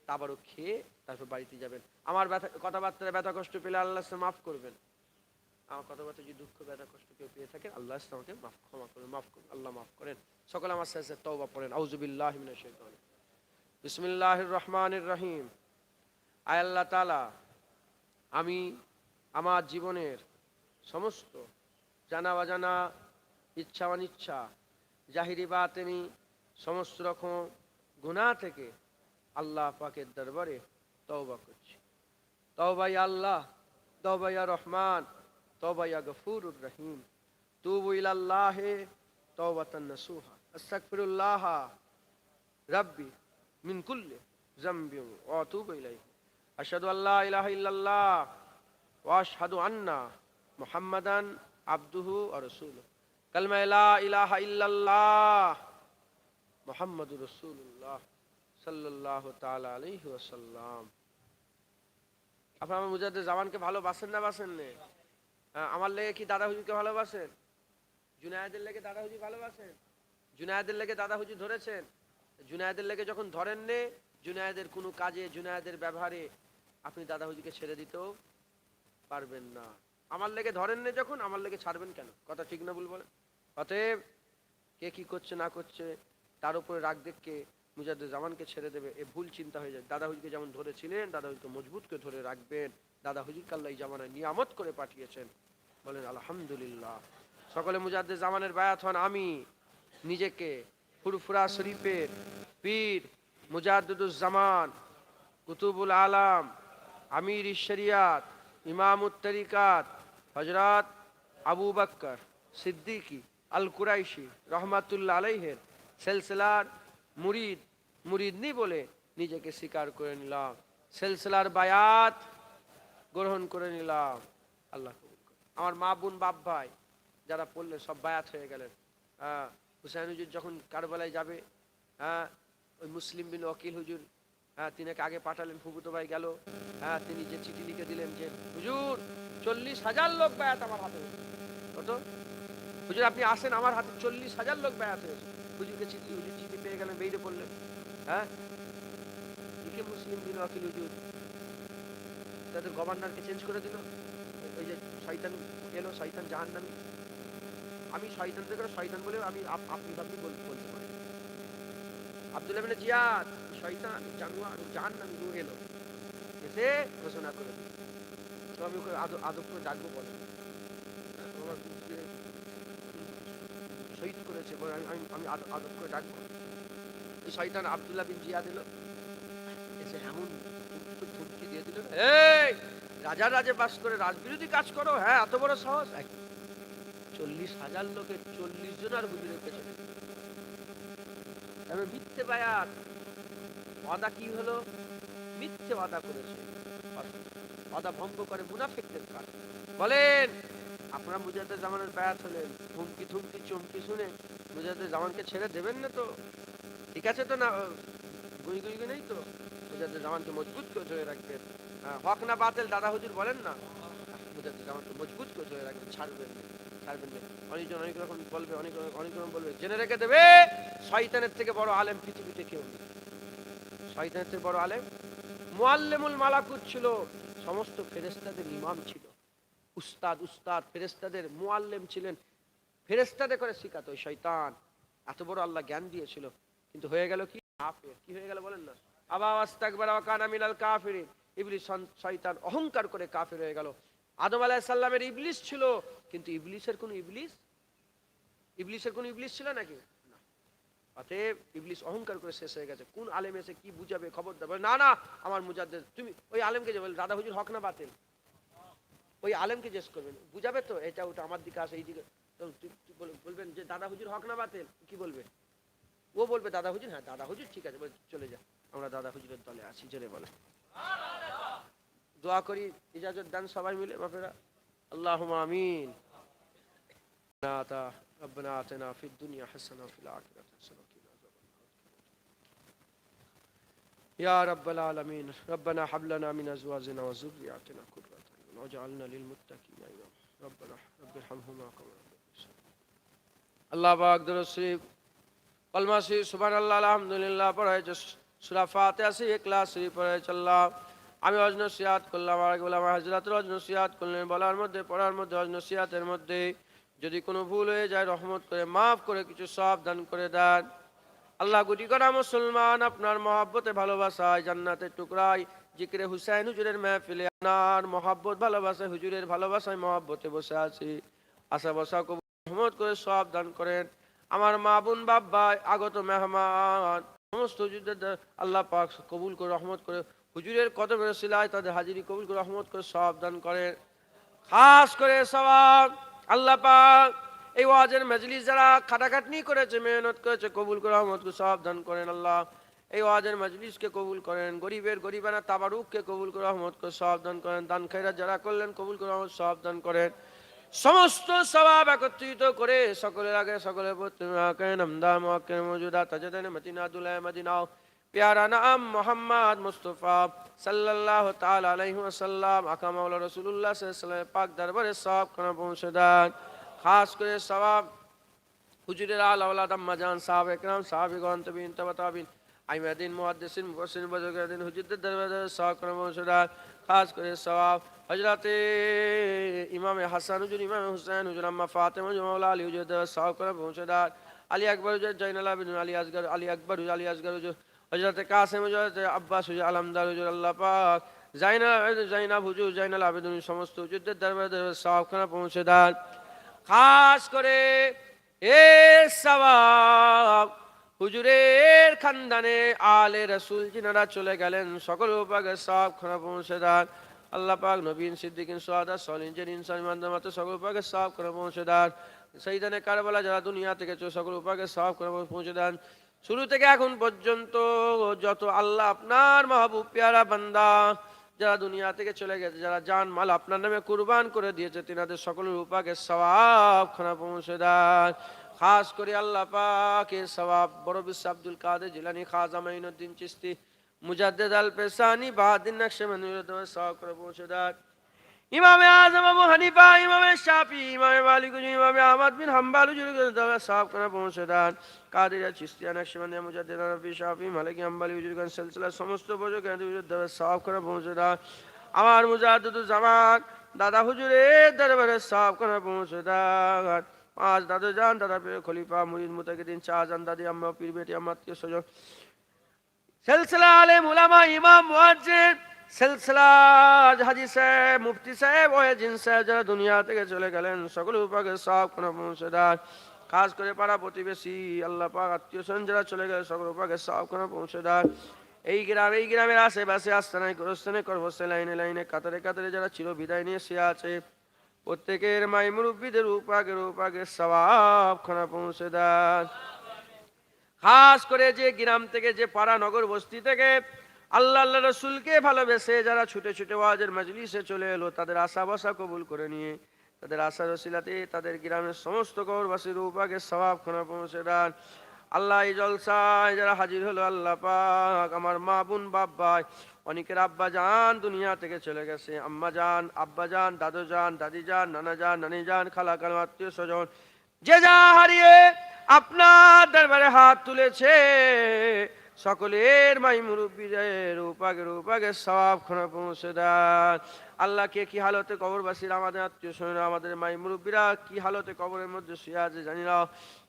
[SPEAKER 1] তাবারক খেয়ে তারপর বাড়িতে যাবেন। আমার কথাবার্তায় ব্যথা কষ্ট পেলে আল্লাহ মাফ করবেন। আমার কথাবার্তা যদি দুঃখ ব্যথা কষ্ট কেউ পেয়ে থাকে, আল্লাহ আমাকে ক্ষমা করবেন, মাফ করুন, আল্লাহ মাফ করেন। সকলে আমার সাথে তওবা পড়েন। আউযুবিল্লাহি মিনাশ শাইতানির রাজিম। বিসমিল্লাহির রহমানির রহিম। আয় আল্লাহ তাআলা, আমি আমার জীবনের সমস্ত জানা অজানা, ইচ্ছা অনিচ্ছা, জাহিরি বাতিনি সমস্ত রকম গুনাহ থেকে আল্লাহ পাকের দরবারে তওবা করছি। তওবা ইয়া আল্লাহ, তওবা ইয়া রহমান, তওবা ইয়া গফুরুর রহিম। তুবু ইলাল্লাহি তাওবাতান নাসুহা। আস্তাগফিরুল্লাহ রাব্বি মিন কুল্লি যামবি ওয়া আতুবু ইলাইহি। আশহাদু আল্লা ইলাহা ইল্লাল্লাহ ওয়া আশহাদু আন্না মুহাম্মাদান আবদুহু ওয়া রাসূলুহু। কালমা লা ইলাহা ইল্লাল্লাহ মুহাম্মাদুর রাসূলুল্লাহ সাল্লাল্লাহু তাআলা আলাইহি ওয়াসাল্লাম। আপনারা আমার মুজাদ্দিদ জামানকে ভালোবাসেন না বাসেন না? আমার লেগে কি দাদা হুজুরকে ভালোবাসেন? জুনায়েদের লেগে দাদা হুজুর ভালোবাসেন? জুনায়েদের লেগে দাদা হুজুর ধরেছেন? জুনায়েদের লেগে যখন ধরেন নে, জুনায়েদের কোনো কাজে জুনায়েদের ব্যবহারে আপনি দাদা হুজুরকে ছেড়ে দিতেও পারবেন না। আমার লেগে ধরেন নে যখন, আমার লেগে ছাড়বেন কেন? কথা ঠিক না ভুল বলেন? অতএব কে কি করছে না করছে তার উপরে রাগ দেখে মুজাদ্দিদ জামানকে ছেড়ে দেবে, এ ভুল চিন্তা হয়ে যায়। দাদা হুজুরকে যেমন ধরেছিলেন, দাদা হুজুরকে মজবুত করে ধরে রাখবেন। দাদা হুজুরকে আল্লাহ এই জামানায় নিয়ামত করে পাঠিয়েছেন, বলেন আলহামদুলিল্লাহ। সকলে মুজাদ্দিদ জামানের বায়াত হন। আমি নিজেকে ফুরফুরা শরীফের পীর মুজাদ্দিদুজ জামান কুতুবুল আলাম আমির শরিয়াত ইমামুত তরিকাত হযরত আবু বকর সিদ্দিকী আল কুরাইশি রহমাতুল্লাহ আলাইহির সিলসিলার মুরিদনি বলে নিজেকে স্বীকার করে নিলাম, সিলসিলার বায়াত গ্রহণ করে নিলাম। আল্লাহ কবুল করুন। আমার মা বোন বাপ ভাই যারা পড়লেন সব বায়াত হয়ে গেলেন। হুসাইন হুজুর যখন কারবালায় যাবে, ওই মুসলিম বিন ওয়াকিল হুজুর তিনাকে আগে পাঠালেন, ফুফুতো ভাই গেল। তিনি যে চিঠি লিখে দিলেন যে হুজুর 40,000 লোক বায়াত আমার হাতে হয়েছে। কত? হুজুর আপনি আসেন, আমার হাতে 40,000 লোক বায়াত হয়েছে। হুজুরকে চিঠি, হুজুর চিঠি পেয়ে গেলেন, বেরিয়ে পড়লেন। হ্যাঁ, লিখে মুসলিম দিন আকিল হুজুর তাদের গভর্নরকে চেঞ্জ করে দিল। ওই যে শয়তান এলো, শয়তান জাহান্নামী। আমি শয়তান থেকে শয়তান বলে আমি আপনি বলতে পারি। আব্দুল্লাহ ইবনে জিয়াদ শয়তান জানোয়ার জাহান্নামী রূহ এলো, এসে ঘোষণা করে দিল। তো আমি ওকে আদব করে ডাকবো, বলে শহীদ করেছে, বলে আমি আদব করে ডাকবো। এই শয়তান আব্দুল্লাহ বিন জিয়াদ এলো, এসে এমন ধমকি দিয়ে দিল, এই রাজার রাজে বাস করে রাজবিরোধী কাজ করো? হ্যাঁ, এত বড় সাহস? 40,000 লোকের 40 জন আর হুজুরের পেছনে। মিথ্যে বায়াত, ওয়াদা কি হলো? মিথ্যে ওয়াদা করেছে, ওয়াদা ভঙ্গ করে মুনাফিকদের কাজ। বলেন আপনারা মুজাহিদ জামানের বায়াত হলেন, হুমকি থুমকি চমকি শুনে মুজাহিদ জামানকে ছেড়ে দেবেন না তো? ঠিক আছে তো না? গুই গুই নেই তো? মুজাহিদ জামানকে মজবুত করে ধরে রাখবেন। হক না বাতিল দাদা হুজুর বলেন না, মুজাহিদ জামানকে মজবুত করে ধরে রাখবেন, ছাড়বেন না, ছাড়বেন না। অনেকজন অনেক রকম বলবে, অনেক রকম বলবে, জেনে রেখে দেবে শয়তানের থেকে বড় আলেম পৃথিবীতে কেউ নেই। শয়তানের থেকে বড় আলেম মুআল্লিমুল মালাকুত ছিল, সমস্ত ফেরেশতাদের ইমাম ছিল, উস্তাদ উস্তাদ ফেরেশতাদের মুআল্লিম ছিলেন, ফেরেশতাদের করে শিখাতো ওই শয়তান। এত বড় আল্লাহ জ্ঞান দিয়েছিল, কিন্তু হয়ে গেল কি? কাফের। কি হয়ে গেল বলেন না? আবা ওয়াস্তাকবারা ওয়া কানা মিনাল কাফিরিন। ইবলিস শয়তান অহংকার করে কাফের হয়ে গেল। আদম আলাইহিস সালামের ইবলিস ছিল, কিন্তু ইবলিসের কোন ইবলিস ছিল নাকি? না। অতএব ইবলিস অহংকার করে শেষ হয়ে গেছে। কোন আলেম এসে কি বুঝাবে খবর দেবে না, না আমার মুজাদ্দিদ। তুমি ওই আলেমকে যে বল দাদা হুজুর হক না বাতিল, ওই আলেমকে জিজ্ঞেস করবেন, বুঝাবে তো এটা ওটা আমার দিকে আসে এই দিকে। বলবেন যে দাদা হুজুর হক না বাতিল, কি বলবে? ও বলবে দাদা হুজুর, হ্যাঁ দাদা হুজুর ঠিক আছে, চলে যা, আমরা দাদা হুজুরের দলে আছি। জোরে বলে দোয়া করি, ইজাজত দেন সবাই মিলে বাপেরা। আল্লাহুম্মা আমিন। ربنا آتنا في الدنيا حسنة وفي الآخرة حسنة وقنا عذاب النار يا رب العالمين. ربنا هب لنا من أزواجنا وذرياتنا قرة أعين واجعلنا للمتقين إماما. ربنا رب ارحمهما كما ربياني صغيرا. আল্লাহ পাক দরুদ শরীফ কলমা শরীফ সুবহানাল্লাহ আলহামদুলিল্লাহ পড়াইছে, সূরা ফাতিহা শরীফ, ইখলাস শরীফ পড়াইছে। আল্লাহ আমি হজ নসিহত করলাম, আর বললাম হাজরাতুল হজ নসিহত করলেন, বলার মধ্যে পড়ার মধ্যে হজ নসিহতের মধ্যে যদি কোনো ভুল হয়ে যায় রহমত করে মাফ করে কিছু সাবধান করে দেন। আল্লাহ গুটি করা মুসলমান আপনার মহব্বতে ভালোবাসায় জান্নাতের টুকরায় জিকিরে হুসাইন হুজুরের মেহফিলে আপনার মহব্বত ভালোবাসায় হুজুরের ভালোবাসায় মহব্বতে বসে আছি। আশা বসা কবুল রহমত করে সাবধান করেন। আমার মা বোন বাপ ভাই আগত মেহমান সমস্ত হুজুরদের আল্লাহ পাক কবুল করে রহমত করে হুজুরের কদমের সিলায় তাদের হাজিরি কবুল করে রহমত করে সাবধান করেন। খাস করে সওয়াব আল্লাহ পাক এই ওয়াজের মজলিস যারা খাটাখাটনি করেছে, মেহনত করেছে, কবুল করে রহমত করে সাবধান করেন। আল্লাহ এই ওয়াজের মজলিসকে কবুল করেন, গরিবের গরিবানা তাবারুককে কবুল করে রহমত করে সাবধান করেন, দান খায়রাত যারা করলেন কবুল করে রহমত সাবধান করেন। সমস্ত সওয়াব একত্রিত করে সকলের আগে সকলের প্রতি নামদার মুআক্কির মওজুদা তাজাদান মদিনা দুলায় মদিনা প্যারা নাম মোহাম্মদ মুস্তাফা সাল্লাল্লাহু তাআলা আলাইহি ওয়াসাল্লাম আকা মাওলা রাসূলুল্লাহ সাল্লাল্লাহু আলাইহি ওয়াসাল্লাম পাক দরবারে সওয়াব খানা পৌঁছে দেন। খাস করে সওয়াব হুজুরের আলা ওলাদ আম্মা জান সাহাবা একরাম সাহাবীগণ তাবিঈন তাবা তাবিঈন আইমাদিন মুহাদ্দিসিন মুফাসসিরিন বুজুর্গদের হুজুরদের দরবারে সওয়াব খানা পৌঁছে দেন। খাস করে সওয়াব হযরতে ইমাম হাসান হুজুর, ইমাম হুসাইন হুজুর, আম্মা ফাতেমা হুজুর, মাওলা আলী হুজুরদের সওয়াব খানা পৌঁছে দেন। আলী আকবর হুজুর, জয়নাল আবেদিন আলী আসগর, আলী আকবর হুজুর, আলী আসগর হুজুর, হযরতে কাসেম হুজুর, হযরতে আব্বাস হুজুর, আলমদার হুজুর, আল্লাহ পাক জাইনাব হুজুর, জয়নাল আবেদিন সমস্ত হুজুরদের দরবারে সওয়াব খানা পৌঁছে দেন। খাস করে এ সওয়াব হুজুরের খানদানে আলে রাসূল যিনারা চলে গেলেন সকল পাকের সওয়াব খানা পৌঁছে দেন। আল্লাহ পাক নবীন সিদ্দিকিন সুহাদা সলিহিন জিন ইনসান ইমানদার মতো সকল পাকের সওয়াব খানা পৌঁছে দেন। শহীদানে কারবালা যারা দুনিয়া থেকে সকল পাকের সওয়াব খানা পৌঁছে দেন। শুরু থেকে এখন পর্যন্ত যত আল্লাহ আপনার মাহবুব প্যারা বান্দা যারা দুনিয়া থেকে চলে গেছে, যারা জান মাল আপনার নামে কুরবান করে দিয়েছে, তিনাদের সকলের উপাকে সওয়াব খানা পৌঁছে দেন। খাস করে আল্লাহ পাকের সওয়াব বড় বিশ্ব আব্দুল কাদের জিলানী, খাজা মাইনুদ্দিন চিশতি, মুজাদ্দিদ আল পেশানি, বাহাউদ্দিন নকশবন্দি সওয়াব করে পৌঁছে দেন। ইমামে আজম আবু হানিফা, ইমামে শাফি, ইমামে মালিক, ইমামে আহমদ বিন হাম্বল হুজুরকে দরবার সাফ করে পৌঁছে দেন। কাদিরিয়া, চিশতিয়া, নকশবন্দিয়া, মুজাদ্দিদ, হানাফি, শাফি, মালিকি, হাম্বলি হুজুরগণ সিলসিলার সমস্ত বুজুর্গ হুজুর দরবার সাফ করে পৌঁছে দেন। আমার মুজাদ্দিদুল জামান দাদা হুজুরের দরবারে সাফ করে পৌঁছে দেন। পাঁচ দাদু যান, দাদা পীর খলিফা মুরিদ মুতাকিদিন, চাচান, দাদি, আম্মা, পীর বেটি, আম্মা, আত্মীয় স্বজন, সিলসিলা আলেম উলামা, ইমাম, মুয়াজ্জিন, সিলসিলা হাজী সাহেব, মুফতি সাহেব, ওয়াজিন সাহেব যারা দুনিয়া থেকে চলে গেলেন, সকল পাকে সাফ করে পৌঁছে দেন। খাস করে পাড়া প্রতিবেশী, আল্লাহ পাক, আত্মীয় স্বজন যারা চলে গেলে সকল পাকে সাফ করে পৌঁছে দেন। এই গ্রামের আশেপাশে, আস্তানায়, গোরস্থানে, কর্মস্থলে, লাইনে লাইনে, কাতারে কাতারে যারা চির বিদায় নিয়ে শুয়ে আছে, প্রত্যেকের মাই মুরব্বীদের উপাকে সওয়াব খানা পৌঁছে দেন। খাস করে যে গ্রাম থেকে, যে পাড়া নগর বস্তি থেকে আল্লাহ রসুলকে ভালোবেসে যারা ছুটে ছুটে ওয়াজের মজলিসে চলে এলো, তাদের আশা বসা কবুল করে নিয়ে তাদের আশার ওসিলাতে তাদের গ্রামের সমস্ত কবরবাসীর উপাকে সওয়াব খানা পৌঁছে দেন। আল্লাহ এই জলসায় যারা হাজির হলো, আল্লাহ পাক আমার মা বোন বাপ ভাই, অনেকের আব্বা জান দুনিয়া থেকে চলে গেছে, আম্মা জান, আব্বা জান, দাদু জান, দাদি জান, নানা জান, নানি জান, খালা খালা, আত্মীয় স্বজন যে যা হারিয়ে আপনার দরবারে হাত তুলেছে, সকলের মাই মুরব্বীদের উপাকে সওয়াব খানা পৌঁছে দেন। আল্লাহকে কি হালতে কবরবাসীরা, আমাদের আত্মীয় স্বজনরা, আমাদের মাই মুরব্বীরা কি হালতে কবরের মধ্যে শুয়ে আছে জানি না।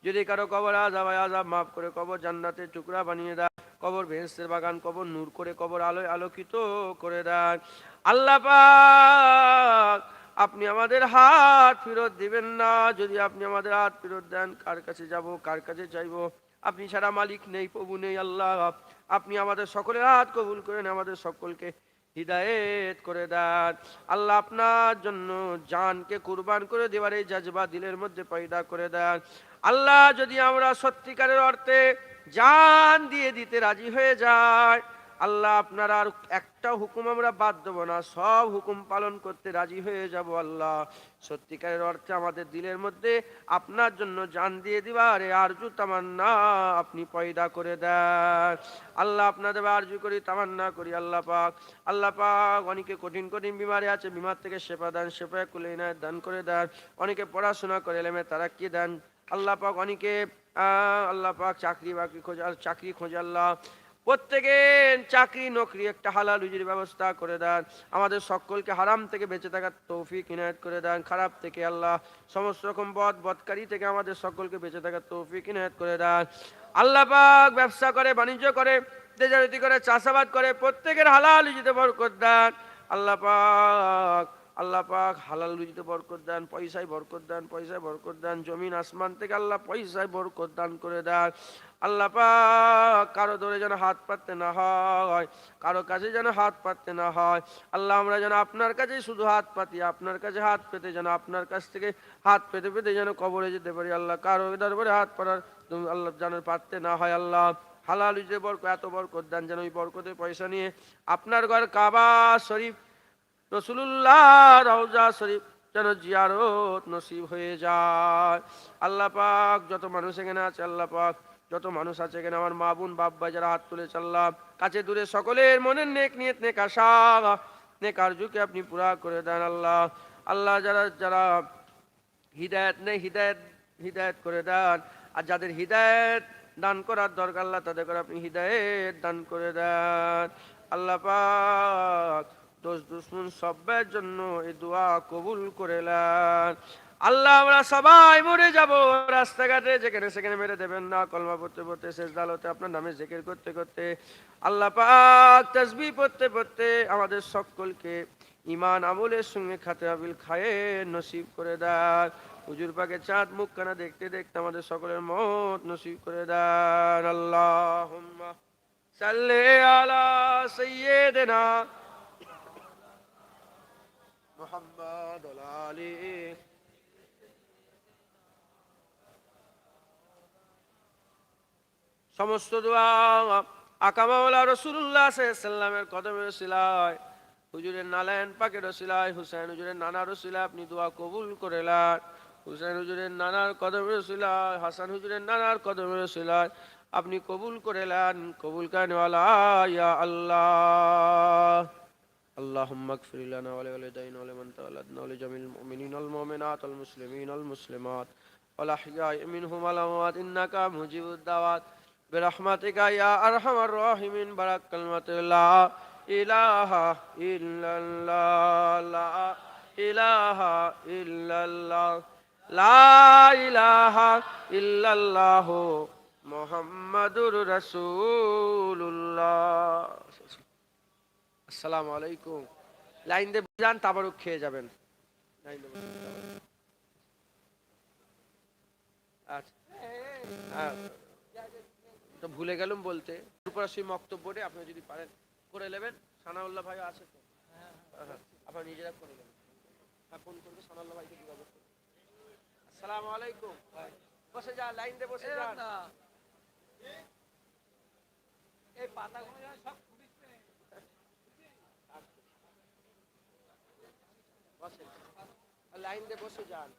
[SPEAKER 1] যদি কারো কবর আজাব মাফ করে কবর জান্নাতের টুকরা বানিয়ে দেন, কবর বেহেশতের বাগান, কবর নূর করে, কবর আলোয় আলোকিত করে দেন। আল্লাহ পাক আপনি আমাদের হাত ফেরত দিবেন না। যদি আপনি আমাদের হাত ফেরত দেন, কার কাছে যাব, কার কাছে চাইবো? আপনি ছাড়া মালিক নেই, প্রভু নেই। আল্লাহ আপনি আমাদের সকলের হাত কবুল করেন, আমাদের সকলকে হিদায়েত করে দেন। আল্লাহ আপনার জন্য জানকে কুরবান করে দেওয়ার এই জাজবা দিলের মধ্যে পয়দা করে দেন। আল্লাহ যদি আমরা সত্যিকারের অর্থে জান দিয়ে দিতে রাজি হয়ে যায়, আল্লাহ আপনার আর একটা হুকুম আমরা বাদ দেব না, সব হুকুম পালন করতে রাজি হয়ে যাব। আল্লাহ সত্যিকারের অর্থে আমাদের দিলের মধ্যে আপনার জন্য জান দিয়ে দিবার আরজু তামান্না আপনি পয়দা করে দেন। আল্লাহ আপনাদের আরজু করি, তামান্না করি। আল্লাহ পাক অনেকে কঠিন কঠিন বিমারে আছে, বিমার থেকে শেফা দেন, শেফা কুলে ইনায়াত দান করে দেন। অনেকে পড়াশোনা করে এলেমে তারাক্কি দেন। আল্লাহ পাক অনেকে আল্লাহ পাক চাকরি খোঁজে। আল্লাহ প্রত্যেকের চাকরি নকরি একটা হালাল রুজির ব্যবস্থা করে দেন। আমাদের সকলকে হারাম থেকে বেঁচে থাকার তৌফিক ইনায়েত করে দেন। খারাপ থেকে আল্লাহ সমস্ত রকম বদকারী থেকে আমাদের সকলকে বেঁচে থাকার তৌফিক ইনায়েত করে দেন। আল্লাহ পাক ব্যবসা করে, বাণিজ্য করে, তেজারতি করে, চাষাবাদ করে, প্রত্যেকের হালাল রুজিতে বরকত দেন। আল্লাহ পাক হালাল রুজিতে বরকত দেন, পয়সায় বরকত দেন। জমিন আসমান থেকে আল্লাহ পয়সায় বরকত দান করে দেন। আল্লাহ পাক কারো ধরে যেন হাত পাততে না হয়, কারো কাছে যেন হাত পাততে না হয়। আল্লাহ আমরা যেন আপনার কাছে শুধু হাত পাতি, আপনার কাছে হাত পেতে যেন আপনার কাছ থেকে হাত পেতে পেতে যেন কবরে যেতে পারি। আল্লাহ কারো দরবারে হাত পাড়ার আল্লাহ যেন পাততে না হয়। আল্লাহ হালাল রুজিতে এত বরকত দেন যেন ওই বরকতের পয়সা নিয়ে আপনার ঘর কাবা শরীফ, রাসূলুল্লাহ রওজা শরীফ যেন জিয়ারত নসিব হয়ে যায়। আল্লাহ পাক যত মানুষ এখানে আছে, আল্লাহ পাক যত মানুষ আছে এখানে, আমার মা বোন বাপ ভাই যারা হাত তুলেছে, আল্লাহ কাছে দূরে সকলের মনের নেক নিয়ত, নেক আশা, নেক আরজুকে আপনি পুরা করে দেন। আল্লাহ যারা যারা হিদায়াত নেই, হিদায়াত করে দেন। আর যাদের হিদায়াত দান করার দরকার, আল্লাহ তাদের করে আপনি হিদায়াত দান করে দেন। আল্লাহ পাক দোষ দুশ্মন সবের জন্য এই দোয়া কবুল করে নেন। আল্লাহ আমরা সবাই মরে যাব, রাস্তাঘাটে যেখানে সেখানে মেরে দেবেন না। কলমা পড়তে পড়তে, সেজদা হতে আপনার নামে জিকির করতে করতে, আল্লাহ পাক তাসবিহ পড়তে পড়তে আমাদের সকলকে ঈমান আমলের সঙ্গে খাতেরাবিল খায়ে নসিব করে দেন। হুজুর পাকে চাঁদ মুখখানা দেখতে দেখতে আমাদের সকলের মত নসিব করে দেন। আল্লাহুম্মা সাল্লি আলা সাইয়্যিদিনা মুহাম্মাদ ওয়া আলি। সমস্ত দোয়া আকা মাওলা রাসূলুল্লাহ সাল্লাল্লাহু আলাইহি ওয়াসাল্লামের কদমের ওসিলায়, হুজুরের নালায়েন পাকের ওসিলায়, হুসাইন হুজুরের নানার ওসিলায় আপনি দোয়া কবুল করে নেন। হুসাইন হুজুরের নানার কদমের ওসিলায়, হাসান হুজুরের নানার কদমের ওসিলায় আপনি কবুল করে নেন। কবুল করেন ওয়ালা ইয়া আল্লাহ। اللهم اغفر لنا ولوالدينا ولمن تولدنا ولجميع المؤمنين والمؤمنات والمسلمين والمسلمات والأحياء منهم والأموات إنك مجيب الدعوات برحمتك يا أرحم الراحمين برك كلمة لا إله إلا الله لا إله إلا الله لا إله إلا الله محمد رسول الله আসসালামু আলাইকুম লাইন দিয়ে যান তাবারুক খেয়ে যাবেন লাইন দিয়ে বসে যাবেন। আচ্ছা তো ভুলে গেলাম বলতে পুরো সেই বক্তব্যটি আপনি যদি পারেন করে নেবেন সানাউল্লাহ ভাই আছে তো হ্যাঁ আপনারা নিজেরা করে নেবেন হ্যাঁ ফোন করবে সানাউল্লাহ ভাইকে যোগাযোগ করুন আসসালামু আলাইকুম বসে যান লাইন দিয়ে বসে যান এই পাতাগুলো সব বসে লাইন দিয়ে বসে যান